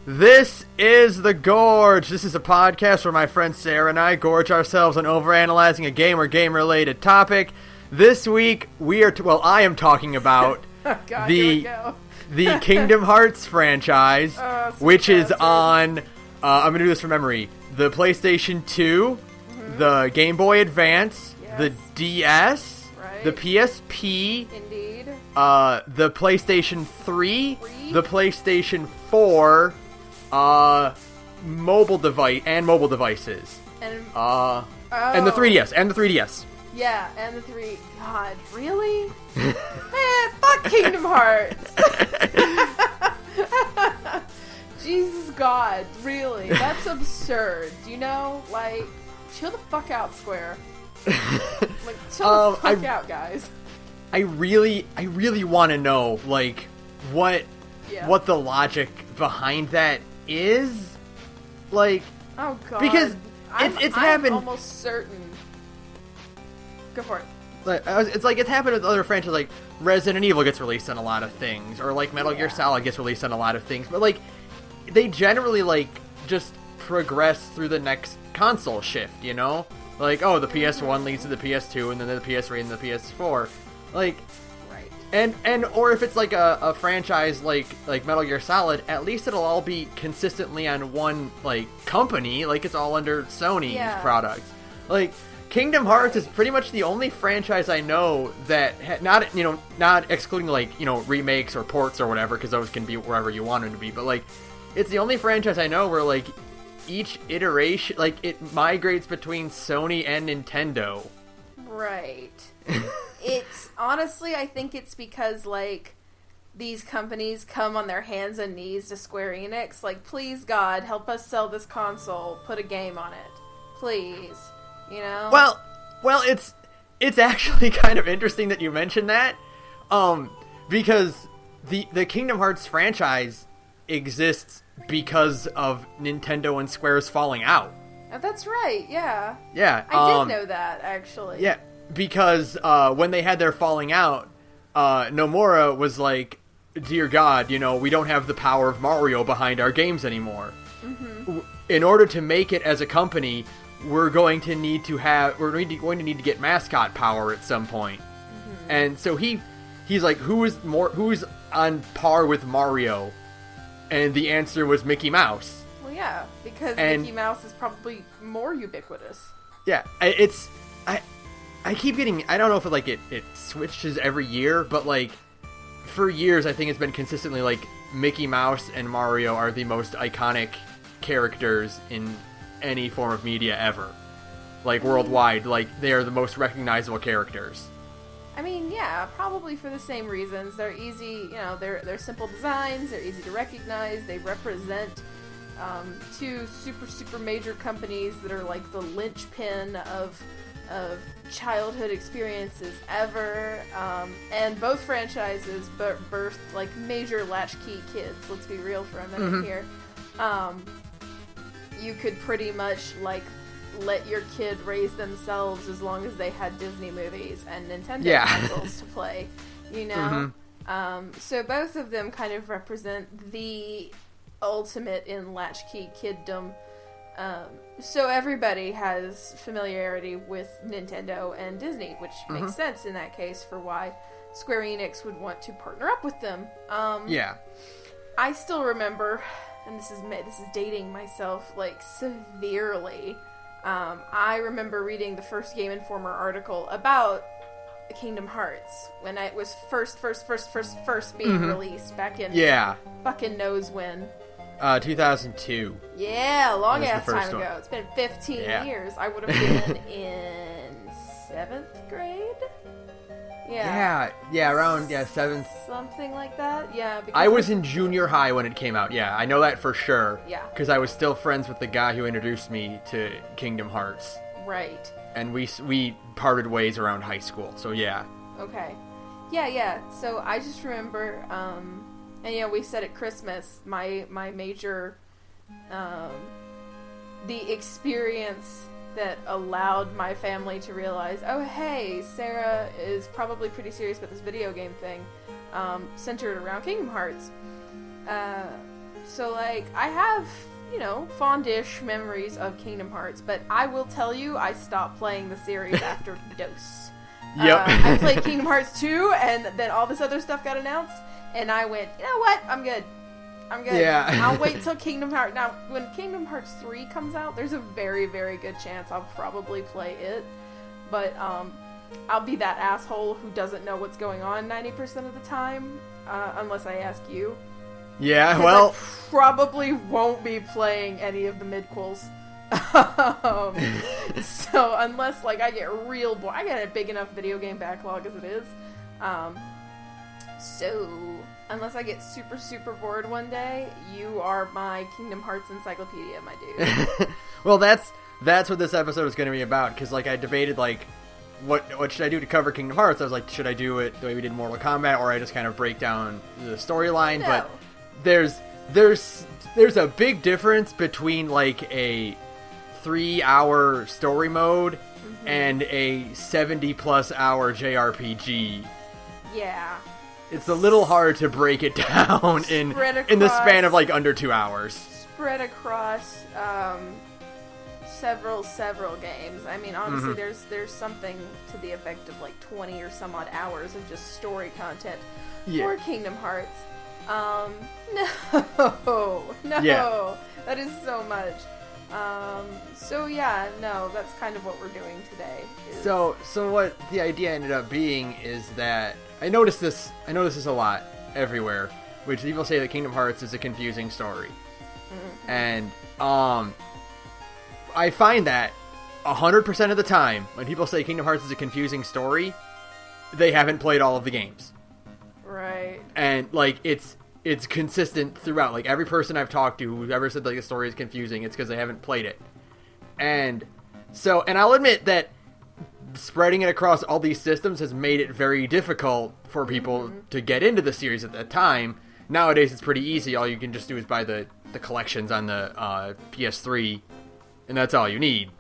This is The Gorge. This is a podcast where my friend Sara and I gorge ourselves on overanalyzing a game or game-related topic. This week, I am talking about the Kingdom Hearts franchise, which is on, I'm going to do this from memory, the PlayStation 2, the Game Boy Advance, the DS, the PSP, Indeed. The PlayStation 3, the PlayStation 4, mobile devices, and the 3DS, Yeah, and the 3. God, really? Man, fuck Kingdom Hearts. Jesus God, really? That's absurd. You know, like, chill the fuck out, Square. Like, chill the fuck out, guys. I really want to know, like, what the logic behind that is. Like, oh God, because it's happened. I'm almost certain. Go for it. It's like it's happened with other franchises, like Resident Evil gets released on a lot of things, or like Metal Gear Solid gets released on a lot of things, but like they generally like just progress through the next console shift, you know? Like, oh, the PS1 leads to the PS2, and then the PS3 and the PS4. Like, right. And or if it's like a franchise like Metal Gear Solid, at least it'll all be consistently on one like company, like it's all under Sony's products. Like, Kingdom Hearts is pretty much the only franchise I know that not excluding like, remakes or ports or whatever, because those can be wherever you want them to be, but like it's the only franchise I know where like each iteration, like, it migrates between Sony and Nintendo. Right. It's honestly, I think it's because like these companies come on their hands and knees to Square Enix, like, please God, help us sell this console, put a game on it, please. You know? Well, it's actually kind of interesting that you mentioned that, because the Kingdom Hearts franchise exists because of Nintendo and Square's falling out. Oh, that's right, yeah. Yeah. I did know that, actually. Yeah, because when they had their falling out, Nomura was like, dear God, we don't have the power of Mario behind our games anymore. Mm-hmm. In order to make it as a company, we're going to need to get mascot power at some point. Mm-hmm. And so he's like, who's on par with Mario? And the answer was Mickey Mouse. Well, yeah, because Mickey Mouse is probably more ubiquitous. Yeah, I keep getting, I don't know if it switches every year, but like for years I think it's been consistently like Mickey Mouse and Mario are the most iconic characters in any form of media ever, like worldwide. Like, they are the most recognizable characters. I mean, yeah, probably for the same reasons. They're easy, they're simple designs, they're easy to recognize, they represent two super major companies that are like the linchpin of childhood experiences ever, and both franchises birthed like major latchkey kids. Let's be real for a minute here. You could pretty much, like, let your kid raise themselves as long as they had Disney movies and Nintendo consoles to play, So both of them kind of represent the ultimate in latchkey kiddom. So everybody has familiarity with Nintendo and Disney, which makes sense in that case for why Square Enix would want to partner up with them. I still remember, and this is dating myself, like, severely. I remember reading the first Game Informer article about Kingdom Hearts when it was first being released back in fucking knows when. 2002. Yeah, long ass time ago. It's been 15 years. I would have been in 7th grade. Yeah, around 7th. Something like that, yeah. I was in junior high when it came out, I know that for sure. Yeah. Because I was still friends with the guy who introduced me to Kingdom Hearts. Right. And we parted ways around high school, so yeah. Okay. Yeah. So I just remember, and we said at Christmas, my major, the experience that allowed my family to realize, oh hey, Sara is probably pretty serious about this video game thing, centered around Kingdom Hearts. So, like, I have, fondish memories of Kingdom Hearts, but I will tell you, I stopped playing the series after DOS. Yep. I played Kingdom Hearts 2, and then all this other stuff got announced, and I went, you know what? I'm good. Yeah. I'll wait till Kingdom Hearts. Now, when Kingdom Hearts 3 comes out, there's a very, very good chance I'll probably play it. But, I'll be that asshole who doesn't know what's going on 90% of the time, unless I ask you. Yeah, well... I probably won't be playing any of the midquels. So, unless, like, I get real bored. I got a big enough video game backlog as it is. So, unless I get super, super bored one day, you are my Kingdom Hearts encyclopedia, my dude. Well, that's what this episode is going to be about, because, like, I debated, like, what should I do to cover Kingdom Hearts? I was like, should I do it the way we did Mortal Kombat, or I just kind of break down the storyline? No. But there's a big difference between, like, a 3-hour story mode and a 70+ hour JRPG. Yeah. It's a little hard to break it down in the span of, like, under 2 hours. Spread across several games. I mean, obviously there's something to the effect of like 20 or some odd hours of just story content for Kingdom Hearts. No, that is so much. So yeah, no, that's kind of what we're doing today. So what the idea ended up being is that I noticed this a lot everywhere, which people say that Kingdom Hearts is a confusing story. And I find that 100% of the time when people say Kingdom Hearts is a confusing story, they haven't played all of the games. Right. And like it's consistent throughout. Like every person I've talked to who's ever said like the story is confusing, it's because they haven't played it. And I'll admit that spreading it across all these systems has made it very difficult for people to get into the series at that time. Nowadays it's pretty easy. All you can just do is buy the collections on the PS3, and that's all you need.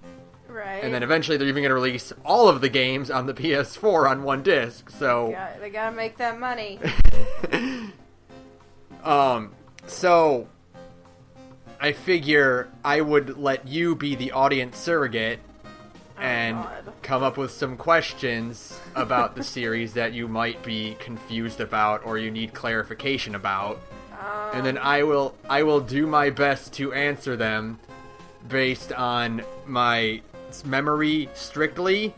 Right. And then eventually they're even going to release all of the games on the PS4 on one disc. So they gotta make that money. So I figure I would let you be the audience surrogate and come up with some questions about the series that you might be confused about or you need clarification about. And then I will do my best to answer them based on my memory strictly.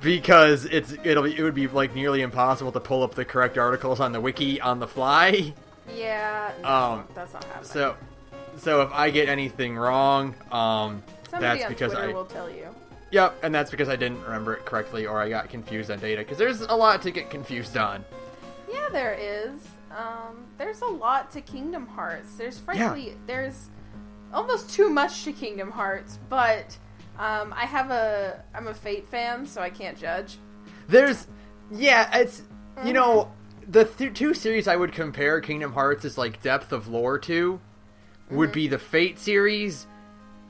Because it would be like nearly impossible to pull up the correct articles on the wiki on the fly. Yeah, no, that's not happening. So if I get anything wrong, that's because Twitter will tell you. Yep, and that's because I didn't remember it correctly or I got confused on data. Because there's a lot to get confused on. Yeah, there is. There's a lot to Kingdom Hearts. There's almost too much to Kingdom Hearts, but I'm a Fate fan, so I can't judge. The two series I would compare Kingdom Hearts as like depth of lore to would be the Fate series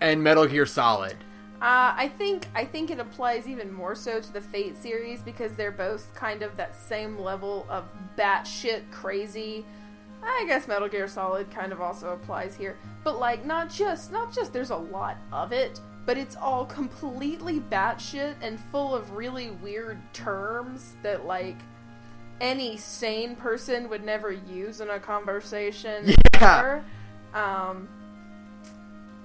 and Metal Gear Solid. I think it applies even more so to the Fate series because they're both kind of that same level of batshit crazy. I guess Metal Gear Solid kind of also applies here, but like not just there's a lot of it, but it's all completely batshit and full of really weird terms that like any sane person would never use in a conversation. Yeah.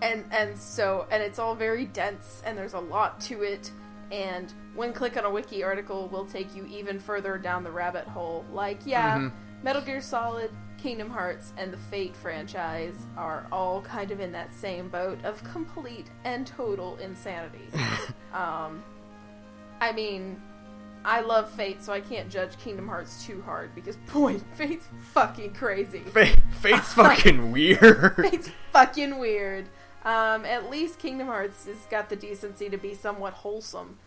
And it's all very dense and there's a lot to it, and one click on a wiki article will take you even further down the rabbit hole. Like, Metal Gear Solid, Kingdom Hearts, and the Fate franchise are all kind of in that same boat of complete and total insanity. I mean, I love Fate, so I can't judge Kingdom Hearts too hard because, boy, Fate's fucking crazy. Fate's fucking weird. Fate's fucking weird. At least Kingdom Hearts has got the decency to be somewhat wholesome.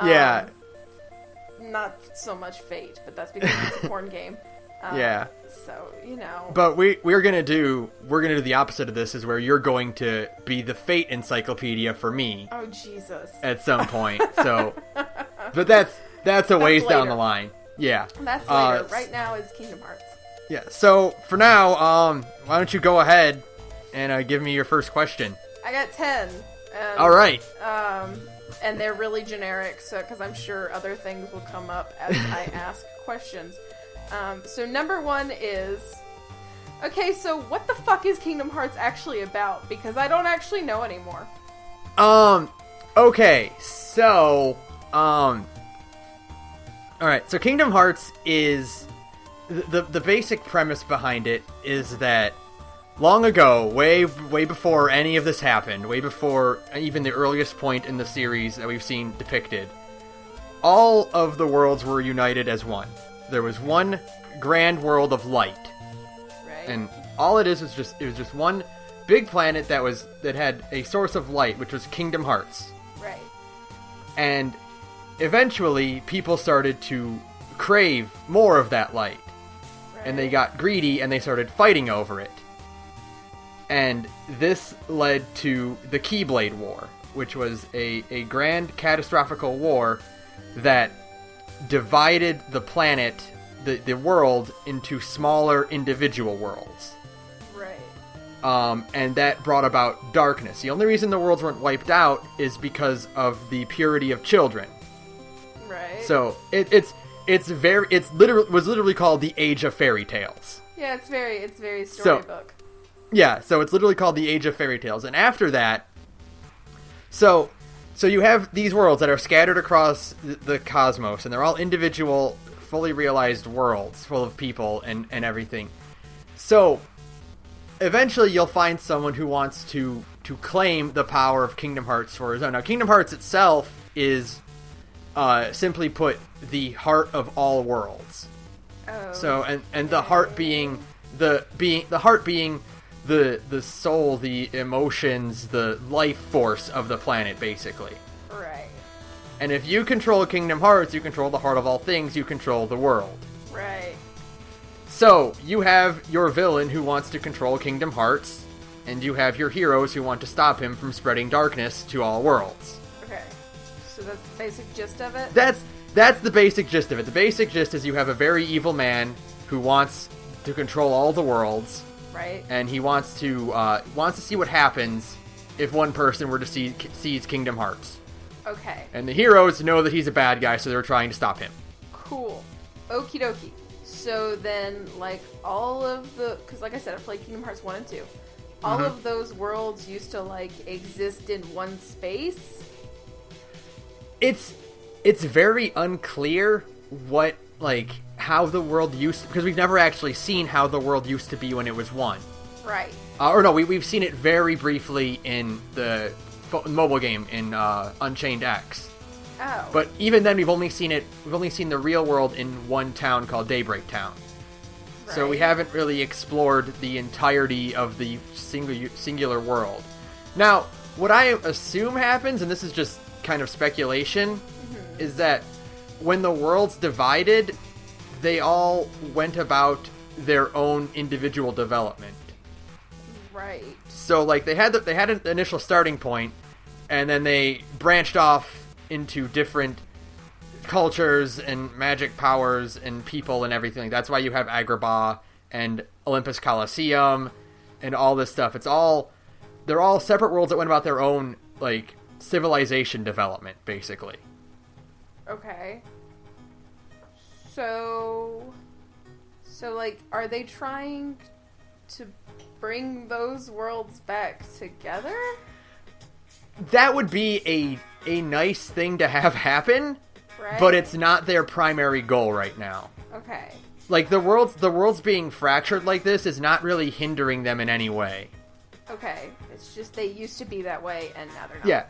Yeah. Not so much Fate, but that's because it's a porn game. Yeah. So, you know. But we're gonna do the opposite of this, is where you're going to be the Fate encyclopedia for me. Oh, Jesus. At some point. So, but that's a ways down the line. Yeah. That's later. Right now is Kingdom Hearts. Yeah, so for now, why don't you go ahead and give me your first question? I got 10. All right. And they're really generic, so because I'm sure other things will come up as I ask questions. So number 1 is, okay, so what the fuck is Kingdom Hearts actually about? Because I don't actually know anymore. Okay, so, alright, so Kingdom Hearts is, the basic premise behind it is that long ago, way before any of this happened, way before even the earliest point in the series that we've seen depicted, all of the worlds were united as one. There was one grand world of light. Right. And all it was just one big planet that had a source of light, which was Kingdom Hearts. Right. And eventually, people started to crave more of that light. Right. And they got greedy, and they started fighting over it. And this led to the Keyblade War, which was a grand catastrophical war that divided the planet, the world, into smaller individual worlds. Right. And that brought about darkness. The only reason the worlds weren't wiped out is because of the purity of children. Right. So was literally called the Age of Fairy Tales. Yeah, it's very storybook. Yeah, so it's literally called the Age of Fairy Tales. And after that, so you have these worlds that are scattered across the cosmos, and they're all individual, fully realized worlds full of people and everything. So eventually you'll find someone who wants to claim the power of Kingdom Hearts for his own. Now, Kingdom Hearts itself is, simply put, the heart of all worlds. Oh. So, and the heart being the soul, the emotions, the life force of the planet, basically. Right. And if you control Kingdom Hearts, you control the heart of all things, you control the world. Right. So, you have your villain who wants to control Kingdom Hearts, and you have your heroes who want to stop him from spreading darkness to all worlds. Okay. So that's the basic gist of it? That's the basic gist of it. The basic gist is you have a very evil man who wants to control all the worlds. Right. And he wants to see what happens if one person were to seize Kingdom Hearts. Okay. And the heroes know that he's a bad guy, so they're trying to stop him. Cool. Okie dokie. So then, like, all of the... Because, like I said, I played Kingdom Hearts 1 and 2. All of those worlds used to, like, exist in one space? It's very unclear what, like, how the world used to... Because we've never actually seen how the world used to be when it was one. Right. We've seen it very briefly in the mobile game in Unchained X. Oh. But even then, we've only seen the real world in one town called Daybreak Town. Right. So we haven't really explored the entirety of the singular world. Now, what I assume happens, and this is just kind of speculation, is that when the worlds divided, they all went about their own individual development. Right. So, like, they had an initial starting point, and then they branched off into different cultures and magic powers and people and everything. That's why you have Agrabah and Olympus Coliseum and all this stuff. They're all separate worlds that went about their own, like, civilization development, basically. Okay. So, like, are they trying to bring those worlds back together? That would be a nice thing to have happen, right? But it's not their primary goal right now. Okay. Like, the worlds being fractured like this is not really hindering them in any way. Okay. It's just they used to be that way, and now they're not. Yeah.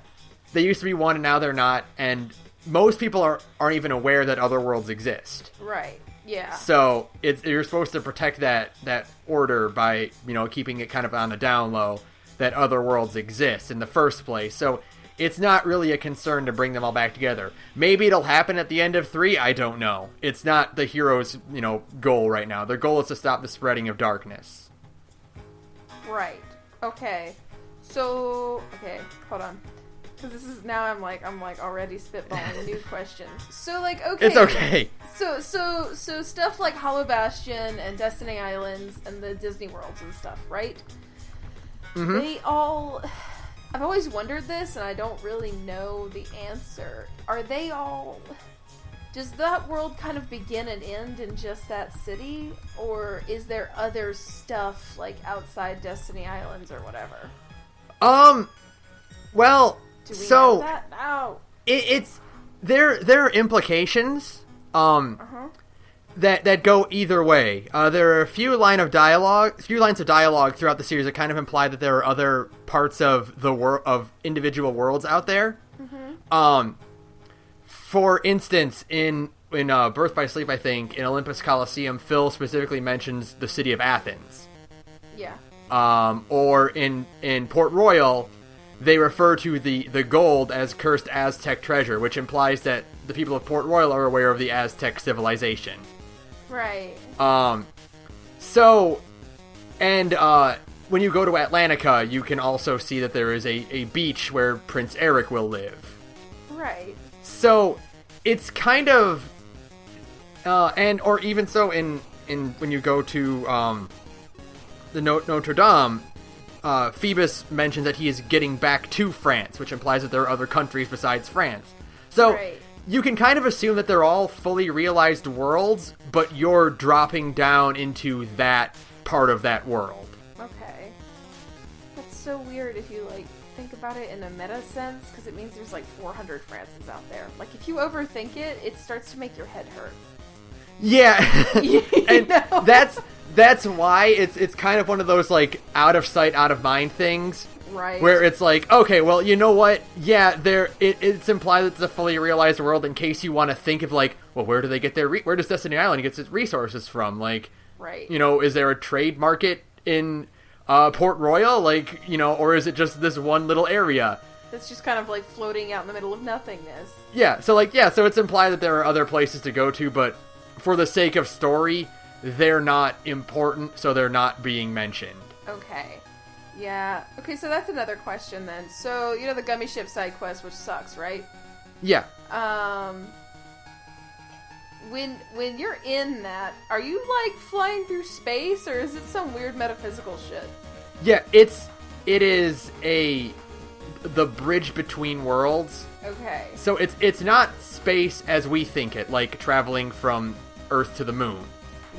They used to be one, and now they're not, and most people aren't even aware that other worlds exist. Right. Yeah. So, you're supposed to protect that order by, keeping it kind of on the down low, that other worlds exist in the first place. So it's not really a concern to bring them all back together. Maybe it'll happen at the end of 3, I don't know. It's not the hero's, goal right now. Their goal is to stop the spreading of darkness. Right. Okay. So, okay, hold on. Because this is now I'm like already spitballing new questions. So like okay, it's okay. So stuff like Hollow Bastion and Destiny Islands and the Disney worlds and stuff, right? Mm-hmm. They all. I've always wondered this, and I don't really know the answer. Are they all? Does that world kind of begin and end in just that city, or is there other stuff like outside Destiny Islands or whatever? Well, Do we so know that? No. it's there are implications that go either way. There are a few lines of dialogue throughout the series that kind of imply that there are other parts of the of individual worlds out there. Mm-hmm. For instance, in Birth by Sleep, I think in Olympus Coliseum, Phil specifically mentions the city of Athens. Yeah. Or in Port Royal, they refer to the gold as cursed Aztec treasure, which implies that the people of Port Royal are aware of the Aztec civilization. Right. So, and when you go to Atlantica, you can also see that there is a beach where Prince Eric will live. Right. So, it's kind of, or even so in when you go to the Notre Dame, Phoebus mentions that he is getting back to France, which implies that there are other countries besides France. So, right. You can kind of assume that they're all fully realized worlds, but you're dropping down into that part of that world. Okay. That's so weird if you, like, think about it in a meta sense, because it means there's, like, 400 Frances out there. Like, if you overthink it, it starts to make your head hurt. Yeah. And know? that's why it's kind of one of those, like, out of sight, out of mind things. Right. Where it's like, okay, well, you know what? Yeah, it's implied that it's a fully realized world in case you want to think of, like, well, where do they get their... where does Destiny Island get its resources from? Like, right. You know, is there a trade market in Port Royal? Like, you know, or is it just this one little area? It's just kind of, like, floating out in the middle of nothingness. Yeah, so it's implied that there are other places to go to, but for the sake of story, they're not important, so they're not being mentioned. Okay. Yeah. Okay, so that's another question then. So, you know the Gummy Ship side quest, which sucks, right? Yeah. When you're in that, are you, like, flying through space, or is it some weird metaphysical shit? Yeah, it is the bridge between worlds. Okay. So it's not space as we think it, like traveling from Earth to the moon.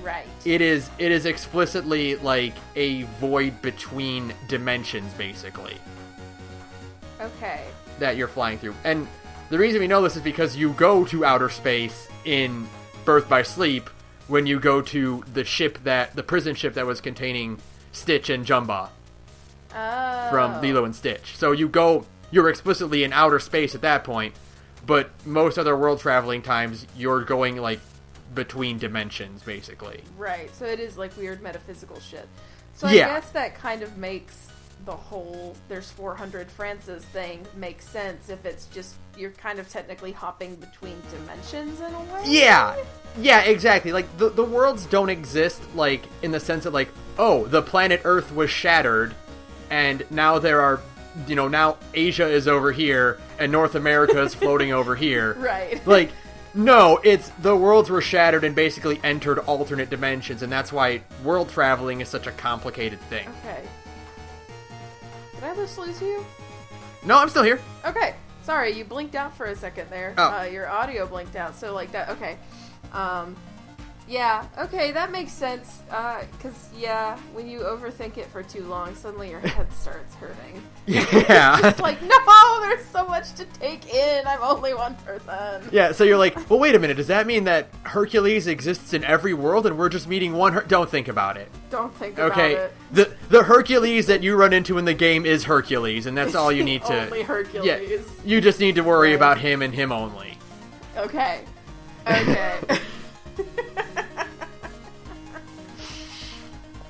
Right. It is explicitly like a void between dimensions, basically. Okay. That you're flying through. And the reason we know this is because you go to outer space in Birth by Sleep when you go to the prison ship that was containing Stitch and Jumba. Oh. From Lilo and Stitch. So you're explicitly in outer space at that point, but most other world traveling times you're going like between dimensions, basically. Right, so it is like weird metaphysical shit. So yeah. I guess that kind of makes the whole there's 400 Frances thing make sense if it's just you're kind of technically hopping between dimensions in a way. Yeah, exactly. Like the worlds don't exist like in the sense that like, oh, the planet Earth was shattered and now there are, you know, now Asia is over here and North America is floating over here. Right. Like, no, it's the worlds were shattered and basically entered alternate dimensions, and that's why world traveling is such a complicated thing. Okay. Did I just lose you? No, I'm still here. Okay. Sorry, you blinked out for a second there. Oh. Your audio blinked out, so like that. Okay. Yeah, okay, that makes sense. Because, yeah, when you overthink it for too long, suddenly your head starts hurting. Yeah. It's like, no, there's so much to take in. I'm only one person. Yeah, so you're like, well, wait a minute. Does that mean that Hercules exists in every world and we're just meeting one? Don't think about it. Don't think about okay. it. The Hercules that you run into in the game is Hercules, and that's all you need to... Only Hercules. Yeah, you just need to worry about him and him only. Okay. Okay.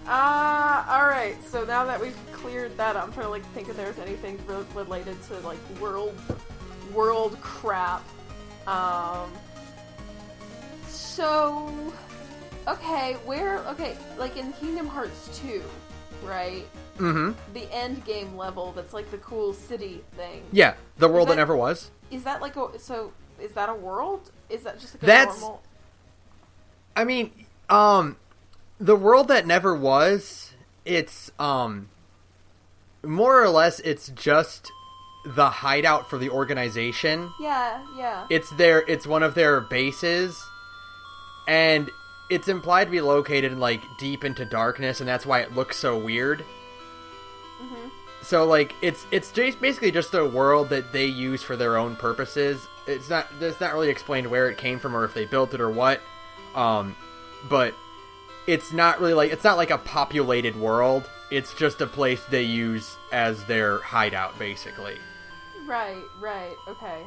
Alright, so now that we've cleared that up, I'm trying to like think if there's anything related to like world crap. So okay, like in Kingdom Hearts 2, right? Mm-hmm. The end game level that's like the cool city thing. Yeah, the world that never was. Is that like is that a world? Is that just like a normal... I mean, the world that never was, it's, more or less, it's just the hideout for the organization. Yeah. It's one of their bases, and it's implied to be located like deep into darkness, and that's why it looks so weird. Mm-hmm. So like it's basically just a world that they use for their own purposes. It's not really explained where it came from or if they built it or what. But it's not really it's not like a populated world. It's just a place they use as their hideout, basically. Right, okay.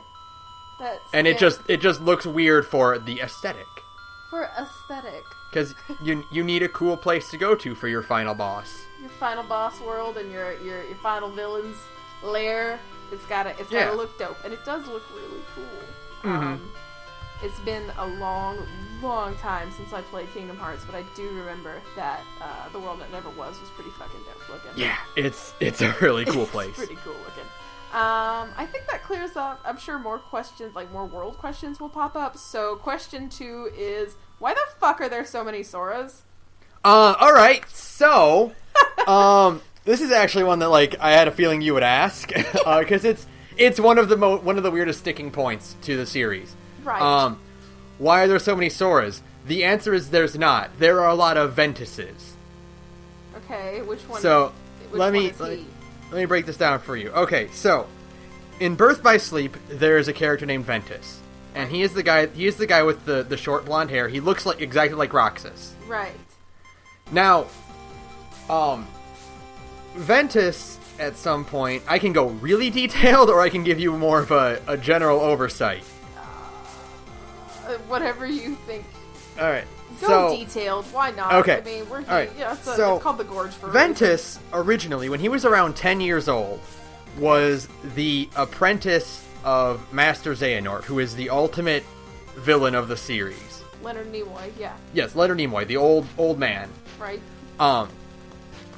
And it just looks weird for the aesthetic. For aesthetic. Because you need a cool place to go to for your final boss. Your final boss world and your final villain's lair. It's gotta look dope, and it does look really cool. Mm-hmm. It's been a long time since I played Kingdom Hearts, but I do remember that the world that never was pretty fucking dope looking. Yeah, it's a really cool place. It's pretty cool looking. I think that clears up. I'm sure more questions, like more world questions, will pop up. So question 2 is, why the fuck are there so many Soras? All right. So, this is actually one that I had a feeling you would ask, because it's one of the weirdest sticking points to the series. Right. Why are there so many Soras? The answer is there's not. There are a lot of Ventuses. Okay, which one? So let me break this down for you. Okay, so in Birth by Sleep, there is a character named Ventus, and he is the guy with the short blonde hair. He looks exactly like Roxas. Right. Now, Ventus, at some point, I can go really detailed, or I can give you more of a general oversight. Whatever you think. All right. Go detailed. Why not? Okay. I mean, we're here. Right. Yeah, it's called the Gorge for Ventus, originally, when he was around 10 years old, was the apprentice of Master Xehanort, who is the ultimate villain of the series. Leonard Nimoy, yeah. Yes, Leonard Nimoy, the old man. Right.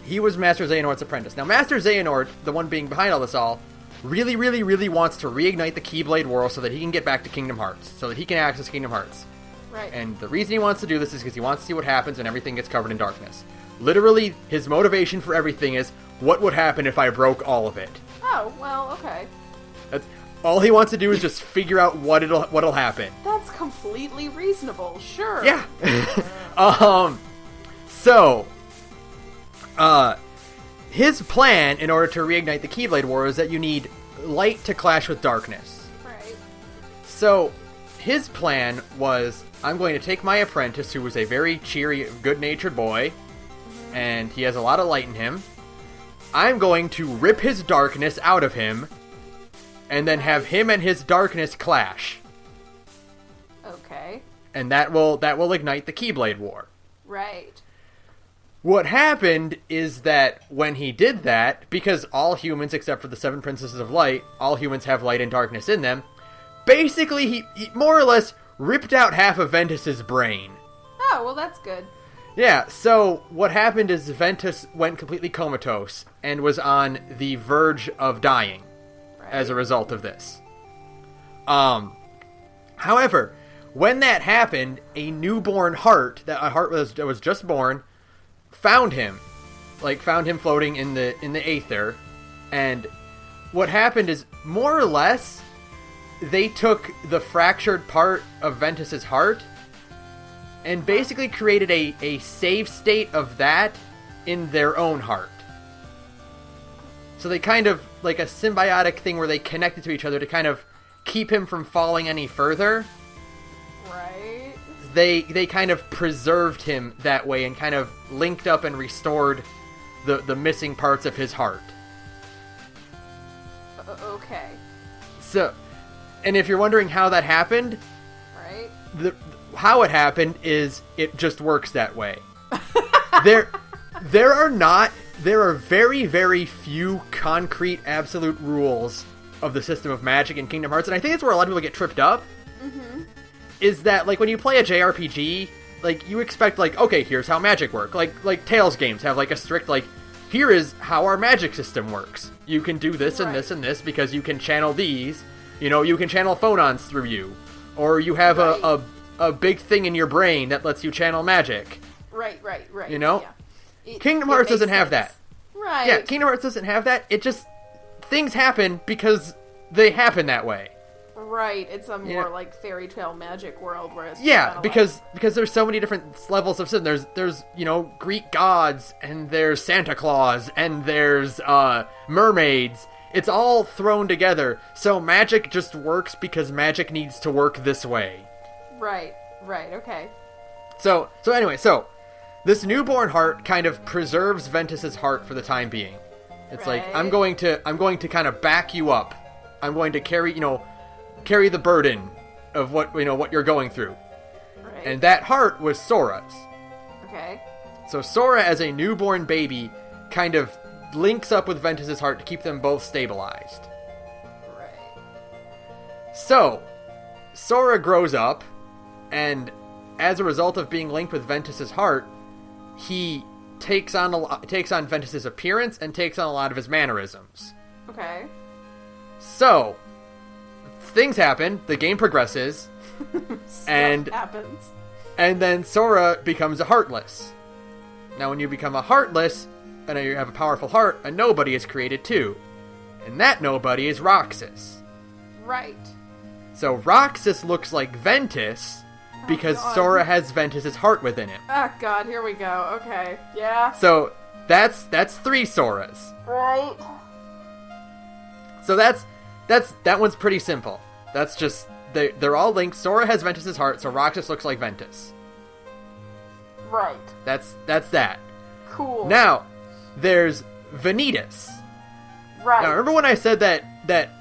He was Master Xehanort's apprentice. Now, Master Xehanort, the one being behind all this all, really, really, really wants to reignite the Keyblade world so that he can get back to Kingdom Hearts, so that he can access Kingdom Hearts. Right. And the reason he wants to do this is because he wants to see what happens when everything gets covered in darkness. Literally, his motivation for everything is, what would happen if I broke all of it? Oh, well, okay. That's all he wants to do is just figure out what'll happen. That's completely reasonable, sure. Yeah. So, his plan in order to reignite the Keyblade War is that you need light to clash with darkness. Right. So, his plan was, I'm going to take my apprentice, who was a very cheery, good-natured boy, and he has a lot of light in him. I'm going to rip his darkness out of him, and then have him and his darkness clash. Okay. And that will ignite the Keyblade War. Right. What happened is that when he did that, because all humans, except for the 7 Princesses of Light, all humans have light and darkness in them, basically he more or less ripped out half of Ventus's brain. Oh, well that's good. Yeah, so what happened is Ventus went completely comatose and was on the verge of dying as a result of this. However, when that happened, a newborn heart, a heart that was just born, found him floating in the aether, and what happened is, more or less, they took the fractured part of Ventus's heart and basically created a save state of that in their own heart. So they kind of, like a symbiotic thing where they connected to each other to kind of keep him from falling any further. Right. They kind of preserved him that way and kind of linked up and restored the missing parts of his heart. Okay. So, and if you're wondering how that happened, right? How it happened is it just works that way. There are very, very few concrete absolute rules of the system of magic in Kingdom Hearts, and I think that's where a lot of people get tripped up. Mm-hmm. Is that, like, when you play a JRPG, like, you expect, like, okay, here's how magic works. Like Tales games have, like, a strict, like, here is how our magic system works. You can do this and Right. this and this because you can channel these. You can channel phonons through you. Or you have Right. a big thing in your brain that lets you channel magic. Right. You know? Yeah. Kingdom Hearts makes doesn't have sense. that. Right. Yeah, Kingdom Hearts doesn't have that. It just... Things happen because they happen that way. Right. It's a more Yeah. like fairy tale magic world where it's Yeah, kinda because there's so many different levels of sin. There's Greek gods, and there's Santa Claus, and there's mermaids. It's all thrown together. So magic just works because magic needs to work this way. Right. Okay. So anyway, this newborn heart kind of preserves Ventus's heart for the time being. It's like Right. I'm going to kind of back you up. I'm going to carry the burden of what you're going through. Right. And that heart was Sora's. Okay. So Sora, as a newborn baby, kind of links up with Ventus's heart to keep them both stabilized. Right. So, Sora grows up, and as a result of being linked with Ventus's heart, he takes on Ventus's appearance and takes on a lot of his mannerisms. Okay. So, things happen, the game progresses, and happens. and then Sora becomes a Heartless. Now, when you become a Heartless, and you have a powerful heart, a nobody is created too. And that nobody is Roxas. Right. So Roxas looks like Ventus because God. Sora has Ventus's heart within him. Oh God, here we go. Okay. Yeah. So that's 3 Soras. Right. So that one's pretty simple. That's just they're all linked. Sora has Ventus's heart, so Roxas looks like Ventus. Right. That's that. Cool. Now, there's Vanitas. Right. Now, remember when I said that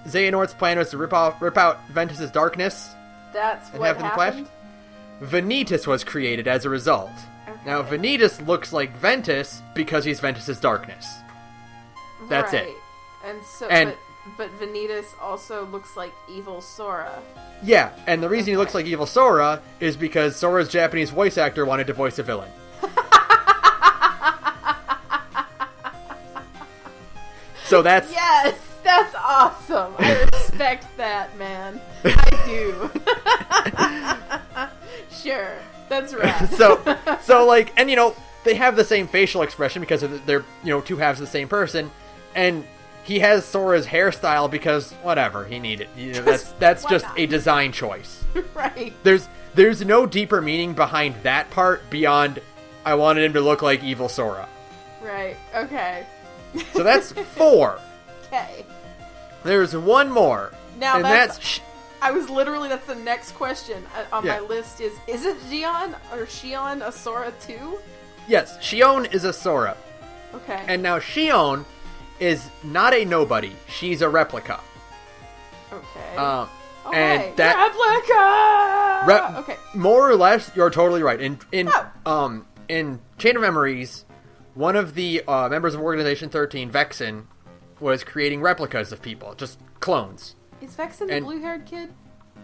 Xehanort's plan was to rip out Ventus's darkness That's and what have them clash? happened. Vanitas was created as a result. Okay. Now, Vanitas looks like Ventus because he's Ventus's darkness. That's it. And but Vanitas also looks like evil Sora. Yeah, and the reason he looks like evil Sora is because Sora's Japanese voice actor wanted to voice a villain. So that's... Yes, that's awesome. I respect that, man. I do. Sure, that's right. so like, and they have the same facial expression because they're two halves of the same person, and he has Sora's hairstyle because whatever he needed. That's just not? a design choice. Right. There's no deeper meaning behind that part beyond I wanted him to look like evil Sora. Right. Okay. So that's 4. Okay. There's one more. Now that's that's the next question on my list is it Xion a Sora too? Yes, Xion is a Sora. Okay. And now Xion is not a nobody. She's a replica. Okay. And that replica. Okay. More or less, you're totally right. In Chain of Memories, one of the members of Organization 13, Vexen, was creating replicas of people, just clones. Is Vexen the blue-haired kid?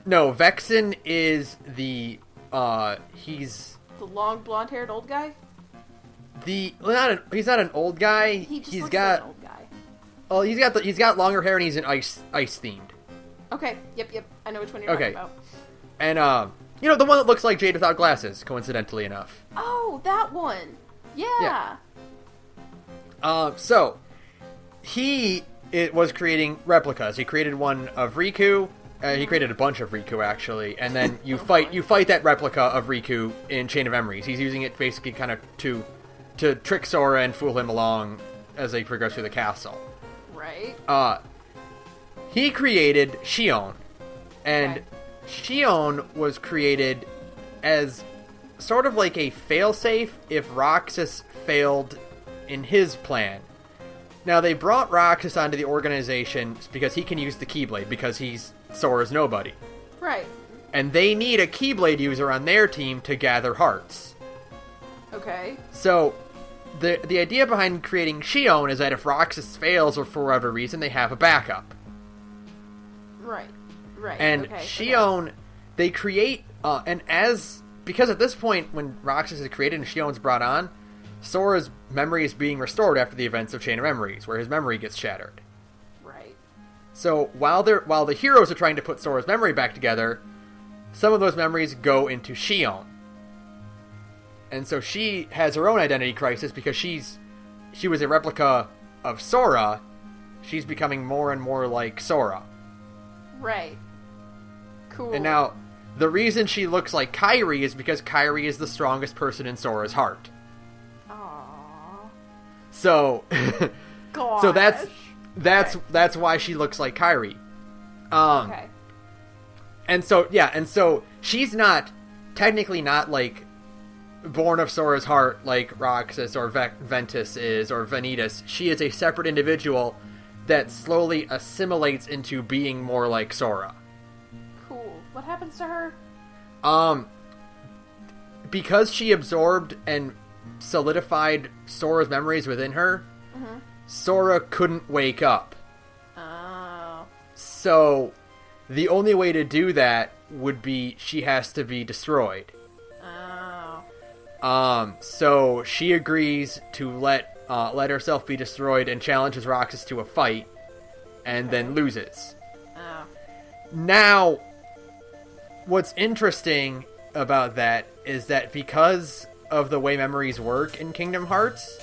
No, Vexen is the he's the long blonde-haired old guy. He's not an old guy. He's got like an old guy. Oh, he's got longer hair and he's an ice themed. Okay. Yep. I know which one you're talking about. And the one that looks like Jade without glasses, coincidentally enough. Oh, that one. Yeah. So he was creating replicas. He created one of Riku. He created a bunch of Riku actually, and then you fight that replica of Riku in Chain of Memories. He's using it basically kind of to trick Sora and fool him along as they progress through the castle. Right. He created Xion, and Xion was created as sort of like a failsafe if Roxas failed in his plan. Now, they brought Roxas onto the organization because he can use the Keyblade, because he's Sora's nobody. Right. And they need a Keyblade user on their team to gather hearts. Okay. So, the idea behind creating Xion is that if Roxas fails or for whatever reason, they have a backup. Right. And Xion, they create, because at this point, when Roxas is created and Xion's brought on, Sora's memories being restored after the events of Chain of Memories, where his memory gets shattered. Right. So while the heroes are trying to put Sora's memory back together, some of those memories go into Shion. And so she has her own identity crisis because she was a replica of Sora. She's becoming more and more like Sora. Right. Cool. And now, the reason she looks like Kairi is because Kairi is the strongest person in Sora's heart. Aww. So, Gosh. so that's why she looks like Kairi. Okay. And so she's technically not like born of Sora's heart like Roxas or Ventus is or Vanitas. She is a separate individual that slowly assimilates into being more like Sora. Cool. What happens to her? Because she absorbed and solidified Sora's memories within her, Sora couldn't wake up. Oh. So, the only way to do that would be she has to be destroyed. Oh. So she agrees to let herself be destroyed and challenges Roxas to a fight, and then loses. Oh. Now, what's interesting about that is that because of the way memories work in Kingdom Hearts,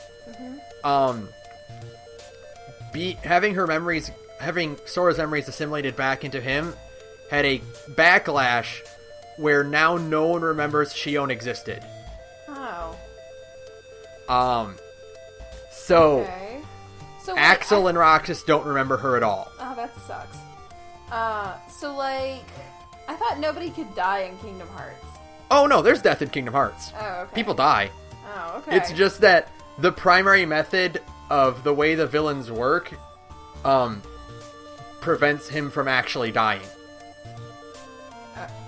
having Sora's memories assimilated back into him had a backlash where now no one remembers Shion existed. Oh. So, Okay. So Axel and Roxas don't remember her at all. Oh, that sucks. So I thought nobody could die in Kingdom Hearts. Oh no, there's death in Kingdom Hearts. Oh, okay. People die. Oh, okay. It's just that the primary method of the way the villains work, prevents him from actually dying.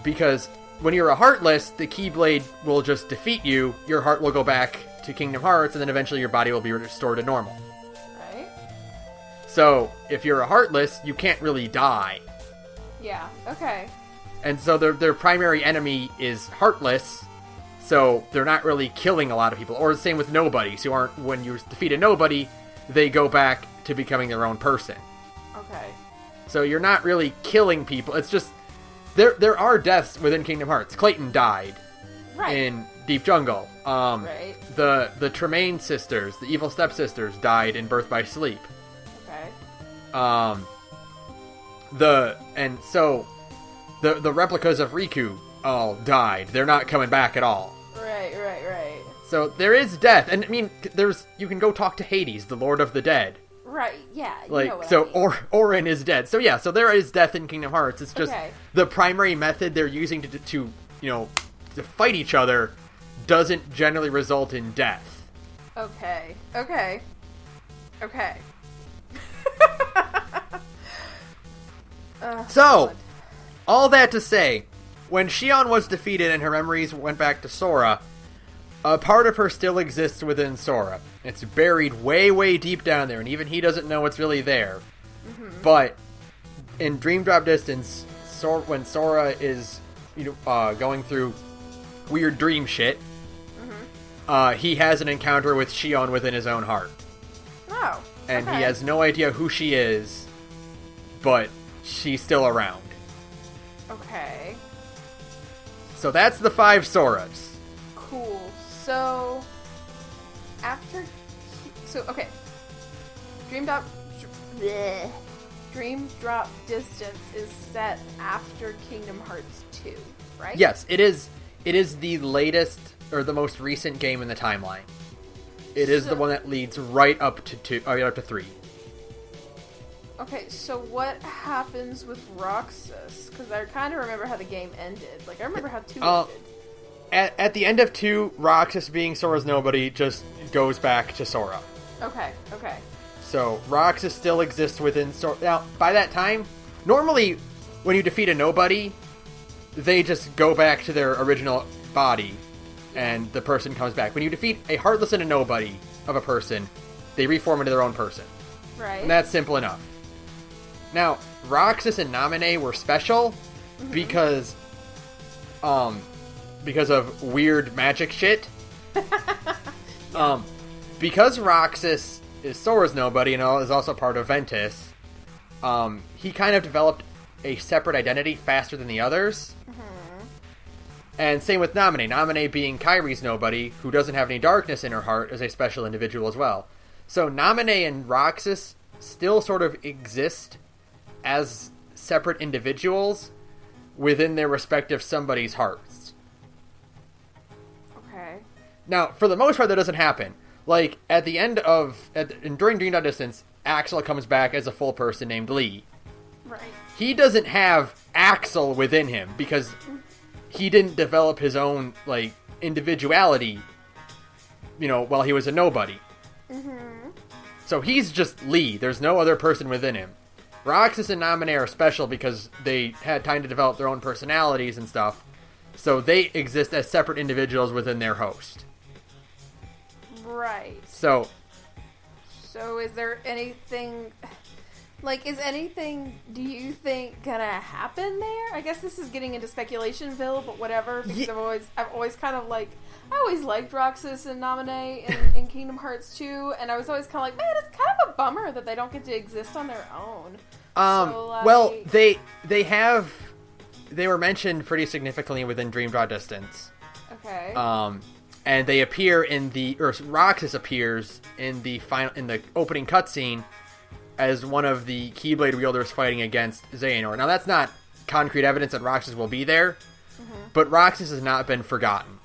Because when you're a Heartless, the Keyblade will just defeat you, your heart will go back to Kingdom Hearts, and then eventually your body will be restored to normal. Right? So, if you're a Heartless, you can't really die. Yeah, okay. And so their primary enemy is Heartless, so they're not really killing a lot of people. Or the same with Nobodies, who aren't, when you defeat a Nobody, they go back to becoming their own person. Okay. So you're not really killing people, it's just, there are deaths within Kingdom Hearts. Clayton died in Deep Jungle. Right. The Tremaine sisters, the evil stepsisters, died in Birth by Sleep. Okay. The replicas of Riku all died. They're not coming back at all. Right. So there is death, and I mean, you can go talk to Hades, the Lord of the Dead. Right, yeah. Orin is dead. So yeah, so there is death in Kingdom Hearts. It's just the primary method they're using to fight each other doesn't generally result in death. Okay. So, all that to say, when Shion was defeated and her memories went back to Sora, a part of her still exists within Sora. It's buried way, way deep down there, and even he doesn't know it's really there. But in Dream Drop Distance, when Sora is going through weird dream shit, he has an encounter with Shion within his own heart. Oh. And he has no idea who she is, but she's still around. Okay. So that's the 5 Soras. Cool. So, okay. Dream Drop Distance is set after Kingdom Hearts 2, right? Yes, it is. It is the latest or the most recent game in the timeline. It is the one that leads right up to 3. Okay, so what happens with Roxas? Because I kind of remember how the game ended. Like, I remember how 2 ended. At the end of 2, Roxas being Sora's nobody just goes back to Sora. Okay. So, Roxas still exists within Sora. Now, by that time, normally, when you defeat a nobody, they just go back to their original body, and the person comes back. When you defeat a Heartless and a nobody of a person, they reform into their own person. Right. And that's simple enough. Now, Roxas and Naminé were special because of weird magic shit. because Roxas is Sora's nobody and is also part of Ventus, he kind of developed a separate identity faster than the others. And same with Naminé. Naminé, being Kairi's nobody, who doesn't have any darkness in her heart, is a special individual as well. So Naminé and Roxas still sort of exist as separate individuals within their respective somebody's hearts. Okay. Now, for the most part, that doesn't happen. Like, at the end of... during Dream Drop Distance, Axel comes back as a full person named Lee. Right. He doesn't have Axel within him, because he didn't develop his own, like, individuality, while he was a nobody. Mm-hmm. So he's just Lee. There's no other person within him. Roxas and Naminé are special because they had time to develop their own personalities and stuff. So they exist as separate individuals within their host. Right. So is there anything... Like, is anything, do you think, gonna happen there? I guess this is getting into Speculationville, but whatever, because I've always kind of like... I always liked Roxas and Naminé in Kingdom Hearts 2, and I was always kind of like, man, it's kind of a bummer that they don't get to exist on their own. Well, they were mentioned pretty significantly within Dream Drop Distance. Okay. And they appear Roxas appears in the opening cutscene as one of the Keyblade wielders fighting against Xehanort. Now, that's not concrete evidence that Roxas will be there, but Roxas has not been forgotten.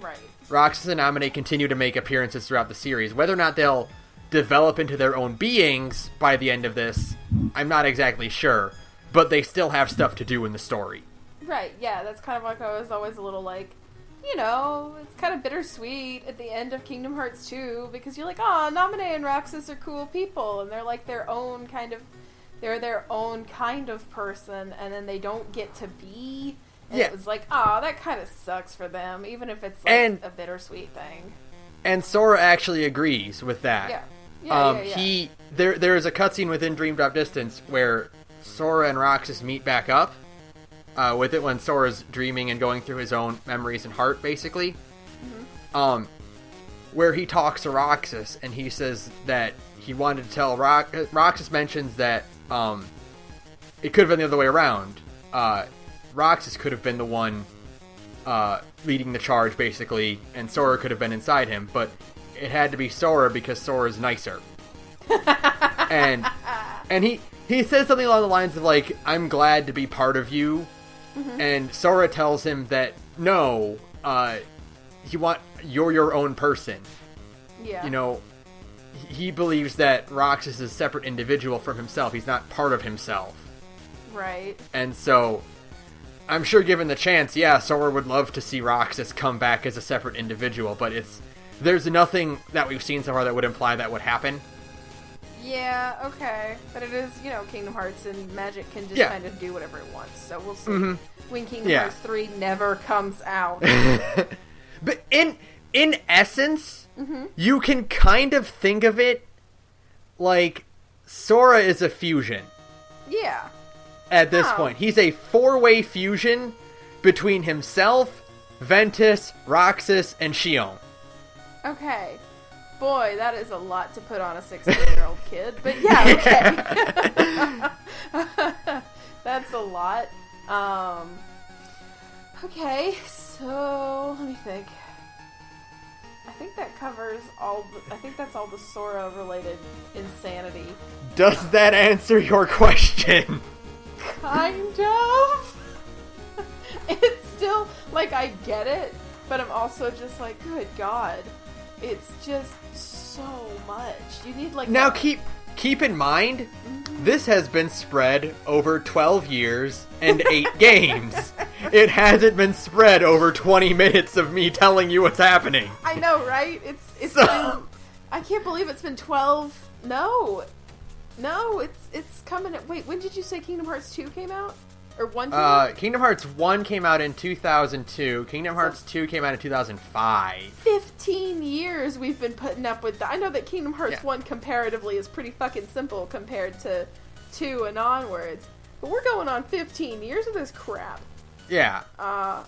Right. Roxas and Naminé continue to make appearances throughout the series. Whether or not they'll develop into their own beings by the end of this, I'm not exactly sure, but they still have stuff to do in the story. Right, yeah, that's kind of like I was always a little like, it's kind of bittersweet at the end of Kingdom Hearts 2, because you're like, oh, Naminé and Roxas are cool people, and they're like their own kind of person, and then they don't get to be, and it was like, oh, that kind of sucks for them, even if it's like a bittersweet thing. And Sora actually agrees with that. Yeah. There is a cutscene within Dream Drop Distance where Sora and Roxas meet back up, with it when Sora's dreaming and going through his own memories and heart, basically. Where he talks to Roxas, and he says that he wanted to tell Roxas mentions that it could have been the other way around. Roxas could have been the one leading the charge, basically, and Sora could have been inside him, but it had to be Sora because Sora's nicer. and he says something along the lines of, like, I'm glad to be part of you. And Sora tells him that, no, you're your own person. Yeah. He believes that Roxas is a separate individual from himself. He's not part of himself. Right. And so, I'm sure given the chance, Sora would love to see Roxas come back as a separate individual, but there's nothing that we've seen so far that would imply that would happen. Yeah, okay. But it is, Kingdom Hearts, and Magic can just kind of do whatever it wants. So we'll see when Kingdom Hearts 3 never comes out. But in essence, you can kind of think of it like Sora is a fusion. Yeah. At this point. He's a 4-way fusion between himself, Ventus, Roxas, and Xion. Okay. Boy, that is a lot to put on a 16-year-old kid. But yeah, okay. That's a lot. Okay, so let me think. I think that covers I think that's all the Sora-related insanity. Does that answer your question? Kind of. It's still, like, I get it, but I'm also just like, good God. It's just so much. You need, like... Now, keep in mind, this has been spread over 12 years and 8 games. It hasn't been spread over 20 minutes of me telling you what's happening. I know, right? It's been... I can't believe it's been 12... No, it's coming... Wait, when did you say Kingdom Hearts 2 came out? Or 1 came out? Kingdom Hearts 1 came out in 2002. Kingdom Hearts 2 came out in 2005. 15 years we've been putting up with that. I know that Kingdom Hearts 1 comparatively is pretty fucking simple compared to 2 and onwards. But we're going on 15 years of this crap. Yeah. Oh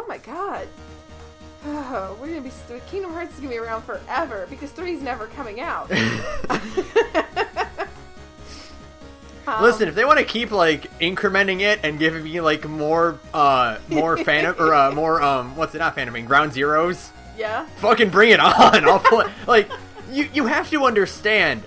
my God. Oh, we're gonna be Kingdom Hearts is gonna be around forever because 3's never coming out. Listen, if they want to keep like incrementing it and giving me like more Phantom or more not Phantom, Ground Zeroes. Yeah. Fucking bring it on. I'll play. Like you have to understand.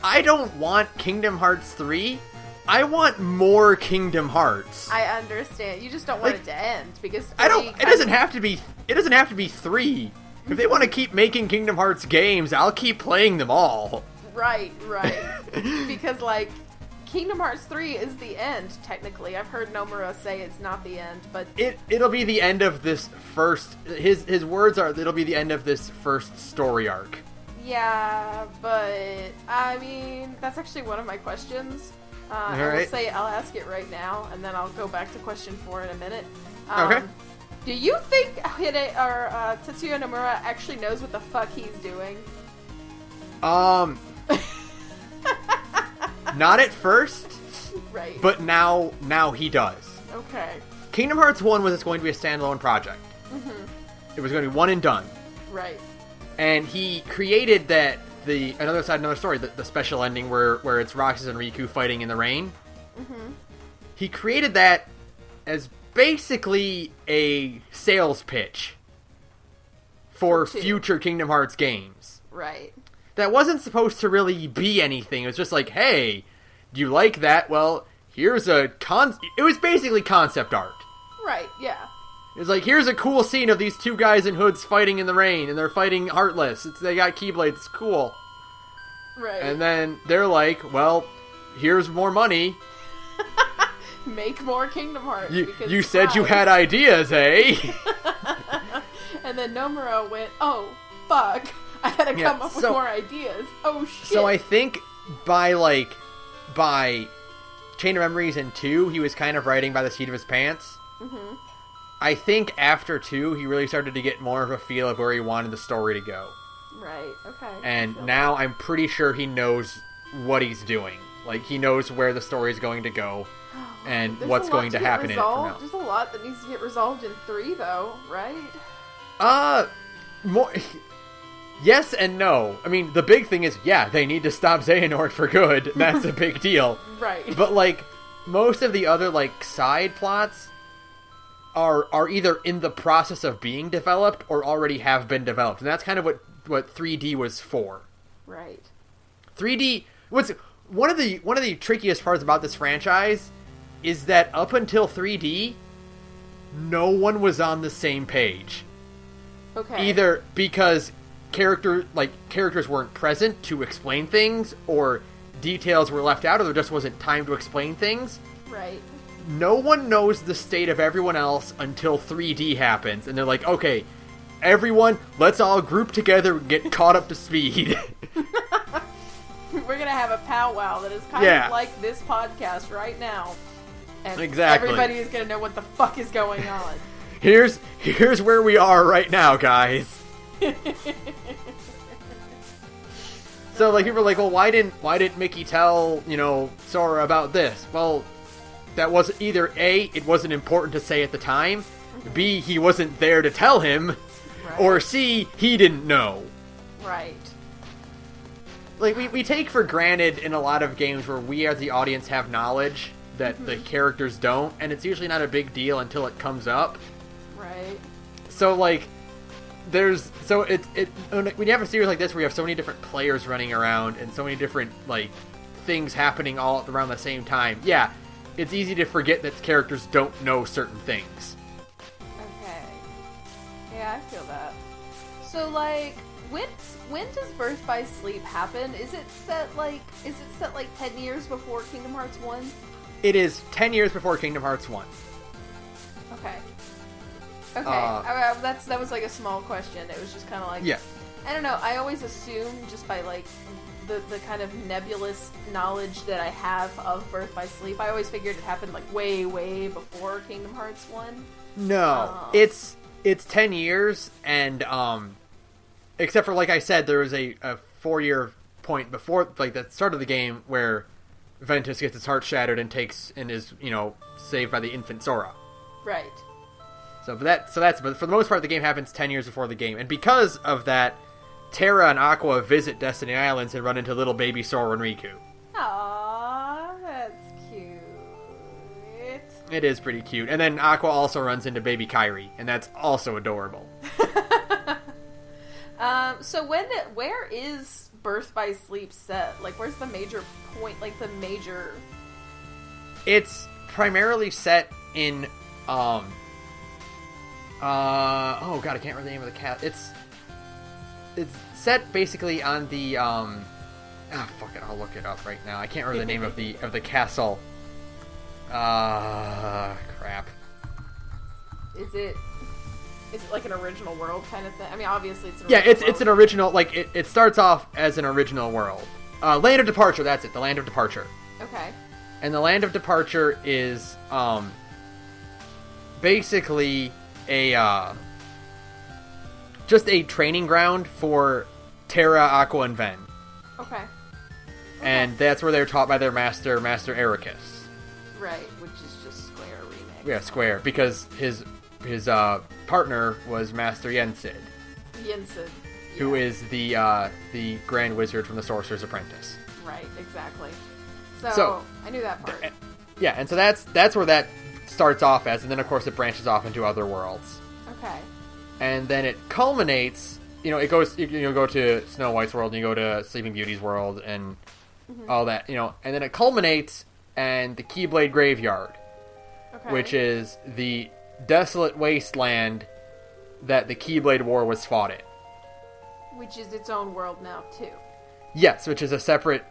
I don't want Kingdom Hearts 3. I want more Kingdom Hearts. I understand. You just don't want it to end because It doesn't have to be 3. If they want to keep making Kingdom Hearts games, I'll keep playing them all. Right. Because like Kingdom Hearts 3 is the end technically. I've heard Nomura say it's not the end, but it'll be the end of this first. His words are it'll be the end of this first story arc. Yeah, but I mean that's actually one of my questions. I will say I'll ask it right now, and then I'll go back to question 4 in a minute. Okay. Do you think Tetsuya Nomura actually knows what the fuck he's doing? Not at first. Right. But now he does. Okay. Kingdom Hearts 1 was going to be a standalone project. Mm-hmm. It was going to be one and done. Right. And he created another side, another story, the special ending where it's Roxas and Riku fighting in the rain. Mm-hmm. He created that as basically a sales pitch for future Kingdom Hearts games. Right. That wasn't supposed to really be anything. It was just like, hey, do you like that? Well, here's it was basically concept art. Right, yeah. It was like, here's a cool scene of these two guys in hoods fighting in the rain, and they're fighting Heartless. They got Keyblades, it's cool. Right. And then they're like, well, here's more money. Make more Kingdom Hearts. You said you had ideas, eh? And then Nomura went, oh, fuck. I had to come up with more ideas. Oh, shit. So I think by Chain of Memories and 2, he was kind of writing by the seat of his pants. Mm-hmm. I think after 2, he really started to get more of a feel of where he wanted the story to go. Right, okay. And now I'm pretty sure he knows what he's doing. Like, he knows where the story is going to go and what's going to happen in it from now. There's a lot that needs to get resolved in 3, though, right? More... Yes and no. I mean, the big thing is, yeah, they need to stop Xehanort for good. That's a big deal. Right. But, like, most of the other, like, side plots are either in the process of being developed or already have been developed. And that's kind of what 3D was for. Right. 3D... One of the trickiest parts about this franchise is that up until 3D, no one was on the same page. Okay. Either because characters weren't present to explain things, or details were left out, or there just wasn't time to explain things. Right. No one knows the state of everyone else until 3D happens, and they're like, okay, everyone, let's all group together and get caught up to speed. We're gonna have a powwow that is kind of like this podcast right now. And exactly. Everybody is gonna know what the fuck is going on. Here's where we are right now, guys. So, like, people are like, well, why didn't Mickey tell, Sora about this? Well, that was either A, it wasn't important to say at the time, B, he wasn't there to tell him, or C, he didn't know. Right. Like, we take for granted in a lot of games where we as the audience have knowledge that the characters don't, and it's usually not a big deal until it comes up. Right. So, like, when you have a series like this where you have so many different players running around and so many different, like, things happening all around the same time, yeah, it's easy to forget that characters don't know certain things. Okay. Yeah, I feel that. So, like, when does Birth by Sleep happen? Is it set 10 years before Kingdom Hearts 1? It is 10 years before Kingdom Hearts 1. Okay. That was like a small question. It was just kind of like, yeah. I don't know. I always assume just by like the kind of nebulous knowledge that I have of Birth by Sleep, I always figured it happened like way, way before Kingdom Hearts 1. No, it's 10 years, and except for, like I said, there was a 4-year point before, like, the start of the game where Ventus gets his heart shattered and is saved by the infant Sora. Right. But for the most part, the game happens 10 years before the game. And because of that, Terra and Aqua visit Destiny Islands and run into little baby Sora and Riku. Aww, that's cute. It is pretty cute. And then Aqua also runs into baby Kairi, and that's also adorable. So where is Birth by Sleep set? Like, where's the major point? Like, the major... It's primarily set in, oh god, I can't remember the name of the cat. It's set basically on the, fuck it, I'll look it up right now. I can't remember the name of the castle. Crap. Is it like an original world kind of thing? I mean, obviously it's an original world. It's an original, like, it starts off as an original world. Land of Departure, that's it, the Land of Departure. Okay. And the Land of Departure is, basically just a training ground for Terra, Aqua, and Ven. Okay. And that's where they're taught by their master Ericus. Right, which is just Square remix. Yeah, Square, because his partner was Master Yensid. Yensid. Who is the Grand Wizard from the Sorcerer's Apprentice. Right, exactly. So I knew that part. Yeah, and so that's where that starts off as, and then of course it branches off into other worlds. Okay. And then it culminates, it goes, you go to Snow White's world, and you go to Sleeping Beauty's world, and all that, and then it culminates in the Keyblade Graveyard, which is the desolate wasteland that the Keyblade War was fought in. Which is its own world now, too. Yes, which is a separate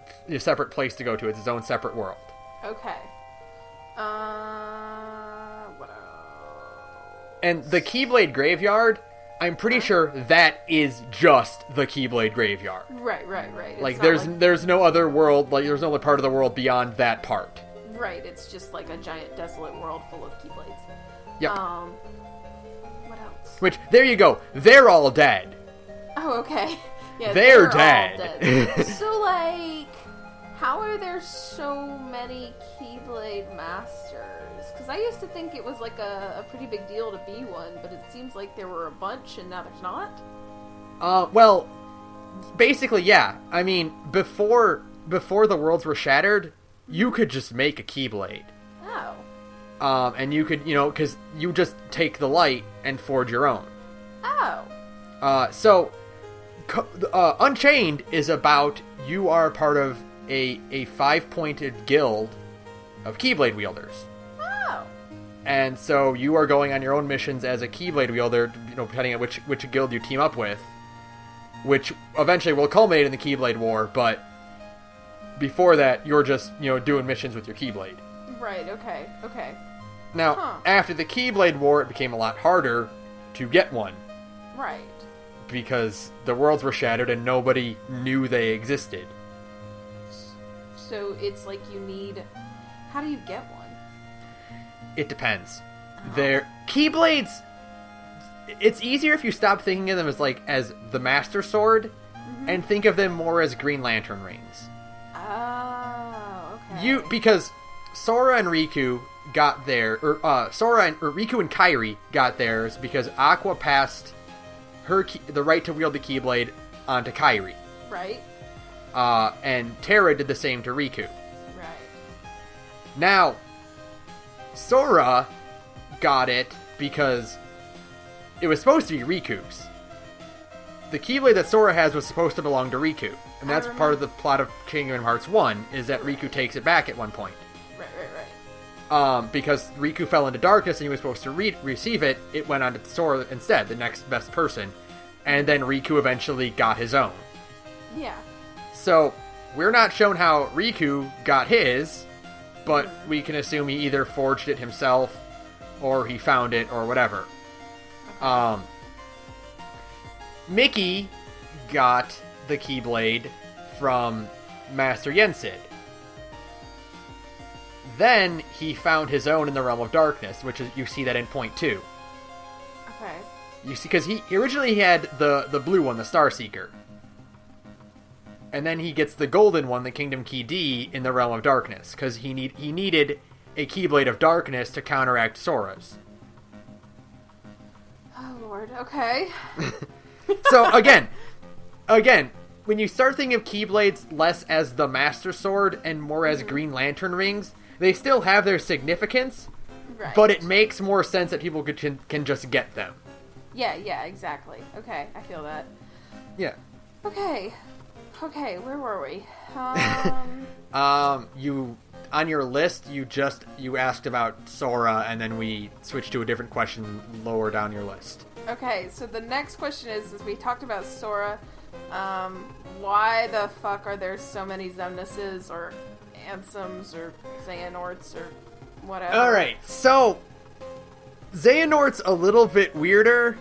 place to go to. It's its own separate world. Okay. What else? And the Keyblade Graveyard, I'm pretty sure that is just the Keyblade Graveyard. Right. Like, there's no other world, like, there's no other part of the world beyond that part. Right, it's just like a giant desolate world full of Keyblades. Yep. What else? Which, there you go. They're all dead. Oh, okay. Yeah, they're dead. All dead. So, like, how are there so many Keyblade Masters? Because I used to think it was like a pretty big deal to be one, but it seems like there were a bunch and now there's not. Well, basically, yeah. I mean, before the worlds were shattered, you could just make a Keyblade. Oh. And you could, because you just take the light and forge your own. Oh. So, Unchained is about you are part of a 5-pointed guild of Keyblade wielders. Oh. And so you are going on your own missions as a Keyblade wielder, depending on which guild you team up with, which eventually will culminate in the Keyblade War, but before that, you're just, doing missions with your Keyblade. Right, okay. Now, after the Keyblade War, it became a lot harder to get one. Right. Because the worlds were shattered and nobody knew they existed. So it's like you need... How do you get one? It depends. They're Keyblades... It's easier if you stop thinking of them as the Master Sword, and think of them more as Green Lantern rings. Oh, okay. Because Sora and Riku got there, or Riku and Kairi got theirs because Aqua passed the right to wield the Keyblade onto Kairi. Right. And Terra did the same to Riku. Right. Now, Sora got it because it was supposed to be Riku's. The Keyblade that Sora has was supposed to belong to Riku. And that's part of the plot of Kingdom Hearts 1, is that Riku takes it back at one point. Right. Because Riku fell into darkness and he was supposed to receive it, it went on to Sora instead, the next best person. And then Riku eventually got his own. Yeah. So, we're not shown how Riku got his, but we can assume he either forged it himself, or he found it, or whatever. Okay. Mickey got the Keyblade from Master Yensid. Then he found his own in the Realm of Darkness, which is, you see that in point 2. Okay. You see, because he originally had the blue one, the Starseeker. And then he gets the golden one, the Kingdom Key D, in the Realm of Darkness, because he needed a Keyblade of Darkness to counteract Sora's. lord. Okay. So, again, when you start thinking of Keyblades less as the Master Sword and more as Green Lantern rings, they still have their significance, right. But it makes more sense that people can just get them. Yeah, exactly. Okay, I feel that. Yeah. Okay, where were we? You, on your list, you asked about Sora, and then we switched to a different question lower down your list. Okay, so the next question is we talked about Sora, why the fuck are there so many Xemnases, or Ansems, or Xehanorts, or whatever? Alright, so, Xehanort's a little bit weirder,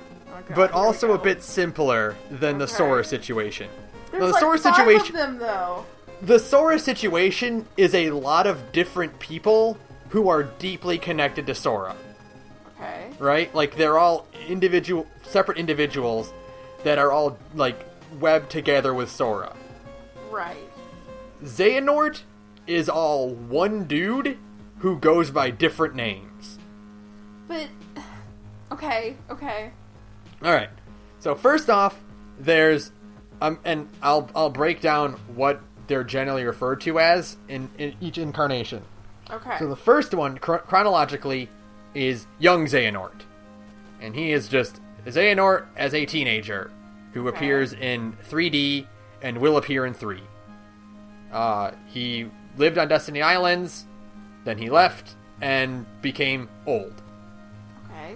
but also a bit simpler than the Sora situation. There's the Sora five situation, of them, though. The Sora situation is a lot of different people who are deeply connected to Sora. Okay. Right? Like, they're all separate individuals that are all, like, webbed together with Sora. Right. Xehanort is all one dude who goes by different names. But, okay. Alright. So, first off, there's, and I'll break down what they're generally referred to as in each incarnation. Okay. So the first one, chronologically, is young Xehanort. And he is just Xehanort as a teenager, who appears in 3D and will appear in 3. He lived on Destiny Islands, then he left, and became old. Okay.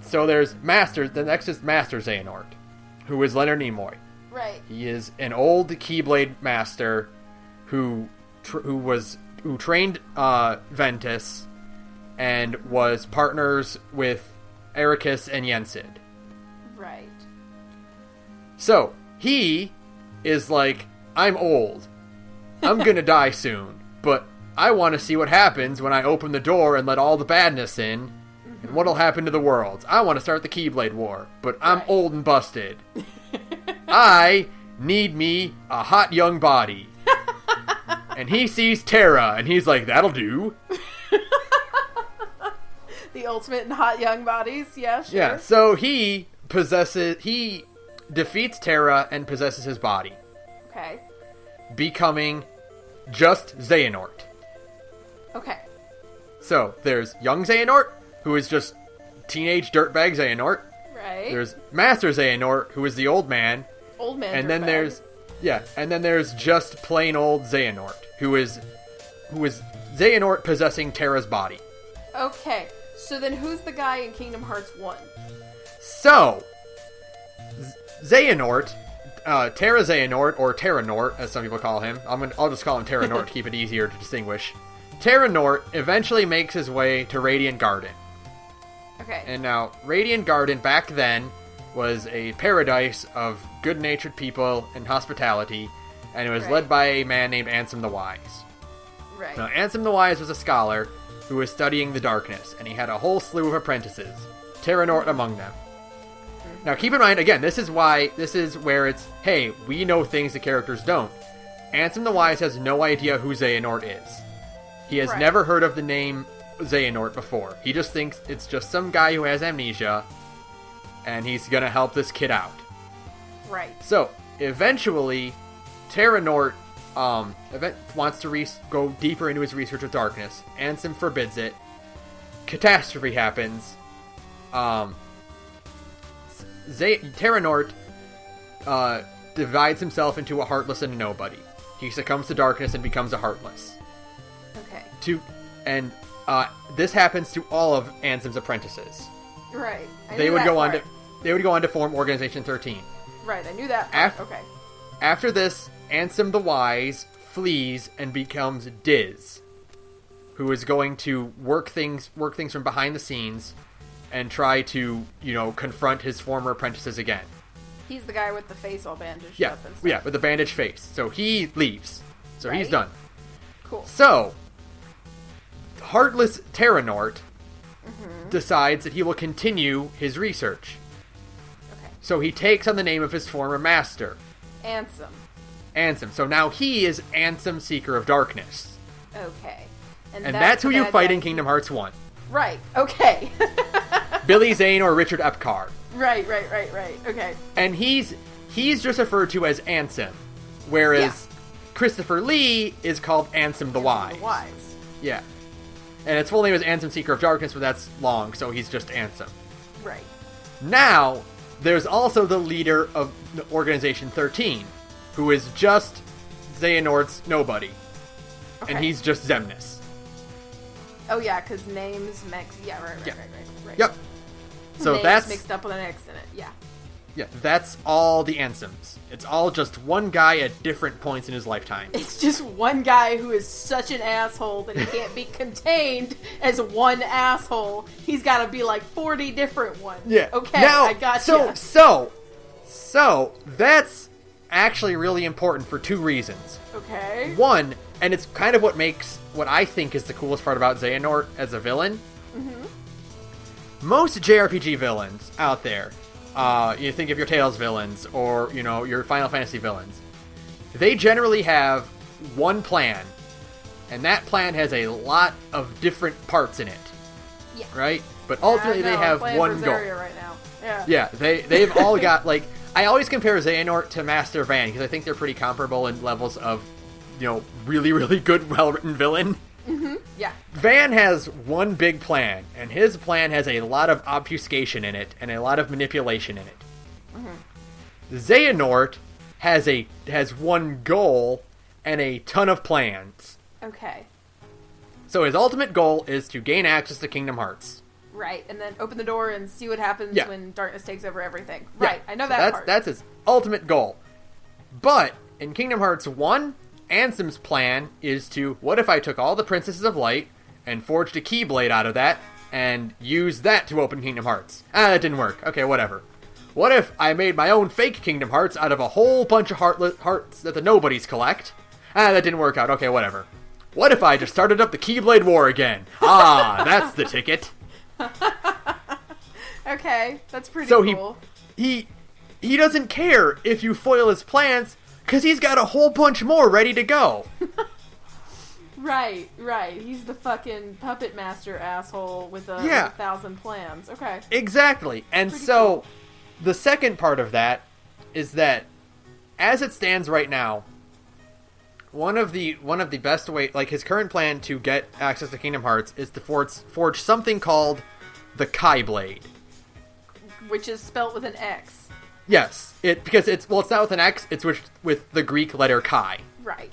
So there's the next is Master Xehanort, who is Leonard Nimoy. Right. He is an old Keyblade master who trained Ventus and was partners with Ericus and Yensid. Right. So, he is like, I'm old. I'm gonna die soon, but I want to see what happens when I open the door and let all the badness in, and what'll happen to the world. I want to start the Keyblade War, but I'm old and busted. I need me a hot young body. And he sees Terra, and he's like, that'll do. The ultimate in hot young bodies, yeah, sure. Yeah, so he defeats Terra and possesses his body. Okay. Becoming just Xehanort. Okay. So, there's young Xehanort, who is just teenage dirtbag Xehanort. Right. There's Master Xehanort, who is the old man. Old man and then dirtbag. and then there's just plain old Xehanort, who is Xehanort possessing Terra's body. Okay. So then who's the guy in Kingdom Hearts 1? So, Xehanort, Terra Xehanort, or Terranort, as some people call him. I'll just call him Terranort to keep it easier to distinguish. Terranort eventually makes his way to Radiant Garden. Okay. And now, Radiant Garden back then was a paradise of good-natured people and hospitality, and it was led by a man named Ansem the Wise. Right. Now, Ansem the Wise was a scholar who was studying the darkness, and he had a whole slew of apprentices, Terranort among them. Now, keep in mind, again, this is where it's, hey, we know things the characters don't. Ansem the Wise has no idea who Xehanort is. He has never heard of the name Xehanort before. He just thinks it's just some guy who has amnesia, and he's gonna help this kid out. Right. So, eventually, Terranort wants to go deeper into his research of darkness. Ansem forbids it. Catastrophe happens. Terranort divides himself into a Heartless and a Nobody. He succumbs to darkness and becomes a Heartless. Okay. This happens to all of Ansem's apprentices. Right. They would go on to form Organization 13. Right, I knew that part. Okay. After this, Ansem the Wise flees and becomes Diz, who is going to work things from behind the scenes and try to, confront his former apprentices again. He's the guy with the face all bandaged up and stuff. Yeah, with the bandaged face. So he leaves. So he's done. Cool. So, Heartless Terranort decides that he will continue his research. Okay. So he takes on the name of his former master. Ansem. So now he is Ansem, Seeker of Darkness. Okay. And that's who you fight in Kingdom Hearts 1. Right. Okay. Billy Zane or Richard Epcar. Right. Okay. And he's just referred to as Ansem, whereas Christopher Lee is called Ansem the Wise. Yeah. And its full name is Ansem Seeker of Darkness, but that's long, so he's just Ansem. Right. Now, there's also the leader of Organization 13, who is just Xehanort's nobody. Okay. And he's just Xemnas. Oh, yeah, because names mix... Yeah, right. Yep. So names that's... mixed up with an X in it, yeah. Yeah, that's all the Ansems. It's all just one guy at different points in his lifetime. It's just one guy who is such an asshole that he can't be contained as one asshole. He's got to be like 40 different ones. Yeah. Okay, now, I gotcha. So, that's actually really important for two reasons. Okay. One, and it's kind of what makes what I think is the coolest part about Xehanort as a villain. Mm-hmm. Most JRPG villains out there, you think of your Tales villains or, your Final Fantasy villains, they generally have one plan, and that plan has a lot of different parts in it. Yeah. Right? But ultimately they have one goal. Right now. Yeah. Yeah, they've all got, I always compare Xehanort to Master Van, because I think they're pretty comparable in levels of, really, really good, well-written villain. Mm-hmm. Yeah. Van has one big plan, and his plan has a lot of obfuscation in it, and a lot of manipulation in it. Mm-hmm. Xehanort has one goal, and a ton of plans. Okay. So his ultimate goal is to gain access to Kingdom Hearts. Right, and then open the door and see what happens when darkness takes over everything. Yeah. Right, I know that part. That's his ultimate goal. But, in Kingdom Hearts 1... Ansem's plan is to, what if I took all the Princesses of Light and forged a Keyblade out of that and used that to open Kingdom Hearts? That didn't work. Okay, whatever. What if I made my own fake Kingdom Hearts out of a whole bunch of hearts that the nobodies collect? That didn't work out. Okay, whatever. What if I just started up the Keyblade War again? That's the ticket. Okay, that's pretty cool. He doesn't care if you foil his plans, because he's got a whole bunch more ready to go. Right. He's the fucking puppet master asshole with a 1,000 plans. Okay. Exactly. And pretty cool. The second part of that is that, as it stands right now, one of the best way, his current plan to get access to Kingdom Hearts is to forge something called the Kai Blade. Which is spelt with an X. Yes, because it's not with an X, it's with the Greek letter Chi. Right.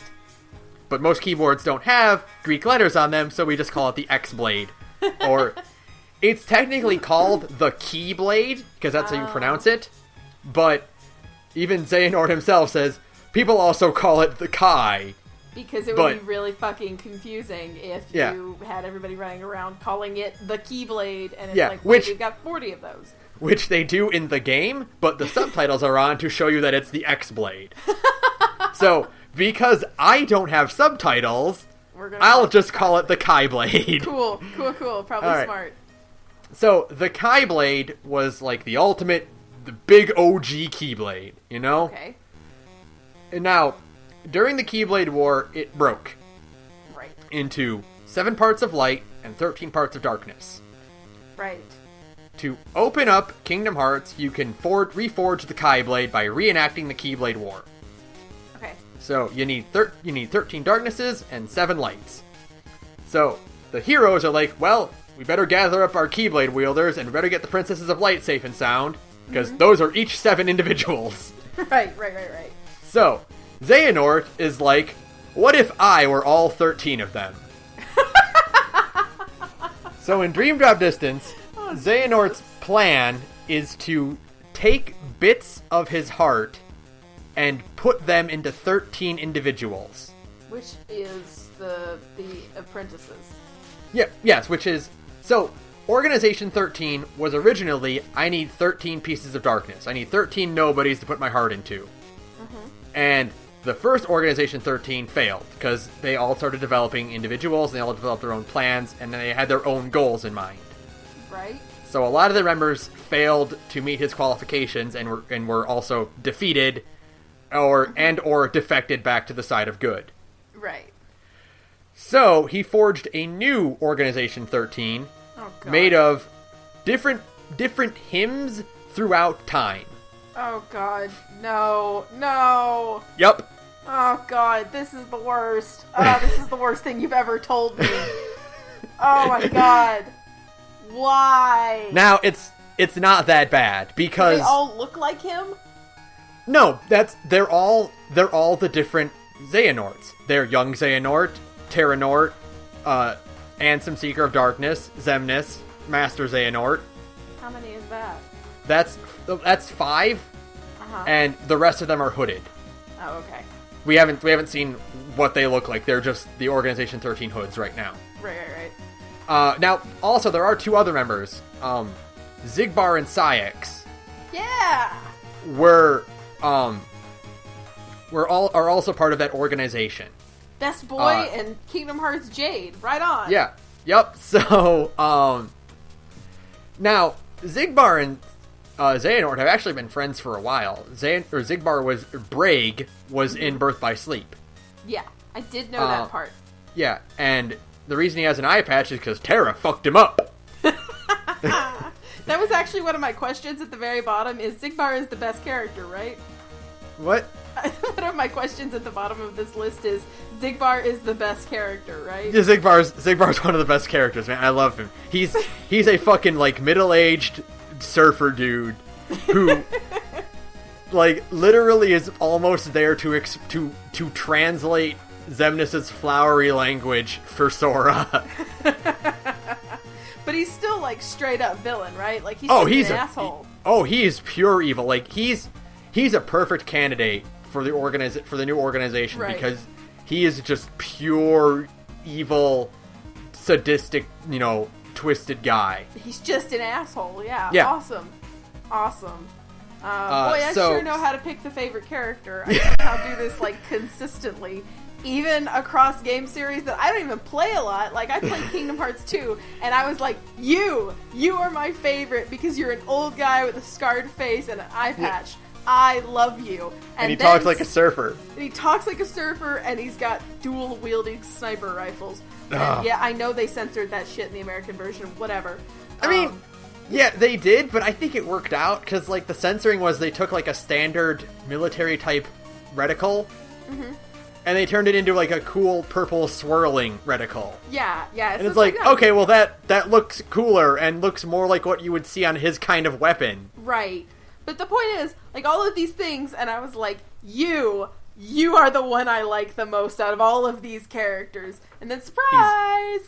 But most keyboards don't have Greek letters on them, so we just call it the X Blade. Or, it's technically called the Keyblade, because that's how you pronounce it. But, even Xehanort himself says, people also call it the Kai. Because it would be really fucking confusing if you had everybody running around calling it the Keyblade, and it's we've got 40 of those. Which they do in the game, but the subtitles are on to show you that it's the X-Blade. So, because I don't have subtitles, I'll just call it the Kai Blade. Cool. Probably smart. So, the Kai Blade was the ultimate, the big OG Keyblade, Okay. And now, during the Keyblade War, it broke. Right. Into 7 parts of light and 13 parts of darkness. Right. To open up Kingdom Hearts, you can reforge the Kai Blade by reenacting the Keyblade War. Okay. So you need 13 darknesses and 7 lights. So the heroes are we better gather up our Keyblade wielders and we better get the Princesses of Light safe and sound, because those are each 7 individuals. Right. So Xehanort is what if I were all 13 of them? So in Dream Drop Distance, Xehanort's plan is to take bits of his heart and put them into 13 individuals. Which is the apprentices. Yes, which is... So, Organization 13 was originally, I need 13 pieces of darkness. I need 13 nobodies to put my heart into. Mm-hmm. And the first Organization 13 failed, because they all started developing individuals, and they all developed their own plans, and then they had their own goals in mind. Right. So a lot of the members failed to meet his qualifications and were also defeated or defected back to the side of good. Right. So he forged a new Organization 13 made of different different hymns throughout time. Oh god, no. Yep. Oh god, this is the worst. Oh, this is the worst thing you've ever told me. Oh my god. Why? Now, it's not that bad, because... Do they all look like him? No, they're all the different Xehanorts. They're Young Xehanort, Terranort, Ansem Seeker of Darkness, Xemnas, Master Xehanort. How many is that? That's 5, and the rest of them are hooded. Oh, okay. We haven't seen what they look like. They're just the Organization 13 hoods right now. Right. Now, also, there are 2 other members. Xigbar and Saïx. Yeah! are also part of that organization. Best Boy and Kingdom Hearts Jade. Right on. Yeah. Yep. So, now, Xigbar and Xehanort have actually been friends for a while. Braig was in Birth by Sleep. Yeah, I did know that part. Yeah, and the reason he has an eye patch is because Terra fucked him up. That was actually one of my questions at the very bottom, is Xigbar is the best character, right? What? One of my questions at the bottom of this list is, Xigbar is the best character, right? Yeah, Xigbar's one of the best characters, man. I love him. He's a fucking, like, middle-aged surfer dude who, like, literally is almost there to translate Xemnas' flowery language for Sora. But he's still, like, straight up villain, right? Like, he's an asshole. He is pure evil. Like, he's a perfect candidate for the new organization, right? Because he is just pure evil, sadistic, twisted guy. He's just an asshole. Yeah. Awesome. Boy, I sure know how to pick the favorite character. I know how to do this, like, consistently. Even across game series that I don't even play a lot. Like, I played Kingdom Hearts 2, and I was like, you are my favorite because you're an old guy with a scarred face and an eye patch. Yeah. I love you. And he talks like a surfer. And he's got dual-wielding sniper rifles. And yeah, I know they censored that shit in the American version. Whatever. I mean, yeah, they did, but I think it worked out, because, like, the censoring was they took, like, a standard military-type reticle, and they turned it into, like, a cool purple swirling reticle. Yeah. And it's like, okay, well, that looks cooler and looks more like what you would see on his kind of weapon. Right. But the point is, like, all of these things, and I was like, you are the one I like the most out of all of these characters. And then, surprise!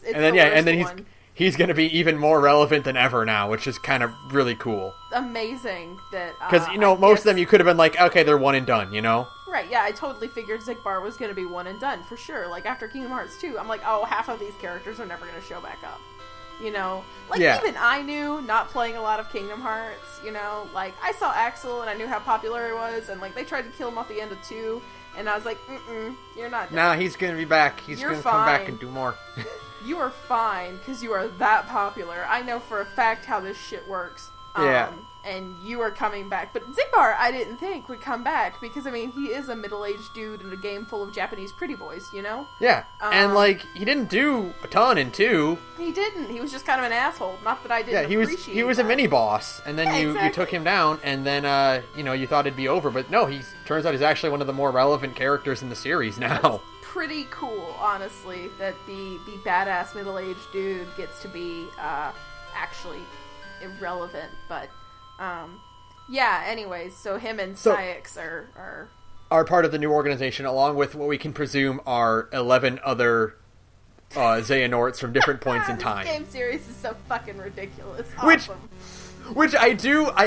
He's going to be even more relevant than ever now, which is kind of really cool. Amazing that... Because, most of them you could have been like, okay, they're one and done, Right, yeah, I totally figured Xigbar was going to be one and done, for sure. Like, after Kingdom Hearts 2, I'm like, oh, half of these characters are never going to show back up. Even I knew, not playing a lot of Kingdom Hearts, like, I saw Axel and I knew how popular he was, and, like, they tried to kill him off the end of 2, and I was like, you're not done. Nah, he's going to be back. He's going to come back and do more. You are fine, because you are that popular. I know for a fact how this shit works. And you are coming back. But Xigbar, I didn't think would come back, because, I mean, he is a middle-aged dude in a game full of Japanese pretty boys, Yeah, and, like, he didn't do a ton in 2. He didn't. He was just kind of an asshole. Not that I didn't appreciate he was a mini-boss, and then you took him down, and then, you thought it'd be over. But no, turns out he's actually one of the more relevant characters in the series now. That's pretty cool, honestly, that the badass middle-aged dude gets to be, actually irrelevant, but... anyways, so him and Saïx are part of the new organization, along with what we can presume are 11 other Xehanorts from different points in time. This game series is so fucking ridiculous. Awesome. Which I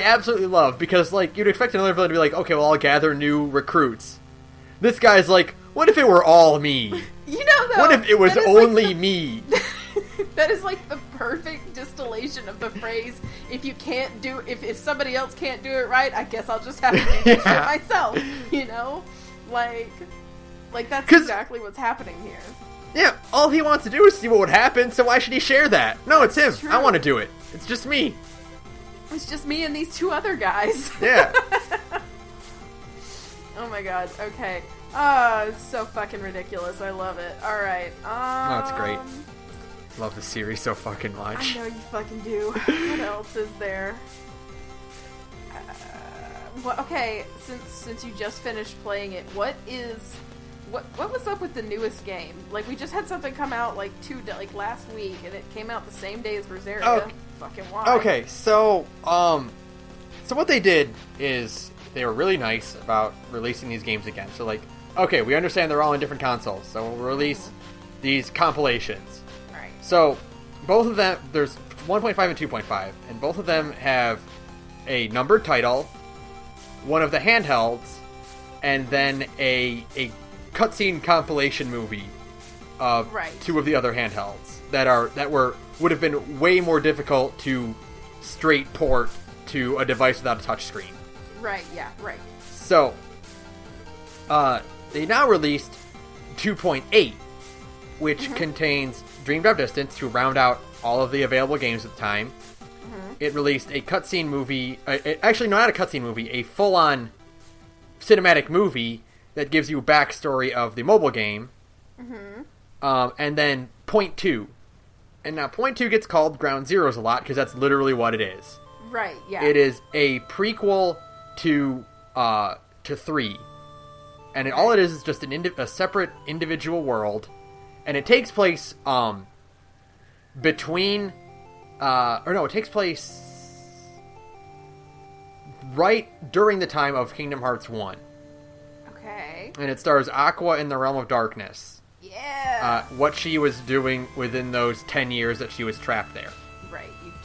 absolutely love, because, like, you'd expect another villain to be like, okay, well, I'll gather new recruits. This guy's like, what if it were all me? Though, what if it was only me? That is, like, the perfect distillation of the phrase, if somebody else can't do it right, I guess I'll just have to do it myself, Like, that's exactly what's happening here. Yeah, all he wants to do is see what would happen, so why should he share that? No, it's him. True. I want to do it. It's just me. It's just me and these 2 other guys. Yeah. Oh my god, okay. Oh, it's so fucking ridiculous. I love it. Alright. That's great. love the series so fucking much. I know you fucking do. What else is there? Okay, since you just finished playing it, what was up with the newest game? Like, we just had something come out like last week, and it came out the same day as Berseria. Okay. Fucking why? Okay, so what they did is they were really nice about releasing these games again. So like, okay, we understand they're all in different consoles, so we'll release these compilations. Right. So both of them, there's 1.5 and 2.5, and both of them have a numbered title, one of the handhelds, and then a cutscene compilation movie of two of the other handhelds that would have been way more difficult to straight port to a device without a touchscreen. Right, yeah, right. So, they now released 2.8, which contains Dream Drop Distance to round out all of the available games at the time. It released a cutscene movie, actually not a cutscene movie, a full-on cinematic movie that gives you a backstory of the mobile game. And then Point 2. And now Point 2 gets called Ground Zeroes a lot because that's literally what it is. Right, yeah. It is a prequel to 3. And all it is just a separate individual world. And it takes place it takes place right during the time of Kingdom Hearts 1. Okay. And it stars Aqua in the Realm of Darkness. Yeah. What she was doing within those 10 years that she was trapped there. Right. You've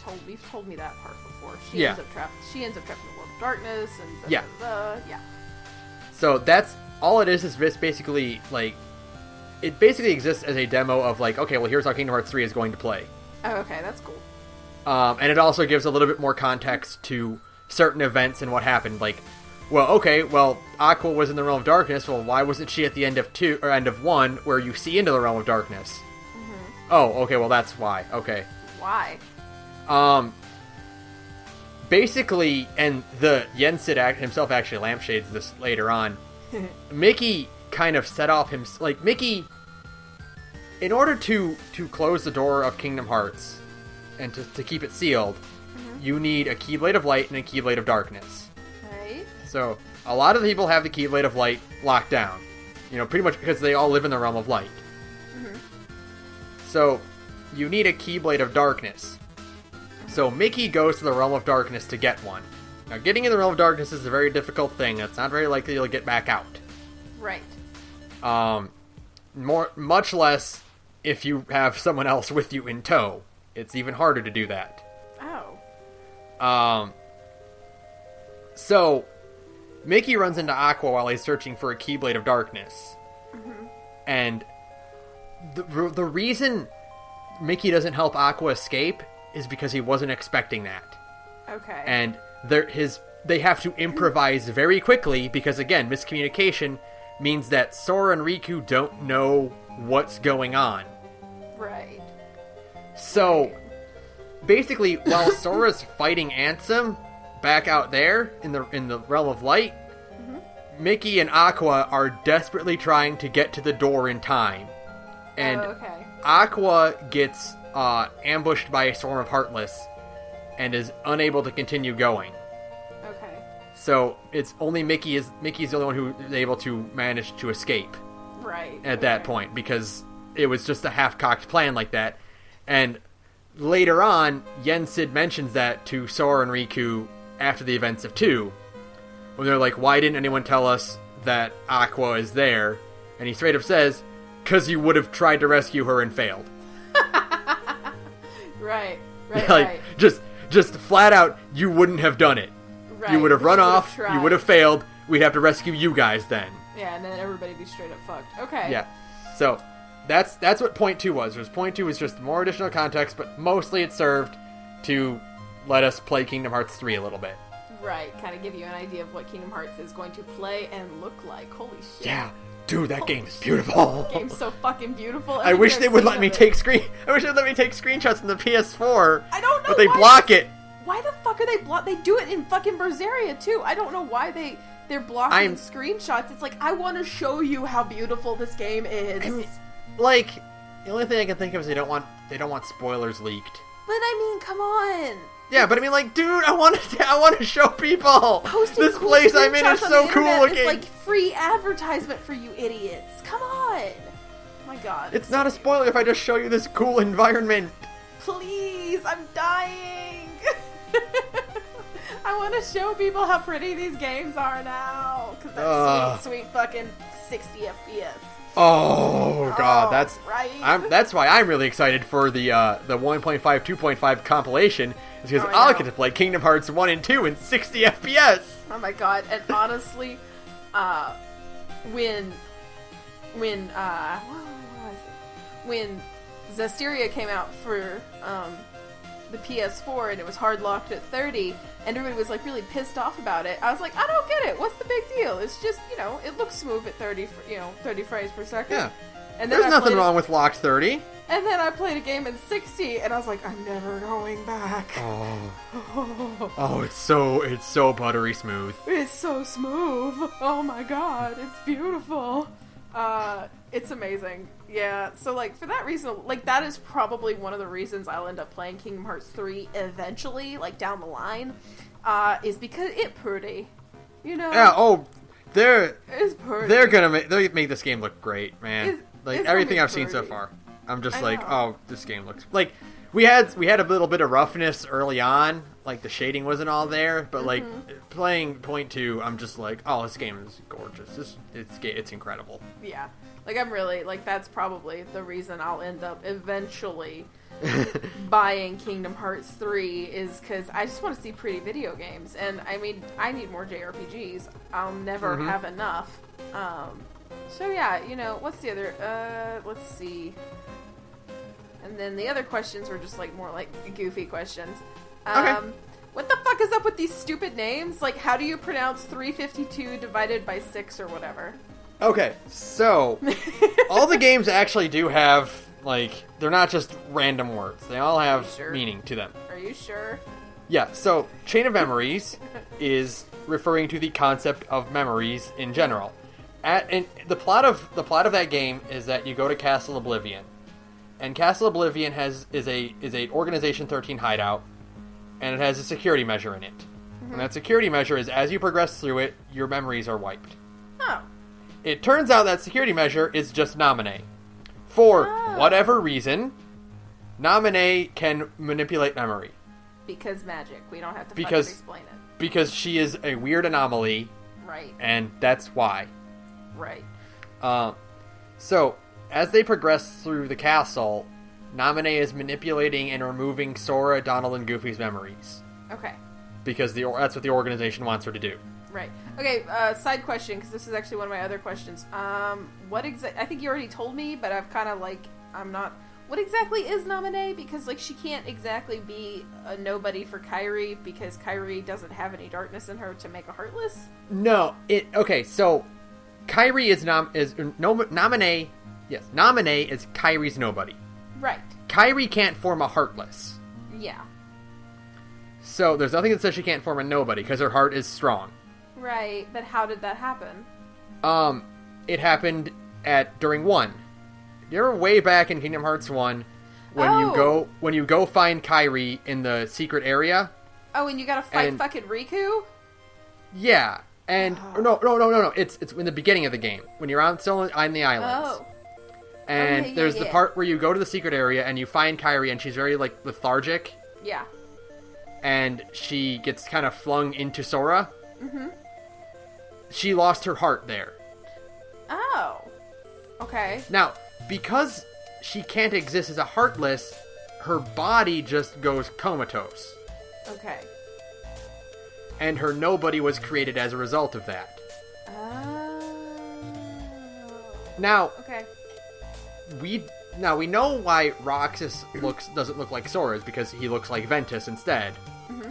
told me that part before. She ends up trapped in the World of Darkness and yeah. So that's all it is basically like it basically exists as a demo of like, okay, well here's how Kingdom Hearts 3 is going to play. Oh, okay, that's cool. And it also gives a little bit more context to certain events and what happened. Like, well, Aqua was in the Realm of Darkness. Well, why wasn't she at the end of 2 or end of 1 where you see into the Realm of Darkness? Oh, okay, well that's why. Okay. Why? Basically, and the Yensid himself actually lampshades this later on. Mickey kind of set off Mickey, in order to close the door of Kingdom Hearts and to keep it sealed, you need a Keyblade of Light and a Keyblade of Darkness. Right. So, a lot of the people have the Keyblade of Light locked down. You know, pretty much because they all live in the Realm of Light. So, you need a Keyblade of Darkness. So, Mickey goes to the Realm of Darkness to get one. Now, getting in the Realm of Darkness is a very difficult thing. It's not very likely you'll get back out. Right. Much less if you have someone else with you in tow. It's even harder to do that. Oh. So, Mickey runs into Aqua while he's searching for a Keyblade of Darkness. And the reason Mickey doesn't help Aqua escape is because he wasn't expecting that. Okay. And they have to improvise very quickly because, again, miscommunication means that Sora and Riku don't know what's going on. Right. So, basically, while Sora's fighting Ansem back out there in the Realm of Light, Mickey and Aqua are desperately trying to get to the door in time. And Aqua gets ambushed by a swarm of Heartless and is unable to continue going. Okay. So it's only Mickey's the only one who is able to manage to escape. Right. At that point, because it was just a half-cocked plan like that. And later on, Yensid mentions that to Sora and Riku after the events of 2. When they're like, why didn't anyone tell us that Aqua is there? And he straight up says, 'cause you would have tried to rescue her and failed. Right. Like, just flat out, you wouldn't have done it. Right. You would have run off, you would have failed, we'd have to rescue you guys then. Yeah, and then everybody be straight up fucked. Okay. Yeah. So, that's what Point 2 was. Point 2 was just more additional context, but mostly it served to let us play Kingdom Hearts 3 a little bit. Right, kind of give you an idea of what Kingdom Hearts is going to play and look like. Holy shit. Yeah. Dude, that game is beautiful. That game's so fucking beautiful. I wish they would let me take screenshots in the PS4. I don't know. But they block it. Why the fuck are they They do it in fucking Berseria too. I don't know why they're blocking screenshots. It's like, I want to show you how beautiful this game is. I mean, like, The only thing I can think of is they don't want spoilers leaked. But I mean, come on. Yeah, but I mean, like, dude, I want to show people this cool place I'm in is so cool looking. It's like free advertisement for you idiots. Come on. Oh my God. It's not a spoiler if I just show you this cool environment. Please, I'm dying. I want to show people how pretty these games are now. Because that's sweet fucking 60 FPS. Oh God, that's right. That's why I'm really excited for the 1.5, 2.5 compilation, is because I'll get to play Kingdom Hearts 1 and 2 in 60 FPS. Oh my God! And honestly, when Zestiria came out for the PS4 and it was hard locked at 30, and everybody was like really pissed off about it. I was like, I don't get it. What's the big deal? It's just, it looks smooth at 30 frames per second. Yeah. And then there's nothing wrong with locked 30. And then I played a game in 60, and I was like, I'm never going back. Oh, it's so buttery smooth. It's so smooth. Oh my God, it's beautiful. It's amazing. Yeah, so, like, for that reason, like, that is probably one of the reasons I'll end up playing Kingdom Hearts 3 eventually, like, down the line, is because it's pretty, Yeah, it's pretty. They're gonna make this game look great, man. Like, everything I've seen so pretty. far. I'm just like, oh, this game looks... Like, we had a little bit of roughness early on, like, the shading wasn't all there, but, like, playing Point 2, I'm just like, oh, this game is gorgeous. It's incredible. Yeah. Like, I'm really, like, that's probably the reason I'll end up eventually buying Kingdom Hearts 3, is because I just want to see pretty video games. And, I mean, I need more JRPGs. I'll never have enough. So, yeah, what's the other... let's see. And then the other questions were just, like, more, like, goofy questions. Okay. What the fuck is up with these stupid names? Like, how do you pronounce 352 divided by 6 or whatever? Okay, so, all the games actually do have, like, they're not just random words. They all have meaning to them. Are you sure? Yeah, so, Chain of Memories is referring to the concept of memories in general. And the plot of that game is that you go to Castle Oblivion. And Castle Oblivion is a Organization 13 hideout, and it has a security measure in it. And that security measure is, as you progress through it, your memories are wiped. Oh. It turns out that security measure is just Naminé. For whatever reason, Naminé can manipulate memory. Because magic. We don't have to fucking explain it. Because she is a weird anomaly. Right. And that's why. Right. So, as they progress through the castle, Naminé is manipulating and removing Sora, Donald, and Goofy's memories. Okay. Because that's what the organization wants her to do. Right. Okay, side question, because this is actually one of my other questions. I think you already told me, but I've kind of, like, I'm not... What exactly is Naminé? Because, like, she can't exactly be a nobody for Kairi, because Kairi doesn't have any darkness in her to make a Heartless? No. Okay, so... Kairi is Naminé... Yes, Naminé is Kairi's nobody. Right. Kairi can't form a Heartless. Yeah. So, there's nothing that says she can't form a nobody, because her heart is strong. Right, but how did that happen? It happened during 1. You're way back in Kingdom Hearts 1 when you go find Kairi in the secret area. Oh, and you gotta fight fucking Riku? Yeah, and no. It's in the beginning of the game when you're still on the islands. Oh. And there's the part where you go to the secret area and you find Kairi and she's very, like, lethargic. Yeah. And she gets kind of flung into Sora. Mm-hmm. She lost her heart there. Oh. Okay. Now, because she can't exist as a Heartless, her body just goes comatose. Okay. And her nobody was created as a result of that. Oh. Now, okay. We know why Roxas doesn't look like Sora, is because he looks like Ventus instead. Mm-hmm.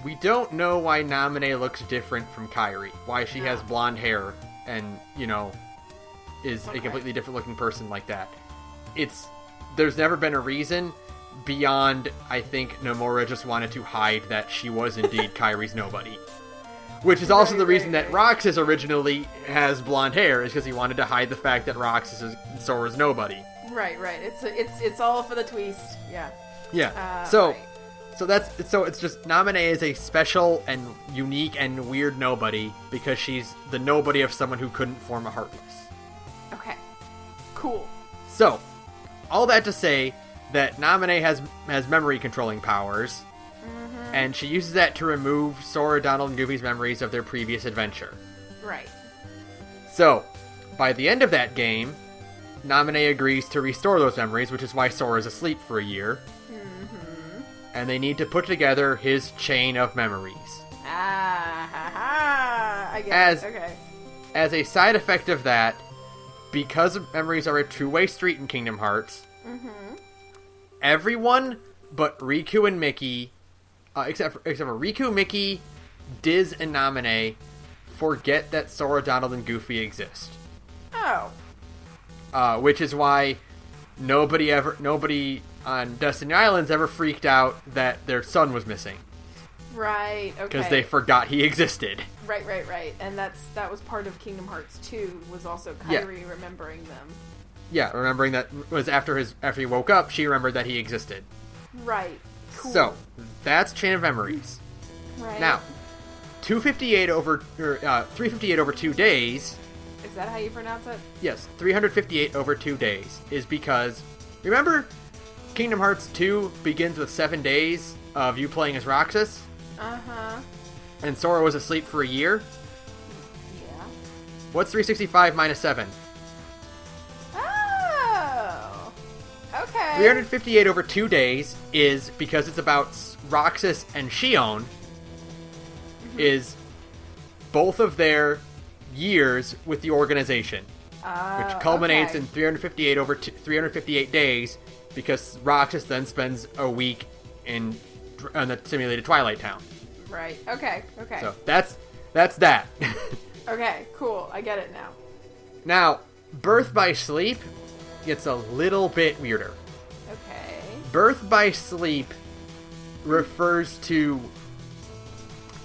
We don't know why Naminé looks different from Kairi. Why she has blonde hair and, is a completely different looking person like that. There's never been a reason beyond, I think, Nomura just wanted to hide that she was indeed Kairi's nobody. Which is also the reason that Roxas originally has blonde hair, is because he wanted to hide the fact that Roxas is Sora's nobody. Right. It's all for the twist. Yeah. Yeah. Right. So it's just Namine is a special and unique and weird nobody because she's the nobody of someone who couldn't form a Heartless. Okay. Cool. So, all that to say that Namine has memory controlling powers, and she uses that to remove Sora, Donald, and Goofy's memories of their previous adventure. Right. So, by the end of that game, Namine agrees to restore those memories, which is why Sora's asleep for a year. And they need to put together his chain of memories. I get it. Okay. As a side effect of that, because memories are a two-way street in Kingdom Hearts, everyone but Riku and Mickey, except for Riku, Mickey, Diz, and Namine, forget that Sora, Donald, and Goofy exist. Oh. Which is why nobody on Destiny Islands ever freaked out that their son was missing. Right, okay. Because they forgot he existed. Right. And that was part of Kingdom Hearts 2, was also Kairi remembering them. Yeah, remembering that was after he woke up, she remembered that he existed. Right. Cool. So, that's Chain of Memories. Right. Now, 358 over 2 days... Is that how you pronounce it? Yes, 358 over 2 days is because... Remember, Kingdom Hearts 2 begins with 7 days of you playing as Roxas? Uh-huh. And Sora was asleep for a year? Yeah. What's 365 minus 7? Oh! Okay. 358 over 2 days is, because it's about Roxas and Xion, is both of their years with the organization. Which culminates in 358 over 358 days, because Roxas then spends a week in the simulated Twilight Town. Right. Okay. So that's that. Okay, cool. I get it now. Now, Birth by Sleep gets a little bit weirder. Okay. Birth by Sleep refers to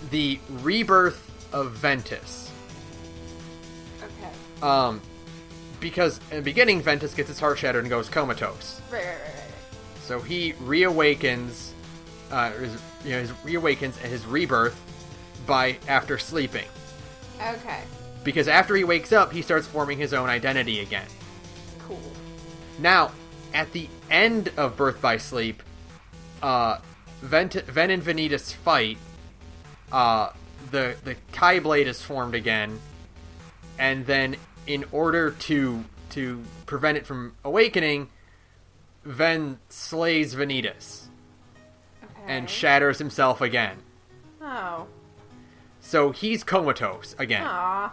the rebirth of Ventus. Okay. Because in the beginning, Ventus gets his heart shattered and goes comatose. Right. So he reawakens, reawakens at his rebirth after sleeping. Okay. Because after he wakes up, he starts forming his own identity again. Cool. Now, at the end of Birth by Sleep, Ven and Vanitas fight. The Kai Blade is formed again, and then in order to prevent it from awakening, Ven slays Vanitas. Okay. And shatters himself again. Oh. So he's comatose again. Aww.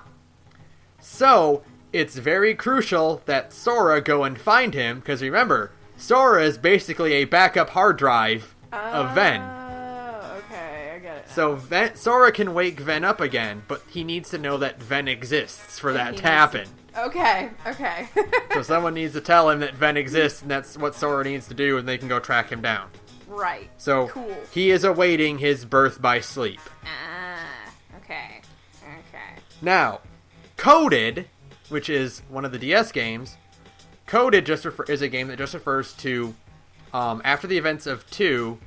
So it's very crucial that Sora go and find him, because remember, Sora is basically a backup hard drive of Ven. Okay, I get it now. So Sora can wake Ven up again, but he needs to know that Ven exists for that to happen. Okay. So someone needs to tell him that Ven exists, and that's what Sora needs to do, and they can go track him down. Right. So cool. He is awaiting his birth by sleep. Okay. Now, Coded, which is one of the DS games, Coded is a game that just refers to, after the events of 2,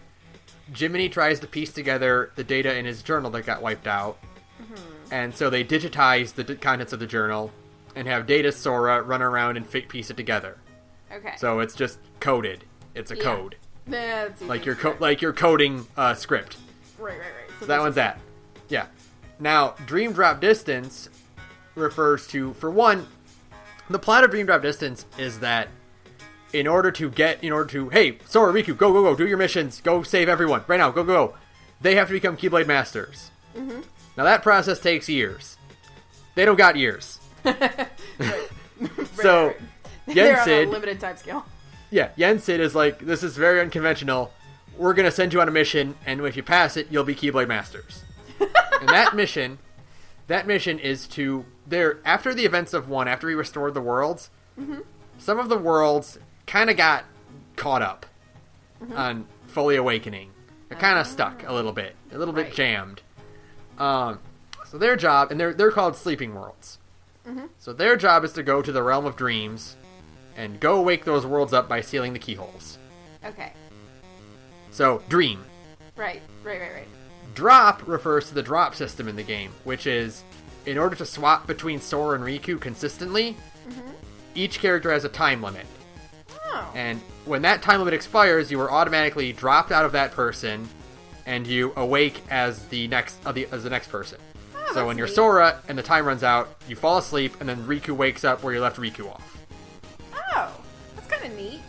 Jiminy tries to piece together the data in his journal that got wiped out, and so they digitize the contents of the journal and have Data Sora run around and piece it together. Okay. So it's just coded. It's a code. Yeah, like you're coding a script. Right. So that one's that. Yeah. Now, Dream Drop Distance refers to, for one, the plot of Dream Drop Distance is that in order to, hey, Sora, Riku, go, do your missions, go save everyone, right now, go. They have to become Keyblade Masters. Mm-hmm. Now, that process takes years. They don't got years. So, they're on a Yensid, limited time scale. Yeah, Yensid is like, this is very unconventional. We're going to send you on a mission, and if you pass it, you'll be Keyblade Masters. And that mission is to, after the events of 1, after we restored the worlds, some of the worlds kind of got caught up on fully awakening. They're kind of stuck a little bit jammed. So their job, and they're called sleeping worlds. So their job is to go to the realm of dreams and go wake those worlds up by sealing the keyholes. Okay. So, dream. Right. Drop refers to the drop system in the game, which is, in order to swap between Sora and Riku consistently, each character has a time limit. Oh. And when that time limit expires, you are automatically dropped out of that person, and you awake as the next person. Oh, so when you're neat. Sora and the time runs out, you fall asleep, and then Riku wakes up where you left Riku off. Oh, that's kind of neat.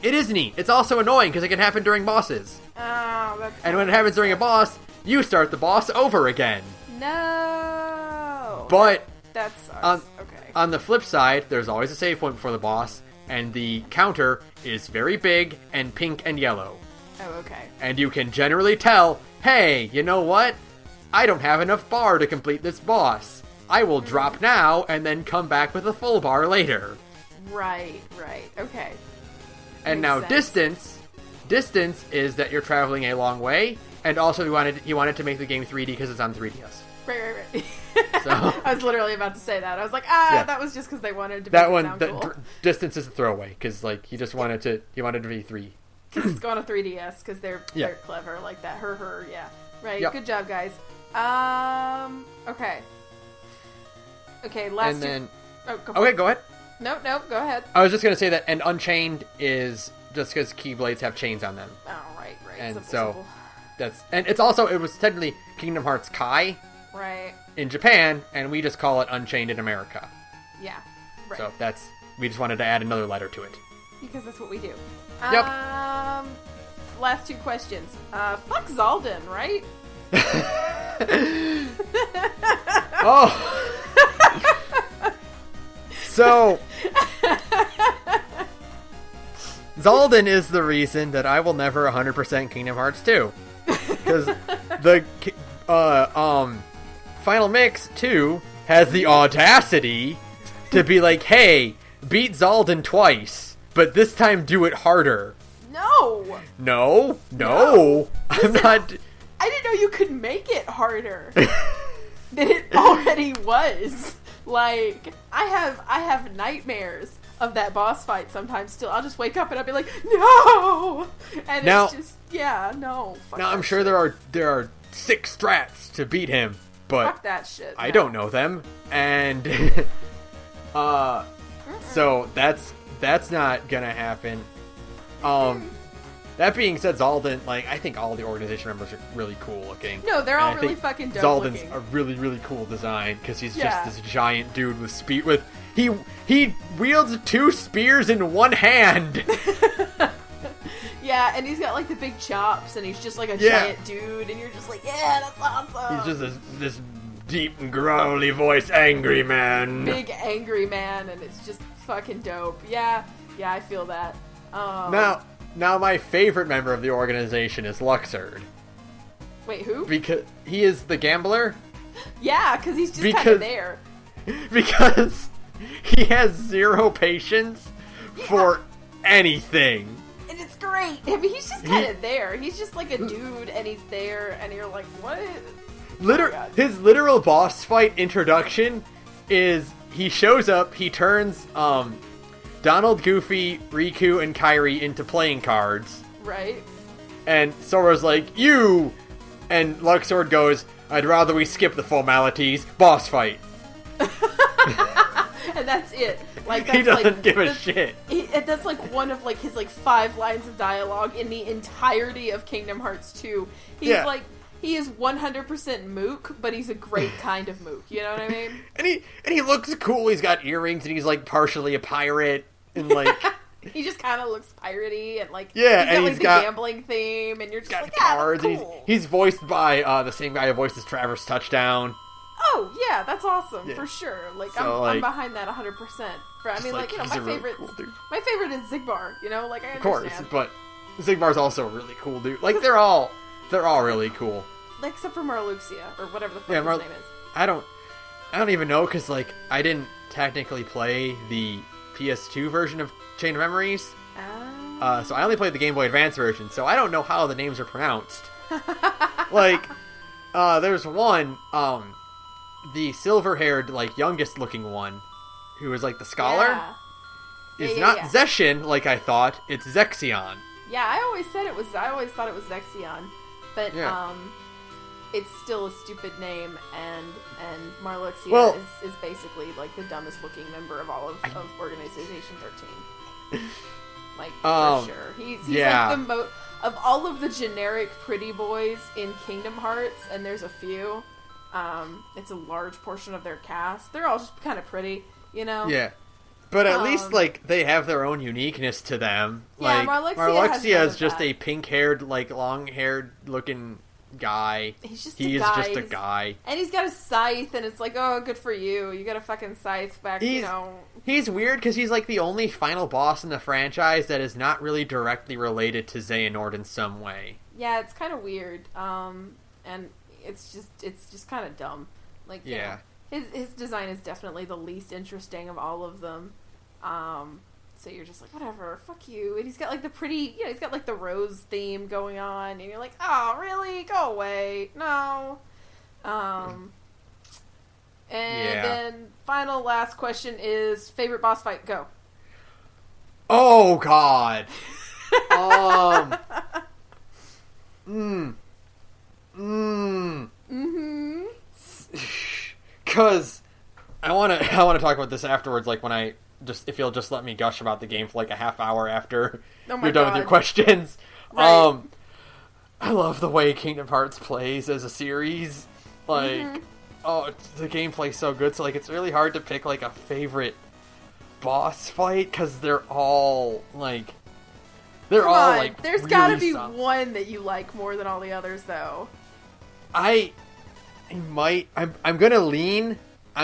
It is neat. It's also annoying because it can happen during bosses. Oh, that's. And when it happens during a boss, you start the boss over again. No. But that sucks. Okay. On the flip side, there's always a save point before the boss, and the counter is very big and pink and yellow. Oh, okay. And you can generally tell, hey, you know what? I don't have enough bar to complete this boss. I will drop now and then come back with a full bar later. Right. Okay. And Makes now sense. Distance is that you're traveling a long way, and also he wanted to make the game 3D because it's on 3DS. Right. So, I was literally about to say that. I was like, that was just because they wanted to make that it one, sound cool. distance is a throwaway, because like he wanted to be 3. Because it's going to 3DS, because they're clever like that. Yeah. Right. Yep. Good job, guys. Okay. Okay. Last. And then, go ahead. No, go ahead. I was just gonna say that, and Unchained is just because Keyblades have chains on them. Oh, right. And simple. it was technically Kingdom Hearts Kai. Right. In Japan, and we just call it Unchained in America. Yeah. Right. So we just wanted to add another letter to it. Because that's what we do. Yep. Last 2 questions. Fuck Zaldin, right? Oh. So, Zaldin is the reason that I will never 100% Kingdom Hearts 2. Because the Final Mix 2 has the audacity to be like, hey, beat Zaldin twice, but this time do it harder. No! No. I'm not... I didn't know you could make it harder than it already was. Like, I have nightmares of that boss fight sometimes still. I'll just wake up and I'll be like, no! And now, it's just, no. Now, I'm sure there are 6 strats to beat him, but fuck that shit. I don't know them. And, so that's not gonna happen. That being said, Zaldin, like, I think all the organization members are really cool looking. No, they're all really fucking dope looking. Zaldin's a really, really cool design, because he's just this giant dude with speed. He wields 2 spears in one hand! Yeah, and he's got, like, the big chops, and he's just, like, a giant dude, and you're just like, yeah, that's awesome! He's just this deep and growly voice angry man. Big angry man, and it's just fucking dope. Yeah, I feel that. Now my favorite member of the organization is Luxord. Wait, who? Because he is the gambler? Yeah, because he's just kind of there. Because he has 0 patience for anything. And it's great. I mean, he's just kind of there. He's just like a dude, and he's there, and you're like, what? His literal boss fight introduction is he shows up, he turns Donald, Goofy, Riku, and Kairi into playing cards. Right. And Sora's like, you! And Luxord goes, I'd rather we skip the formalities. Boss fight. And that's it. Like, that's he doesn't give a shit. That's like one of like his like 5 lines of dialogue in the entirety of Kingdom Hearts 2. He's like, he is 100% mook, but he's a great kind of mook. You know what I mean? And he looks cool. He's got earrings, and he's like partially a pirate, and like he just kind of looks piratey, and like he's got the gambling theme, and you're just like, cards. That's cool. And he's voiced by the same guy who voices Traverse Touchdown. Oh yeah, that's awesome for sure. Like, so, I'm behind that 100%. I mean, like, you know, my favorite is Zigbar. You know, like, I understand. Of course, but Zigbar's also a really cool dude. Like, they're all really cool. Except for Marluxia, or whatever the fuck his name is. I don't even know, because, like, I didn't technically play the PS2 version of Chain of Memories. So I only played the Game Boy Advance version, so I don't know how the names are pronounced. Like, there's one, the silver-haired, like, youngest-looking one, who was, like, the scholar. is not Zeshin, like I thought. It's Zexion. Yeah, I always thought it was Zexion, but it's still a stupid name, and Marluxia is basically like the dumbest looking member of all of Organization 13. Like for sure, he's like the of all of the generic pretty boys in Kingdom Hearts, and there's a few. It's a large portion of their cast. They're all just kind of pretty, you know? Yeah. But at least, like, they have their own uniqueness to them. Yeah, like, Marluxia is just a pink-haired, like, long-haired looking guy. He's just just a guy. And he's got a scythe, and it's like, oh, good for you. You got a fucking scythe back, you know. He's weird because he's, like, the only final boss in the franchise that is not really directly related to Xehanort in some way. Yeah, it's kind of weird. And it's just kind of dumb. Like, yeah. His design is definitely the least interesting of all of them. So you're just like, whatever, fuck you. And he's got like the pretty, he's got like the rose theme going on, and you're like, oh, really? Go away. No. And then last question is favorite boss fight. Go. Oh God. Because I want to talk about this afterwards, like when if you'll just let me gush about the game for like a half hour after you're done with your questions. Right. I love the way Kingdom Hearts plays as a series. Like, the gameplay's so good. So like, it's really hard to pick like a favorite boss fight because they're all like, there's really gotta be one that you like more than all the others, though. I'm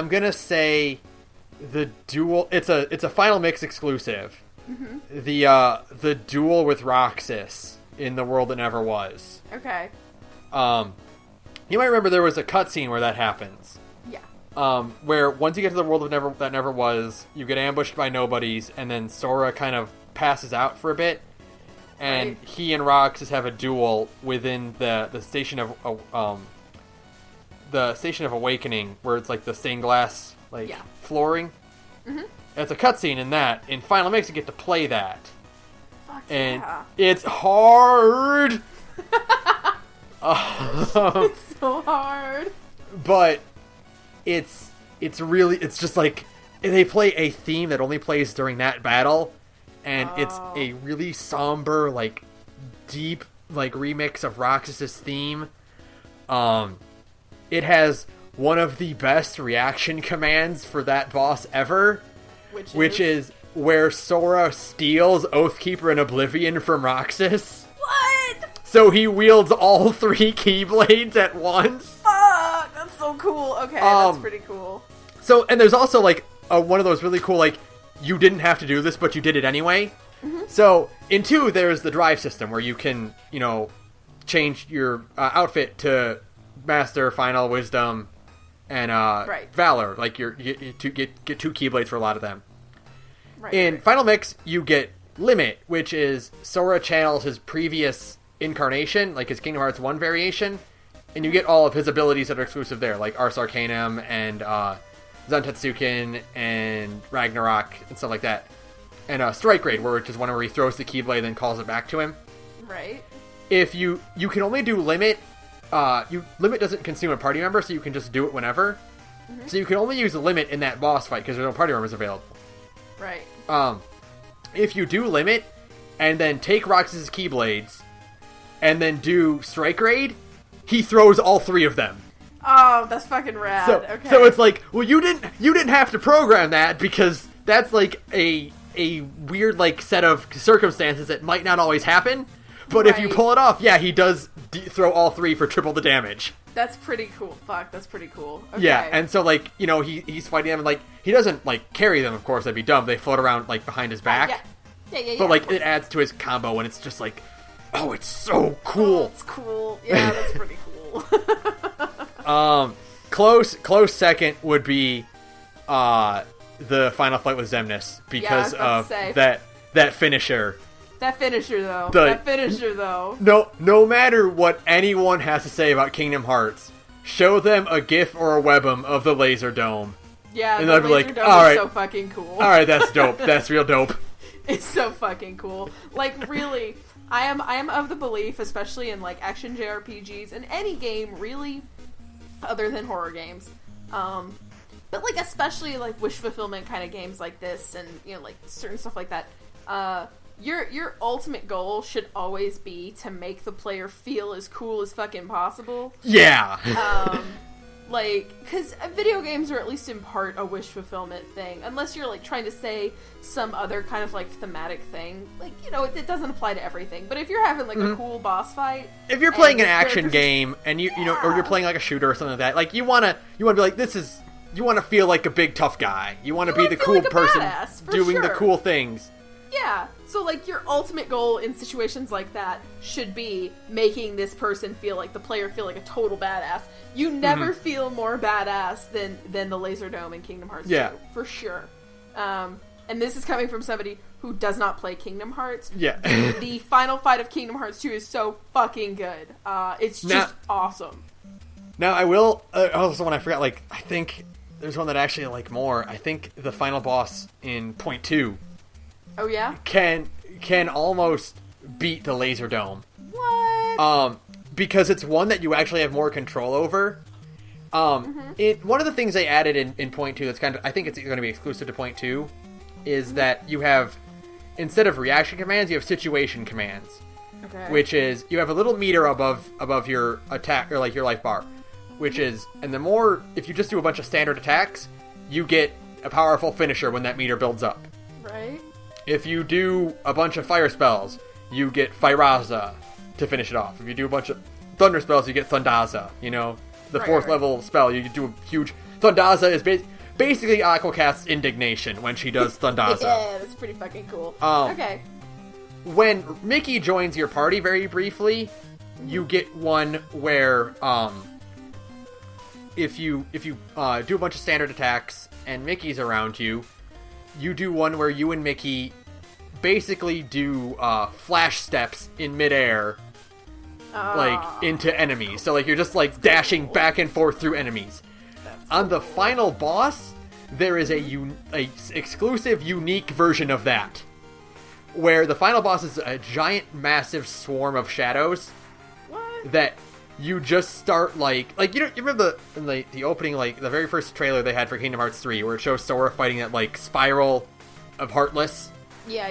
gonna say the duel. It's a Final Mix exclusive. Mm-hmm. The duel with Roxas in The World That Never Was. Okay. You might remember there was a cutscene where that happens. Yeah. Where once you get to the world that never was, you get ambushed by nobodies, and then Sora kind of passes out for a bit, and he and Roxas have a duel within the station of Awakening, where it's like the stained glass flooring. Mm-hmm. It's a cutscene in that. In Final Mix, you get to play that. Fuck and yeah. It's hard. It's so hard. But it's just like they play a theme that only plays during that battle, and it's a really somber, like deep, like remix of Roxas's theme. It has one of the best reaction commands for that boss ever, which is where Sora steals Oathkeeper and Oblivion from Roxas. What? So he wields all 3 Keyblades at once. Fuck, that's so cool. Okay, that's pretty cool. So, and there's also like one of those really cool, like, you didn't have to do this, but you did it anyway. Mm-hmm. So in 2, there's the drive system where you can, change your outfit to Master, Final, Wisdom, and Valor. Like you get 2 Keyblades for a lot of them. In Final Mix, you get Limit, which is Sora channels his previous incarnation, like his Kingdom Hearts 1 variation, and you get all of his abilities that are exclusive there, like Ars Arcanum and Zantetsuken and Ragnarok and stuff like that. And Strike Raid, which is one where he throws the Keyblade and then calls it back to him. Right. If you can only do Limit. Limit doesn't consume a party member, so you can just do it whenever. Mm-hmm. So you can only use the Limit in that boss fight because there's no party members available. Right. If you do Limit and then take Roxas' Keyblades and then do Strike Raid, he throws all 3 of them. Oh, that's fucking rad. So it's like, well, you didn't have to program that because that's like a weird like set of circumstances that might not always happen. But if you pull it off, he does throw all 3 for triple the damage. That's pretty cool. Fuck, that's pretty cool. Okay. Yeah, and so, like, he's fighting them, and, like, he doesn't, like, carry them, of course, that'd be dumb. They float around, like, behind his back. Yeah. But, like, it adds to his combo, and it's just like, oh, it's so cool. It's cool. Yeah, that's pretty cool. Close second would be, the final fight with Xemnas, because of that finisher. That finisher, though. No matter what anyone has to say about Kingdom Hearts, show them a GIF or a webm of the laser dome. Yeah, and the laser dome is so fucking cool. Alright, that's dope. That's real dope. It's so fucking cool. Like, really, I am of the belief, especially in, like, action JRPGs, and any game, really, other than horror games, but, like, especially, like, wish fulfillment kind of games like this, and, you know, like, certain stuff like that, your ultimate goal should always be to make the player feel as cool as fucking possible. Yeah. Like, because video games are at least in part a wish fulfillment thing, unless you're, like, trying to say some other kind of, like, thematic thing. Like, you know, it doesn't apply to everything, but if you're having, like, a cool boss fight... If you're playing an action game, and you know, or you're playing, like, a shooter or something like that, like, you wanna be like, you wanna feel like a big tough guy. You wanna be the cool like person doing the cool things. Yeah, so, like, your ultimate goal in situations like that should be making this person the player feel like a total badass. You never feel more badass than the Laser Dome in Kingdom Hearts 2, for sure. And this is coming from somebody who does not play Kingdom Hearts. Yeah. The final fight of Kingdom Hearts 2 is so fucking good. It's just awesome. Now, I will, also one I forgot, like, I think there's one that I actually like more. I think the final boss in Point 2... Oh, yeah? Can almost beat the Laser Dome. What? Because it's one that you actually have more control over. One of the things they added in Point 2 that's kind of, I think it's going to be exclusive to Point 2, is that you have, instead of reaction commands, you have situation commands. Okay. Which is, you have a little meter above your attack, or like your life bar. Which is, and the more, if you just do a bunch of standard attacks, you get a powerful finisher when that meter builds up. Right. If you do a bunch of fire spells, you get Firaza to finish it off. If you do a bunch of thunder spells, you get Thundaza. You know, the fourth level spell, you do a huge... Thundaza is basically Aquacat's indignation when she does Thundaza. Yeah, that's pretty fucking cool. Okay. When Mickey joins your party very briefly, you get one where, if you do a bunch of standard attacks and Mickey's around you, you do one where you and Mickey basically do flash steps in midair, like, into enemies. So, like, you're just, like, dashing back and forth through enemies. On the final boss, there is a exclusive, unique version of that, where the final boss is a giant, massive swarm of shadows. What? That you just start, like you remember the opening, like, the very first trailer they had for Kingdom Hearts 3, where it shows Sora fighting that, like, spiral of Heartless? Yeah.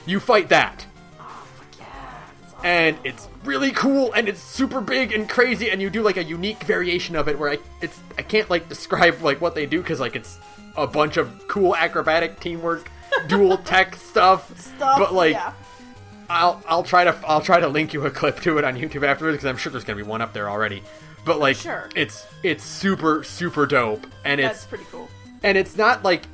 You fight that. Oh, fuck yeah. Awesome. And it's really cool, and it's super big and crazy, and you do, like, a unique variation of it where I can't, like, describe, like, what they do, because, like, it's a bunch of cool acrobatic teamwork, dual tech stuff, but, like, yeah. I'll try to link you a clip to it on YouTube afterwards, because I'm sure there's gonna be one up there already. But, like, sure. It's super, super dope, and that's pretty cool. And it's not like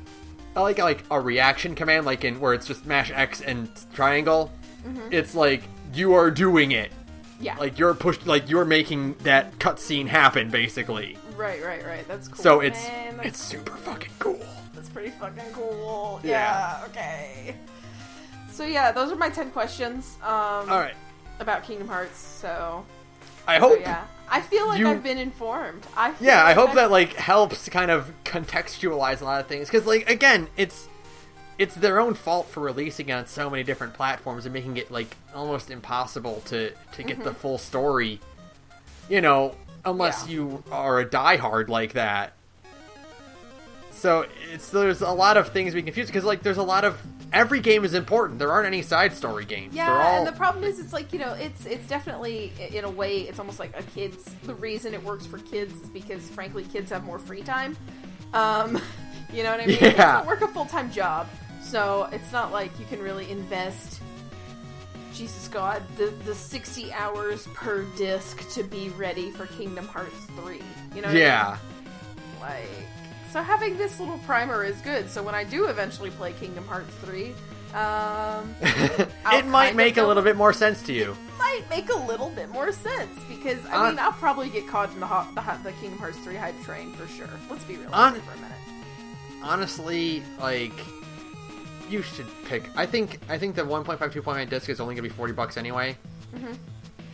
a reaction command, like in where it's just mash X and triangle. It's like you are doing it. Yeah. Like you're making that cutscene happen, basically. Right. That's cool. So it's super fucking cool. That's pretty fucking cool. Yeah. Okay. So yeah, those are my 10 questions. All right. About Kingdom Hearts. So I hope. Yeah. I feel like I've been informed. I hope that, like, helps kind of contextualize a lot of things, because, like, again, it's their own fault for releasing it on so many different platforms and making it, like, almost impossible to get the full story, you know, unless you are a diehard like that. So there's a lot of things being confused, because, like, there's a lot of... Every game is important. There aren't any side story games. Yeah, and the problem is, it's like, you know, it's definitely, in a way, it's almost like a kid's... The reason it works for kids is because, frankly, kids have more free time. You know what I mean? Yeah. They don't work a full-time job, so it's not like you can really invest... Jesus God, the 60 hours per disc to be ready for Kingdom Hearts 3. You know what I mean? Like... So having this little primer is good. So when I do eventually play Kingdom Hearts 3, it might make a little bit more sense to you. It might make a little bit more sense, because, I mean, I'll probably get caught in the Kingdom Hearts 3 hype train, for sure. Let's be realistic for a minute. Honestly, like, you should pick... I think the 1.5, 2.9 disc is only going to be $40 anyway.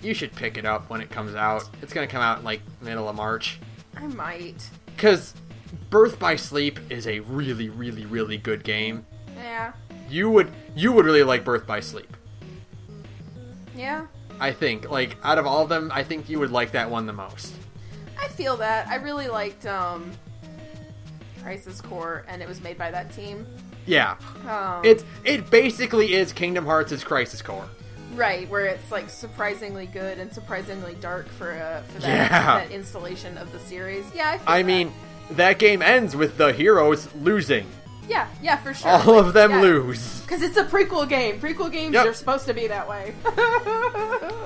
You should pick it up when it comes out. It's going to come out in, like, middle of March. I might. Because... Birth by Sleep is a really, really, really good game. Yeah. you would really like Birth by Sleep. Yeah. I think, like, out of all of them, I think you would like that one the most. I feel that. I really liked Crisis Core, and it was made by that team. Yeah. It basically is Kingdom Hearts' Crisis Core. Right, where it's, like, surprisingly good and surprisingly dark for that installation of the series. Yeah, I mean, that game ends with the heroes losing. Yeah, for sure. All of them lose. Because it's a prequel game. Prequel games are supposed to be that way.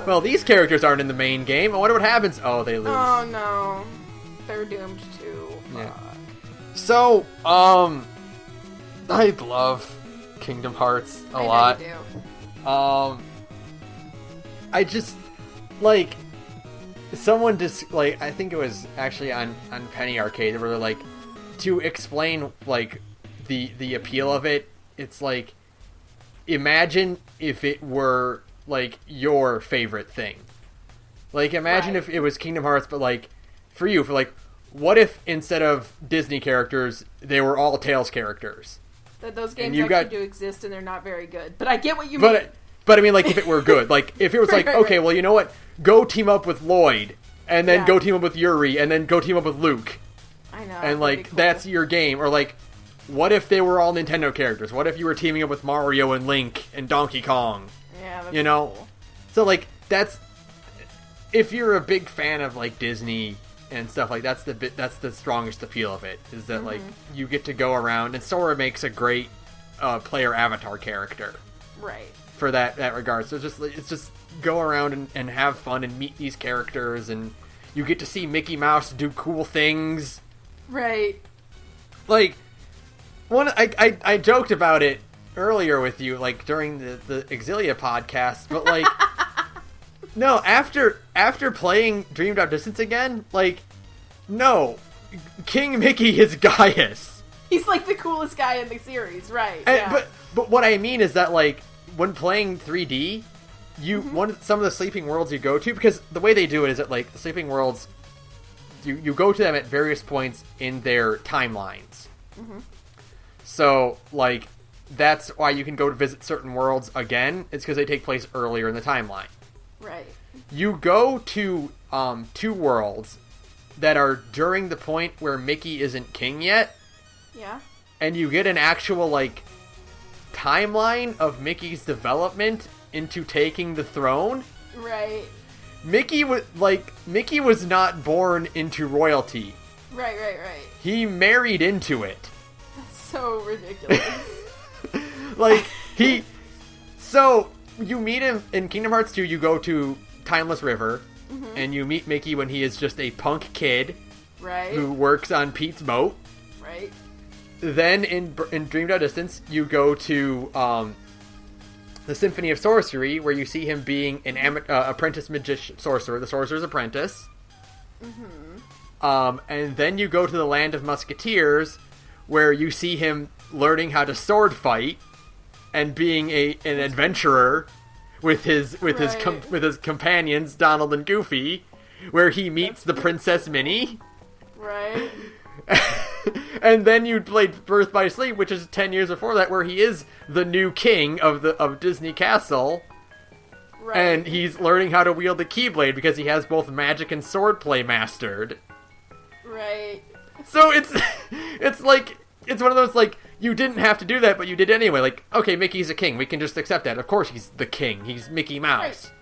Well, these characters aren't in the main game. I wonder what happens. Oh, they lose. Oh, no. They're doomed to. Yeah. So, I love Kingdom Hearts a lot. I do. I just, like, someone just, like, I think it was actually on Penny Arcade, where they're like, to explain, like, the appeal of it, it's like, imagine if it were, like, your favorite thing. Like, imagine if it was Kingdom Hearts, but, like, for you, like, what if instead of Disney characters, they were all Tails characters? Those games actually do exist, and they're not very good. But I get what you mean. But I mean, like, if it were good. Like, if it was okay, well, you know what? Go team up with Lloyd, and then go team up with Yuri, and then go team up with Luke. I know. And, like, that's your game. Or, like, what if they were all Nintendo characters? What if you were teaming up with Mario and Link and Donkey Kong? Yeah, that's cool. So, like, that's... If you're a big fan of, like, Disney and stuff, like, that's the strongest appeal of it, is that, like, you get to go around, and Sora makes a great player avatar character. Right. For that regard. So it's just go around and have fun and meet these characters, and you get to see Mickey Mouse do cool things. Right. Like, I joked about it earlier with you, like, during the Exilia podcast, but, like, no, after playing Dream Drop Distance again, like, no, King Mickey is Gaius. He's, like, the coolest guy in the series, right. But what I mean is that, like, when playing 3D, some of the sleeping worlds you go to, because the way they do it is that, like, the sleeping worlds, you go to them at various points in their timelines. Mm-hmm. So, like, that's why you can go to visit certain worlds again. It's because they take place earlier in the timeline. Right. You go to 2 worlds that are during the point where Mickey isn't king yet. Yeah. And you get an actual, like, timeline of Mickey's development into taking the throne. Right. Mickey was not born into royalty. Right. He married into it. That's so ridiculous. Like, so you meet him in Kingdom Hearts 2, you go to Timeless River, and you meet Mickey when he is just a punk kid. Right. Who works on Pete's boat. Right. Then in Dream Drop Distance, you go to the Symphony of Sorcery, where you see him being an apprentice sorcerer, the Sorcerer's Apprentice. Mm-hmm. And then you go to the Land of Musketeers, where you see him learning how to sword fight and being an adventurer with his companions Donald and Goofy, where he meets the Princess Minnie. Right. And then you played Birth by Sleep, which is 10 years before that, where he is the new king of Disney Castle. Right. And he's learning how to wield the Keyblade because he has both magic and swordplay mastered. Right. So it's like, it's one of those, like, you didn't have to do that, but you did anyway. Like, okay, Mickey's a king. We can just accept that. Of course he's the king. He's Mickey Mouse. Right.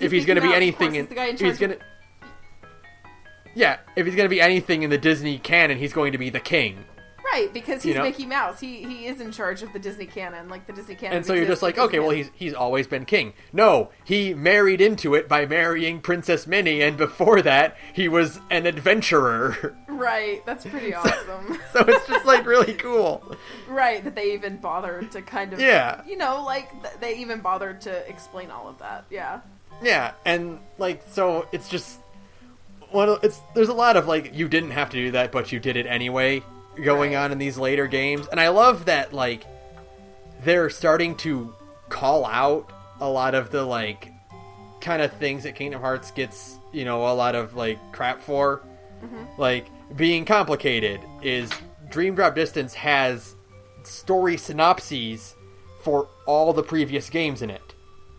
If he's going to be anything if he's going to be anything in the Disney canon, he's going to be the king. Right, because he's Mickey Mouse. He is in charge of the Disney canon. Like, the Disney canon. And so you're just like, okay, well, he's always been king. No, he married into it by marrying Princess Minnie, and before that, he was an adventurer. Right, that's pretty awesome. So it's just, like, really cool. Right, that they even bothered to kind of... Yeah. You know, like, they even bothered to explain all of that. Yeah. Yeah, and, like, so it's just... there's a lot of, like, you didn't have to do that, but you did it anyway going on in these later games. And I love that, like, they're starting to call out a lot of the, like, kind of things that Kingdom Hearts gets, you know, a lot of, like, crap for. Mm-hmm. Like, being complicated is Dream Drop Distance has story synopses for all the previous games in it.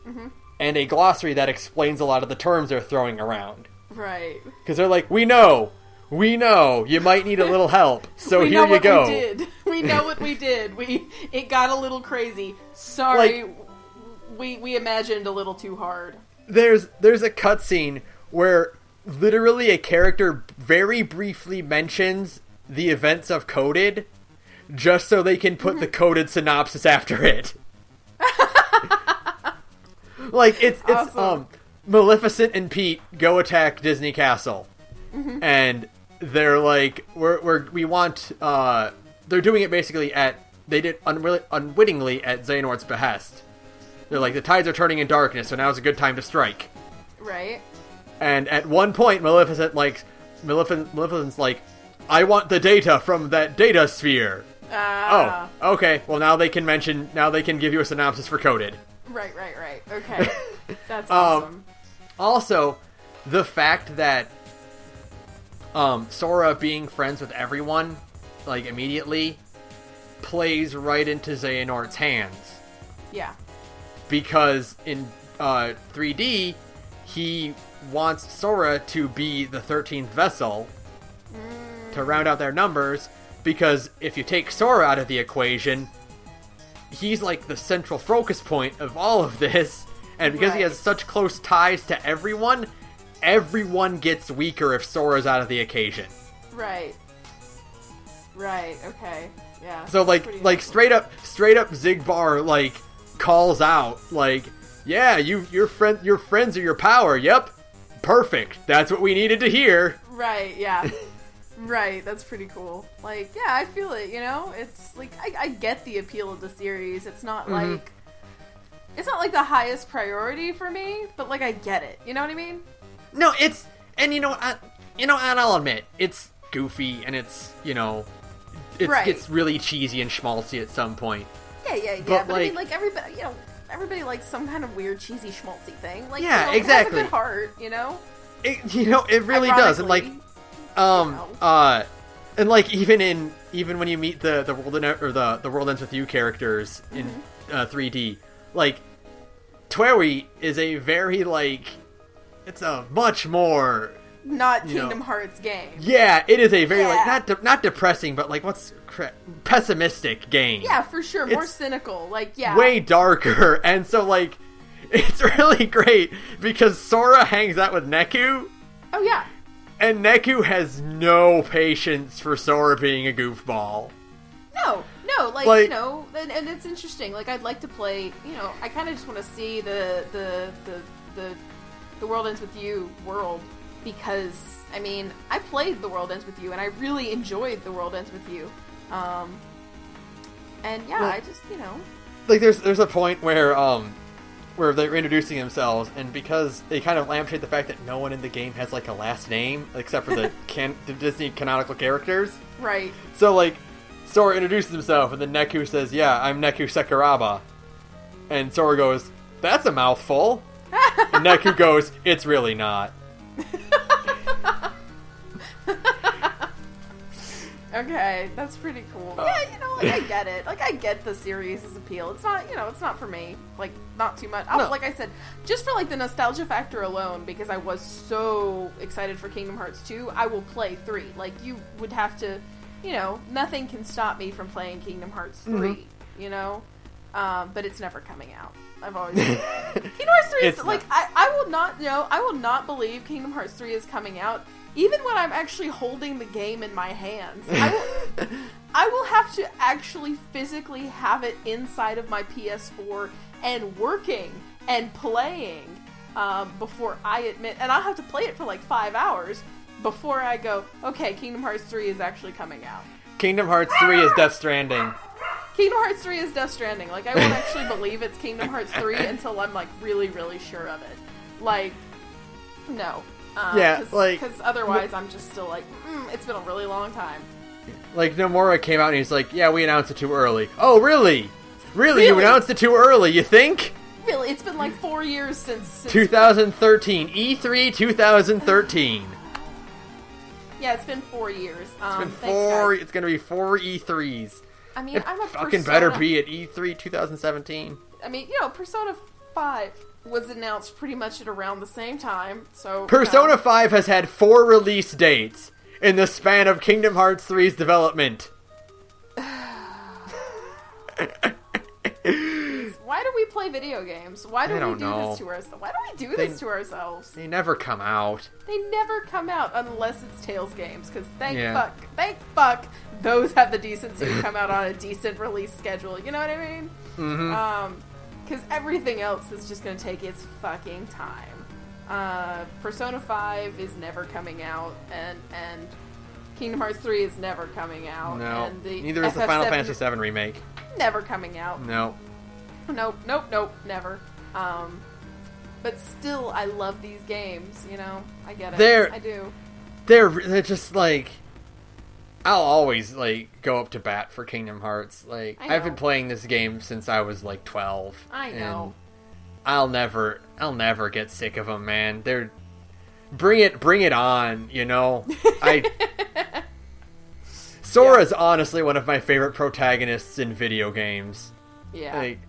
Mm-hmm. And a glossary that explains a lot of the terms they're throwing around. Right. Because they're like, we know, you might need a little help, so here you go. We know what we did. It got a little crazy. Sorry, we imagined a little too hard. There's a cutscene where literally a character very briefly mentions the events of Coded, just so they can put the Coded synopsis after it. Like, it's awesome. Maleficent and Pete go attack Disney Castle. Mm-hmm. And they're like, we want, they're doing it basically they did unwittingly at Xehanort's behest. They're like, the tides are turning in darkness, so now's a good time to strike. Right. And at one point, Maleficent's like, I want the data from that data sphere. Oh, okay. Well, now they can give you a synopsis for Coded. Right. Okay. That's awesome. Also, the fact that Sora being friends with everyone, like, immediately, plays right into Xehanort's hands. Yeah. Because in 3D, he wants Sora to be the 13th vessel to round out their numbers, because if you take Sora out of the equation, he's like the central focus point of all of this, and because he has such close ties to everyone gets weaker if Sora's out of the occasion. Right, okay, yeah. So like straight up Zigbar, like, calls out, like, yeah, your friends are your power. Yep, perfect. That's what we needed to hear. Right, yeah. Right, that's pretty cool. Like, yeah, I feel it, you know? It's, like, I get the appeal of the series. It's not, like... It's not, like, the highest priority for me, but, like, I get it. You know what I mean? No, it's... And, and I'll admit, it's goofy, and it's, it gets really cheesy and schmaltzy at some point. Yeah, but I mean, like, everybody likes some kind of weird, cheesy, schmaltzy thing. Like, yeah, exactly. It has a good heart, you know? It really does, and, like... and like even when you meet the World Ends With You characters in 3D, like, Twerry is a very, like, it's a much more not Kingdom Hearts game. Yeah, it is a very like not depressing, but like pessimistic game. Yeah, for sure, more cynical. Like, yeah, way darker, and so like it's really great because Sora hangs out with Neku. Oh yeah. And Neku has no patience for Sora being a goofball. No, like and it's interesting. Like, I'd like to play, I kind of just want to see the World Ends With You world, because, I mean, I played The World Ends With You, and I really enjoyed The World Ends With You. And yeah, I just, like, there's a point where they're introducing themselves, and because they kind of lampshade the fact that no one in the game has, like, a last name, except for the Disney canonical characters. Right. So, like, Sora introduces himself, and then Neku says, yeah, I'm Neku Sakuraba. And Sora goes, that's a mouthful. And Neku goes, it's really not. Okay, that's pretty cool. Yeah, like, I get it. Like, I get the series' appeal. It's not, it's not for me. Like, not too much. No. Like I said, just for, like, the nostalgia factor alone, because I was so excited for Kingdom Hearts 2, I will play 3. Like, you would have to, nothing can stop me from playing Kingdom Hearts 3, but it's never coming out. I've always... Kingdom Hearts 3 is, like, I will not believe Kingdom Hearts 3 is coming out, even when I'm actually holding the game in my hands. I will have to actually physically have it inside of my PS4 and working and playing before I admit, and I'll have to play it for like 5 hours before I go, okay, Kingdom Hearts 3 is actually coming out. Kingdom Hearts 3 is Death Stranding. Kingdom Hearts 3 is Death Stranding. Like, I won't actually believe it's Kingdom Hearts 3 until I'm, like, really, really sure of it. Like, no. Because otherwise I'm just still like, it's been a really long time. Like, Nomura came out and he's like, yeah, we announced it too early. Oh, really? Really? You announced it too early, you think? Really? It's been like 4 years since 2013. E3 2013. Yeah, it's been 4 years. It's been 4. It's going to be 4 E3s. I mean, I'm a fucking better be at E3 2017. I mean, Persona 5 was announced pretty much at around the same time, so... Persona 5 has had 4 release dates in the span of Kingdom Hearts 3's development. Why do we play video games? Why do we do this to ourselves? Why do we do this to ourselves? They never come out. They never come out unless it's Tales games, because thank fuck, those have the decency to come out on a decent release schedule. You know what I mean? Mm-hmm. Because everything else is just going to take its fucking time. Persona 5 is never coming out, and Kingdom Hearts 3 is never coming out. No, and neither is the Final Fantasy 7 remake. Never coming out. No. Nope, never. But still, I love these games, I get it. I do. They're just, like... I'll always, like, go up to bat for Kingdom Hearts. Like, I've been playing this game since I was, like, 12. I know. And I'll never get sick of them, man. Bring it on, Sora's honestly one of my favorite protagonists in video games. Yeah. Like,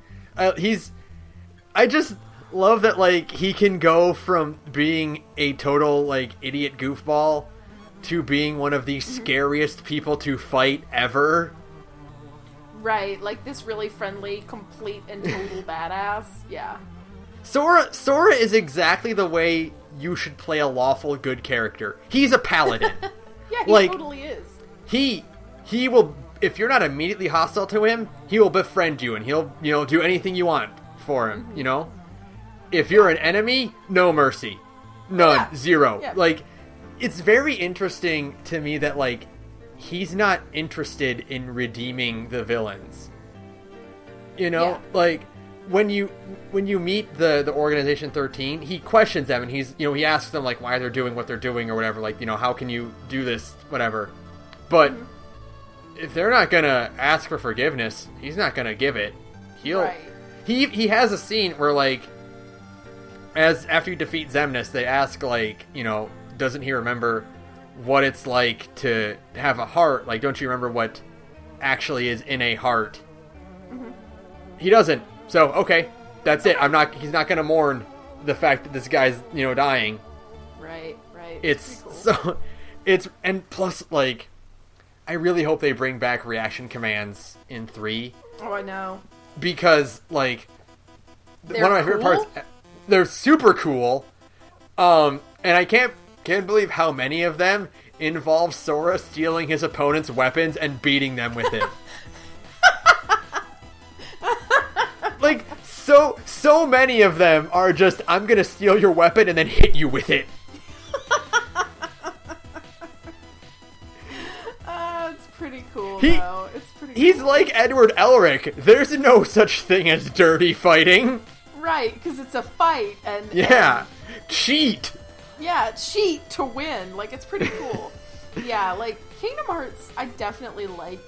I just love that, like, he can go from being a total, like, idiot goofball to being one of the scariest people to fight ever. Right, like this really friendly, complete and total badass. Yeah. Sora is exactly the way you should play a lawful good character. He's a paladin. Yeah, he totally is. He will, if you're not immediately hostile to him, he will befriend you and he'll, do anything you want for him, If you're an enemy, no mercy. None. Zero. Yeah. Like, it's very interesting to me that, like, he's not interested in redeeming the villains. Like, when you meet the Organization 13, he questions them and he asks them, like, why they're doing what they're doing or whatever, like, how can you do this, whatever. But if they're not gonna ask for forgiveness, he's not gonna give it. He has a scene where, like, after you defeat Xemnas, they ask, like, doesn't he remember what it's like to have a heart? Like, don't you remember what actually is in a heart? Mm-hmm. He doesn't. So, okay, that's it. He's not gonna mourn the fact that this guy's, dying. Right. It's cool. and plus, like, I really hope they bring back reaction commands in 3. Oh, I know. Because, like, they're one of my favorite parts, they're super cool. And I can't believe how many of them involve Sora stealing his opponent's weapons and beating them with it. Like, so many of them are just, I'm gonna steal your weapon and then hit you with it. It's pretty cool, though. It's pretty He's cool. like Edward Elric. There's no such thing as dirty fighting. Right, because it's a fight, and... Yeah, cheat. Yeah, cheat to win. Like, it's pretty cool. Yeah, like, Kingdom Hearts, I definitely like...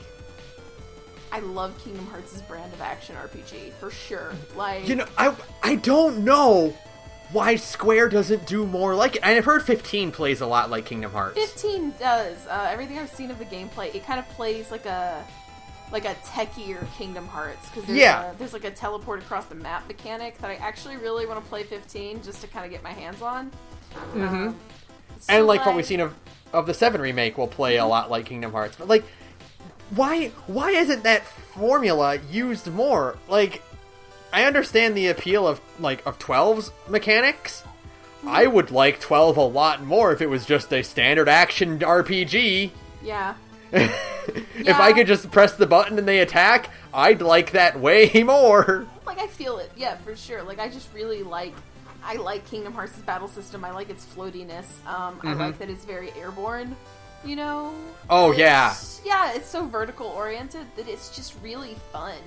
I love Kingdom Hearts' brand of action RPG, for sure. Like... I don't know why Square doesn't do more like it. And I've heard 15 plays a lot like Kingdom Hearts. 15 does. Everything I've seen of the gameplay, it kind of plays like a techier Kingdom Hearts, because there's like a teleport across the map mechanic that I actually really want to play 15 just to kind of get my hands on. Mm-hmm. And like what we've seen of the 7 remake will play a lot like Kingdom Hearts. But like, why isn't that formula used more? Like, I understand the appeal of 12's mechanics. I would like 12 a lot more if it was just a standard action RPG. Yeah. If I could just press the button and they attack, I'd like that way more. Like, I feel it, yeah, for sure. Like, I just really I like Kingdom Hearts' battle system. I like its floatiness. I like that it's very airborne, Oh, yeah. Yeah, it's so vertical oriented that it's just really fun.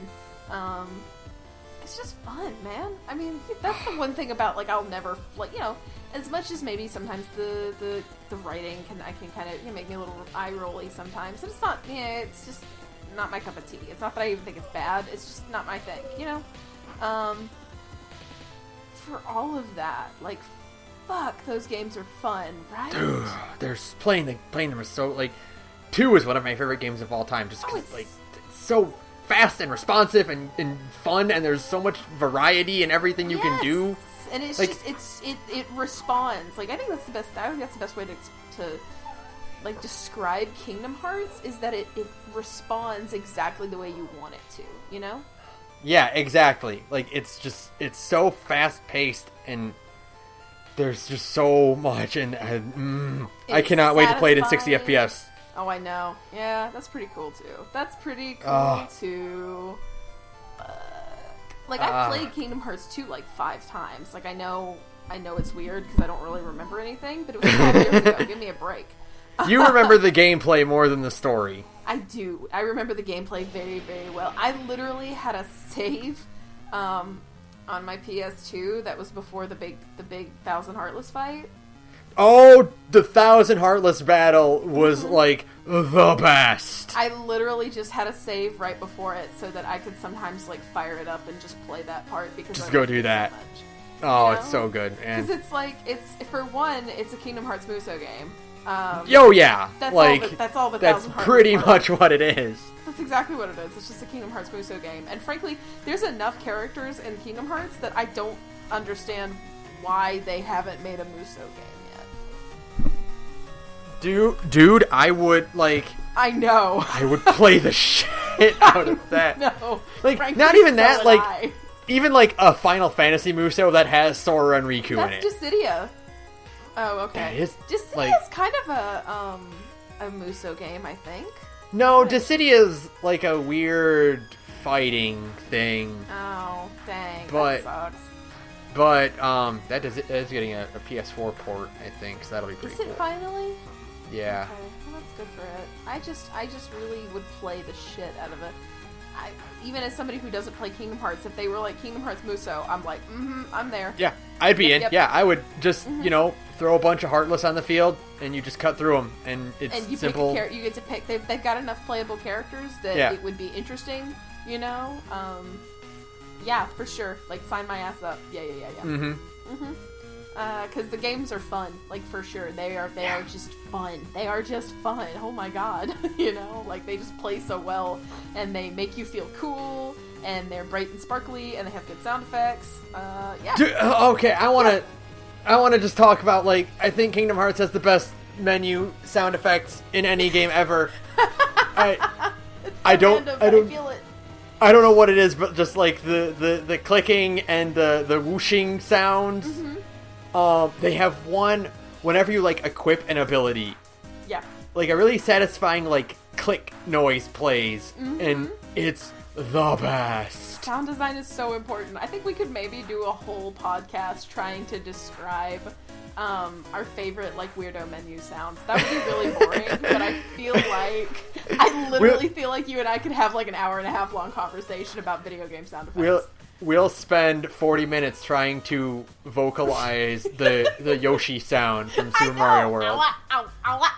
It's just fun, man. I mean, that's the one thing about, like, I'll never, like, as much as maybe sometimes the writing can kind of make me a little eye rolly sometimes. And it's not, it's just not my cup of tea. It's not that I even think it's bad. It's just not my thing, For all of that, like, fuck, those games are fun, right? Dude, playing them is so, like, 2 is one of my favorite games of all time, just because, it's so fast and responsive and fun, and there's so much variety in everything you can do. And it's like, just it responds. Like I think that's the best way to like describe Kingdom Hearts is that it responds exactly the way you want it to, you know? Yeah, exactly. Like it's so fast paced and there's just so much, and I cannot wait to play it in 60 FPS. Oh, I know. Yeah, that's pretty cool too. Like I played Kingdom Hearts 2 like 5 times. Like I know it's weird because I don't really remember anything, but it was 5 years ago. Give me a break. You remember the gameplay more than the story. I do. I remember the gameplay very, very well. I literally had a save on my PS2 that was before the big 1,000 Heartless fight. Oh, the 1,000 Heartless battle was like the best. I literally just had a save right before it so that I could sometimes like fire it up and just play that part because just go do that. So much. Oh, You know? It's so good. Because it's like for one, it's a Kingdom Hearts Muso game. Yeah. That's like all the that's 1,000 Heartless pretty parts. much what it is. That's exactly what it is. It's just a Kingdom Hearts Muso game. And frankly, there's enough characters in Kingdom Hearts that I don't understand why they haven't made a Muso game yet. Dude, I would I know. I would play the shit out of that. No. Like frankly, not even so that, would like I. even like a Final Fantasy Muso that has Sora and Riku in it. That's Dissidia. Oh, okay. Dissidia is kind of a Muso game, I think. No, Dissidia's like a weird fighting thing. Oh, dang. But, that sucks. But that is getting a PS4 port, I think, so that'll be pretty cool. Is it finally? Yeah. Okay, well, that's good for it. I just really would play the shit out of it. Even as somebody who doesn't play Kingdom Hearts, if they were like Kingdom Hearts Muso, I'm like, I'm there. Yeah, I'd be in. Yep. Yeah, I would just, throw a bunch of Heartless on the field, and you just cut through them, and it's and you simple. You get to pick. They've got enough playable characters that it would be interesting, you know? Yeah, for sure. Like, sign my ass up. Yeah. Because the games are fun, like, for sure. They are just fun. They are just fun. Oh my god. You know? Like, they just play so well, and they make you feel cool, and they're bright and sparkly, and they have good sound effects. Yeah. Okay, I want to just talk about, like, I think Kingdom Hearts has the best menu sound effects in any game ever. I don't feel it. I don't know what it is, but just like the clicking and the whooshing sounds. They have one whenever you like equip an ability. Yeah. Like a really satisfying like click noise plays, and it's the best. Sound design is so important. I think we could maybe do a whole podcast trying to describe our favorite like weirdo menu sounds. That would be really boring, but I feel like I literally feel like you and I could have like an hour and a half long conversation about video game sound effects. We'll spend 40 minutes trying to vocalize the Yoshi sound from Super Mario World.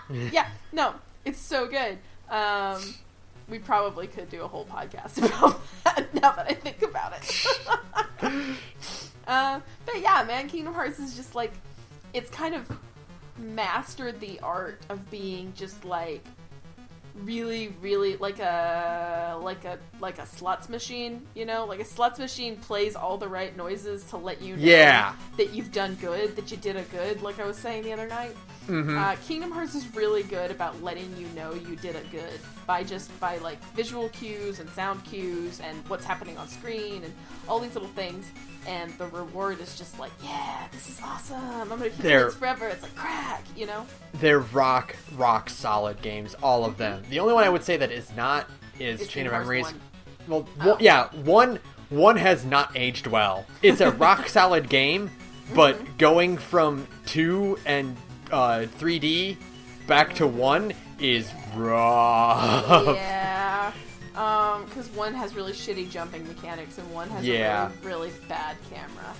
Yeah, no, it's so good. We probably could do a whole podcast about that now that I think about it. But yeah, man, Kingdom Hearts is just like, it's kind of mastered the art of being just like really, really like a sluts machine, you know? Like a sluts machine plays all the right noises to let you know that you've done good, that you did a good, like I was saying the other night. Kingdom Hearts is really good about letting you know you did a good by like visual cues and sound cues and what's happening on screen and all these little things, and the reward is just like, yeah, this is awesome, I'm gonna keep doing this forever. It's like crack, you know? They're rock solid games, all of them. The only one I would say that is not is Chain of Memories. 1. Well, one has not aged well. It's a rock solid game, but going from 2 and 3D back to 1 is rough. Yeah. Because 1 has really shitty jumping mechanics and 1 has a really, really bad camera.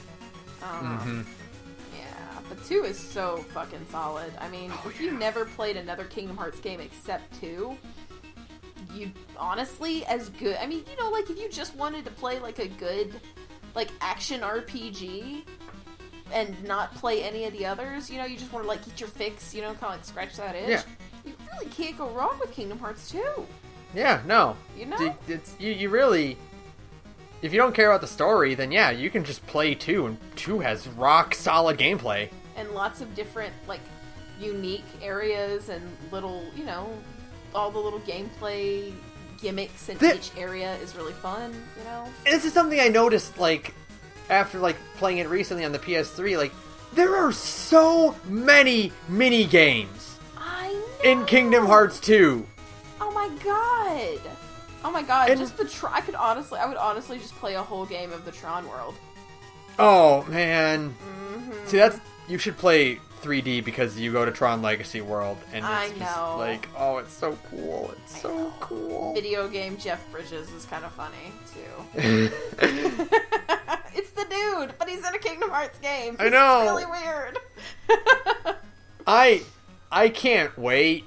Yeah, but 2 is so fucking solid. I mean, if you never played another Kingdom Hearts game except 2, you honestly as good. I mean, you know, like if you just wanted to play like a good, like action RPG and not play any of the others, you know, you just want to like get your fix, you know, kind of like scratch that itch. Yeah. You really can't go wrong with Kingdom Hearts 2. Yeah, no. You know? You really... If you don't care about the story, then yeah, you can just play 2, and 2 has rock-solid gameplay. And lots of different, like, unique areas and little, all the little gameplay gimmicks in each area is really fun, This is something I noticed, like, after, like, playing it recently on the PS3, like, there are so many mini-games in Kingdom Hearts 2. Oh my god. And just I would honestly just play a whole game of the Tron world. Oh, man. Mm-hmm. See, you should play 3D because you go to Tron Legacy World, and it's just like, oh, it's so cool. It's so cool. Video game Jeff Bridges is kind of funny, too. It's the dude, but he's in a Kingdom Hearts game. I know. It's really weird. I can't wait.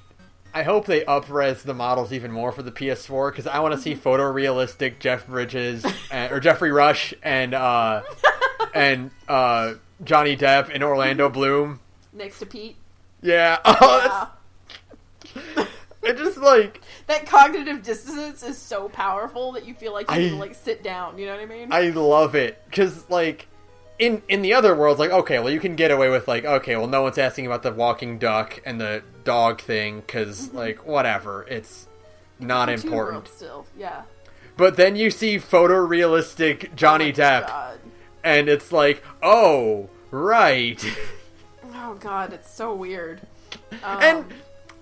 I hope they up-res the models even more for the PS4, because I want to see photorealistic Jeff Bridges, or Jeffrey Rush, and Johnny Depp and Orlando Bloom. Next to Pete. Yeah. Oh, yeah. It just, like... That cognitive dissonance is so powerful that you feel like you need to, like, sit down, you know what I mean? I love it, because, like... In the other worlds, like, okay, well, you can get away with, like, okay, well, no one's asking about the walking duck and the dog thing, because, like, whatever, it's not important. Still, yeah. But then you see photorealistic Johnny Depp, God. And it's like, oh, right. Oh, God, it's so weird. And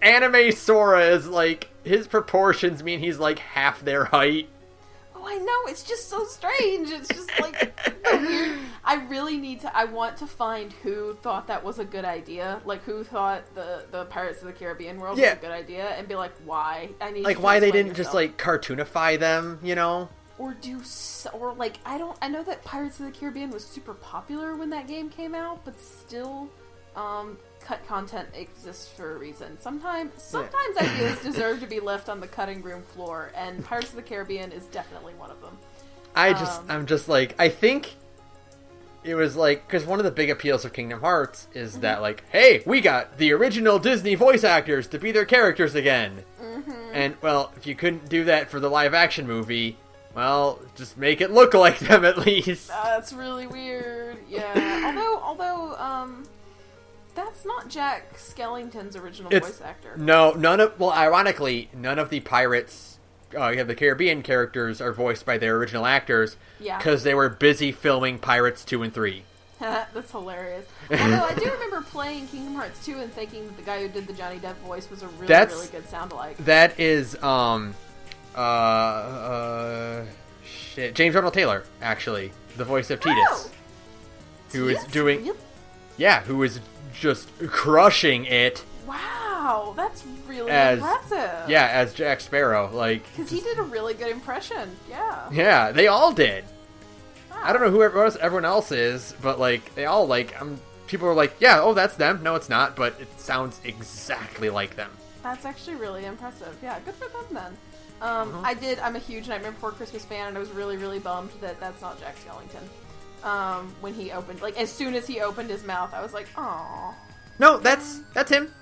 anime Sora is, like, his proportions mean he's, like, half their height. Oh, I know, it's just so strange. It's just, like, so weird. I want to find who thought that was a good idea. Like, wwho thought the Pirates of the Caribbean world was a good idea, and be like, why? Why they didn't just, like, cartoonify them, Or I know that Pirates of the Caribbean was super popular when that game came out, but still, cut content exists for a reason. Sometimes ideas deserve to be left on the cutting room floor, and Pirates of the Caribbean is definitely one of them. I'm just like, I think it was like, because one of the big appeals of Kingdom Hearts is that, like, hey, we got the original Disney voice actors to be their characters again. Mm-hmm. And, well, if you couldn't do that for the live-action movie, well, just make it look like them at least. That's really weird, yeah. Although, that's not Jack Skellington's original voice actor. No, ironically, none of the Pirates... the Caribbean characters are voiced by their original actors because they were busy filming Pirates 2 and 3. That's hilarious. Although I do remember playing Kingdom Hearts 2 and thinking that the guy who did the Johnny Depp voice was a really good sound-alike. That is, James Arnold Taylor, actually, the voice of Tidus. Who is doing... Really? Yeah, who is just crushing it. Wow, that's really impressive. Yeah, as Jack Sparrow, like... Because he did a really good impression, yeah. Yeah, they all did. Wow. I don't know who everyone else is, but, like, they all, like... people are like, yeah, oh, that's them. No, it's not, but it sounds exactly like them. That's actually really impressive. Yeah, good for them, then. I'm a huge Nightmare Before Christmas fan, and I was really, really bummed that that's not Jack Skellington. When he opened... Like, as soon as he opened his mouth, I was like, aww. No, that's him.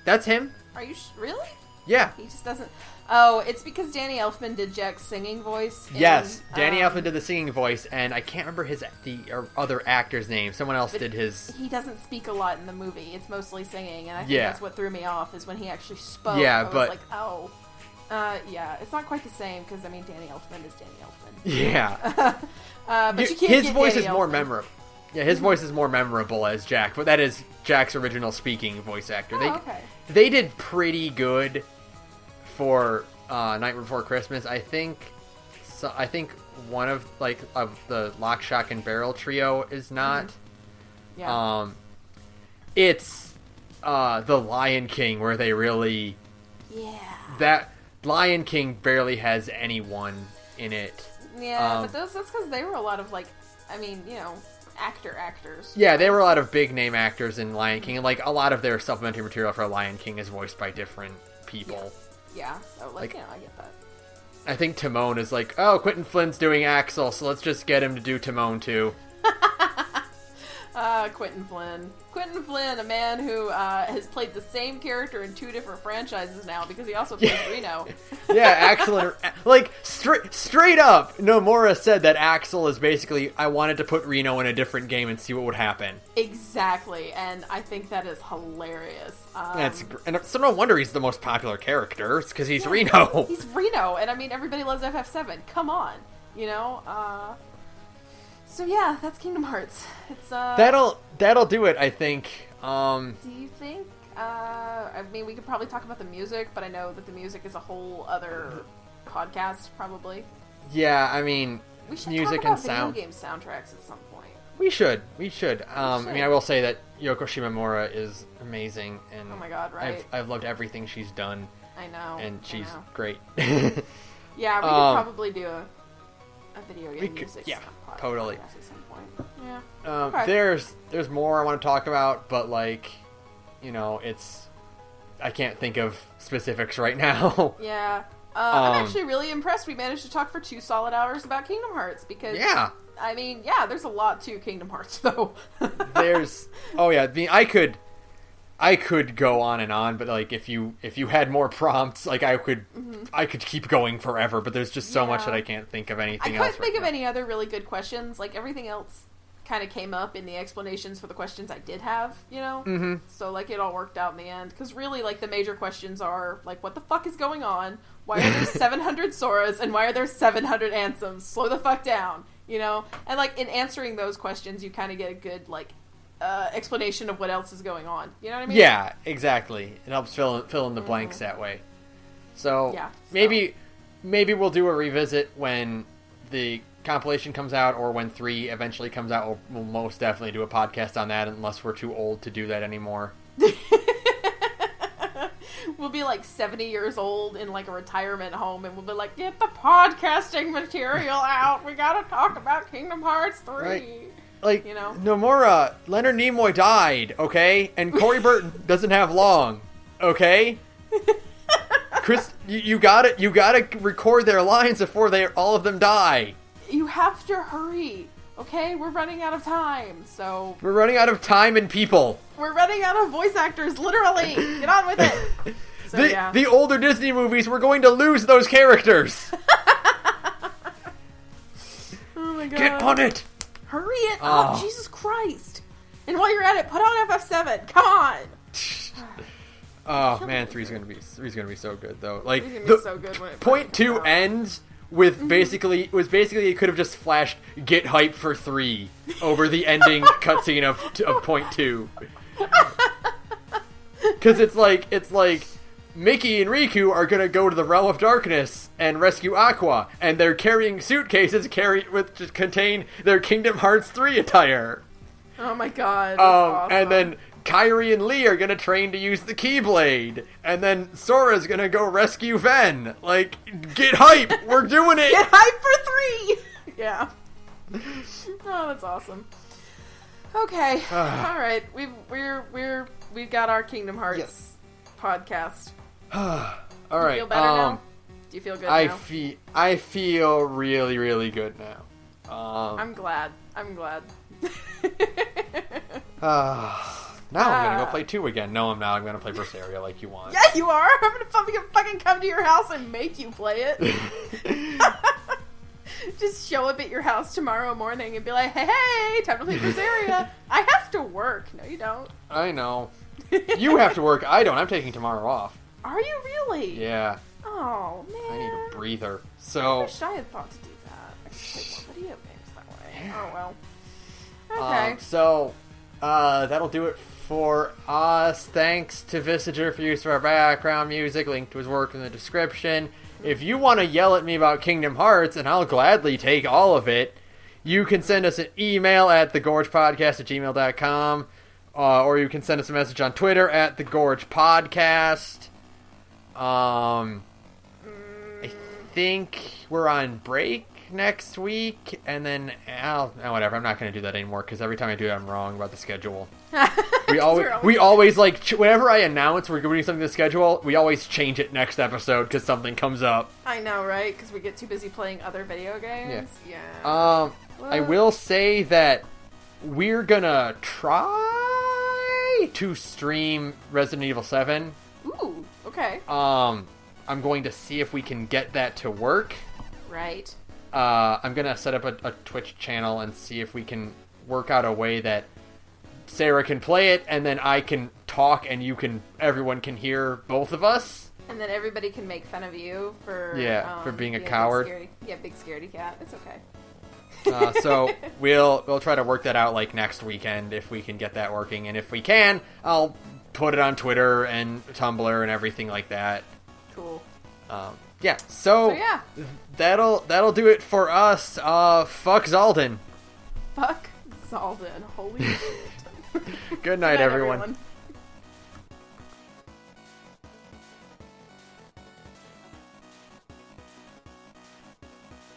That's him. Are you really? Yeah. He just doesn't... Oh, it's because Danny Elfman did Jack's singing voice. Yes, Danny Elfman did the singing voice, and I can't remember the other actor's name. Someone else did his... He doesn't speak a lot in the movie. It's mostly singing, and I think that's what threw me off, is when he actually spoke. Yeah, I was like, oh. It's not quite the same, because, I mean, Danny Elfman is Danny Elfman. Yeah. But you can't his get voice Danny is more Elfman. memorable. Yeah, his voice is more memorable as Jack, but that is Jack's original speaking voice actor. Okay. They did pretty good for Night Before Christmas. I think one of the Lock, Shock, and Barrel trio is not. Mm-hmm. Yeah. It's the Lion King where they really. Yeah. That Lion King barely has anyone in it. Yeah, but that's because they were a lot of actors. Yeah, they were a lot of big name actors in Lion King, and a lot of their supplementary material for Lion King is voiced by different people. Yeah, so I get that. I think Timon is like, oh, Quentin Flynn's doing Axel, so let's just get him to do Timon too. Quentin Flynn. Quentin Flynn, a man who has played the same character in 2 different franchises now because he also plays Reno. Yeah, Axel, like, straight up, Nomura said that Axel is basically, I wanted to put Reno in a different game and see what would happen. Exactly, and I think that is hilarious. And so no wonder he's the most popular character, it's because he's Reno. He's Reno, and I mean, everybody loves FF7. Come on, you know? So yeah, that's Kingdom Hearts. It's That'll do it, I think. Do you think? I mean, we could probably talk about the music, but I know that the music is a whole other podcast, probably. Yeah, I mean, we should music talk about and sound. video game soundtracks at some point. We should. I mean, I will say that Yoko Shimomura is amazing, and oh my god, right? I've loved everything she's done. I know, and she's great. Yeah, we could probably do a video game music. Yeah, podcast totally. at some point. Yeah. Okay. There's more I want to talk about, but like, you know, I can't think of specifics right now. Yeah. I'm actually really impressed we managed to talk for 2 solid hours about Kingdom Hearts because I mean, yeah, there's a lot to Kingdom Hearts though. I mean, I could go on and on, but like if you had more prompts, like I could keep going forever, but there's just so much that I can't think of anything else. I couldn't think of any other really good questions. Like everything else kind of came up in the explanations for the questions I did have, you know? Mm-hmm. So like it all worked out in the end. Because really like the major questions are like, what the fuck is going on? Why are there 700 Soras and why are there 700 Ansems? Slow the fuck down, you know? And like in answering those questions, you kind of get a good like explanation of what else is going on. You know what I mean? Yeah, exactly. It helps fill in the blanks that way. So maybe we'll do a revisit when the compilation comes out, or when 3 eventually comes out. We'll most definitely do a podcast on that, unless we're too old to do that anymore. We'll be like 70 years old in like a retirement home, and we'll be like, get the podcasting material out. We gotta talk about Kingdom Hearts 3. Right. Like, you know? Nomura, Leonard Nimoy died, okay? And Corey Burton doesn't have long, okay? Chris, you gotta record their lines before all of them die. You have to hurry, okay? We're running out of time, so... We're running out of time and people. We're running out of voice actors, literally! Get on with it! So, the older Disney movies, we're going to lose those characters! Oh my god. Get on it! Hurry it up, Jesus Christ! And while you're at it, put on FF7, come on! Oh man, 3's gonna be so good though. Like so good when it point 2 ends with basically it could have just flashed "Get hype for 3" over the ending cutscene of point 2. Because it's like Mickey and Riku are gonna go to the Realm of Darkness and rescue Aqua, and they're carrying suitcases which contain their Kingdom Hearts 3 attire. Oh my god! That's awesome. And then Kairi and Lee are gonna train to use the Keyblade, and then Sora's gonna go rescue Ven. Like, get hype! We're doing it! Get hype for 3! Yeah. Oh, that's awesome. Okay, all right. We've got our Kingdom Hearts podcast. All right. Do you feel better now? Do you feel good now? I feel really, really good now. I'm glad. Now I'm gonna go play 2 again. No, I'm not. I'm gonna play Berseria like you want. Yeah, you are. I'm gonna fucking come to your house and make you play it. Just show up at your house tomorrow morning and be like, hey, time to play Berseria. I have to work. No, you don't. I know. You have to work. I don't. I'm taking tomorrow off. Are you really? Yeah. Oh, man. I need a breather. So. I wish I had thought to do that. I could play more video games that way. Oh, well. Okay. So, that'll do it for us. Thanks to Visager for use of our background music. Link to his work in the description. If you want to yell at me about Kingdom Hearts, and I'll gladly take all of it, you can send us an email at thegorgepodcast@gmail.com, or you can send us a message on Twitter at thegorgepodcast. I think we're on break next week, and then whatever. I'm not going to do that anymore because every time I do it, I'm wrong about the schedule. We always like whenever I announce we're doing something to the schedule, we always change it next episode because something comes up. I know, right? Because we get too busy playing other video games. Yeah. I will say that we're gonna try to stream Resident Evil 7. Ooh, okay. I'm going to see if we can get that to work. Right. I'm gonna set up a Twitch channel and see if we can work out a way that Sarah can play it, and then I can talk, and everyone can hear both of us. And then everybody can make fun of you for being a coward. Big scaredy cat. It's okay. So we'll try to work that out like next weekend if we can get that working, and if we can, I'll put it on Twitter and Tumblr and everything like that. Cool. So that'll do it for us. Fuck Zalden. Fuck Zalden. Holy shit. Good night, everyone.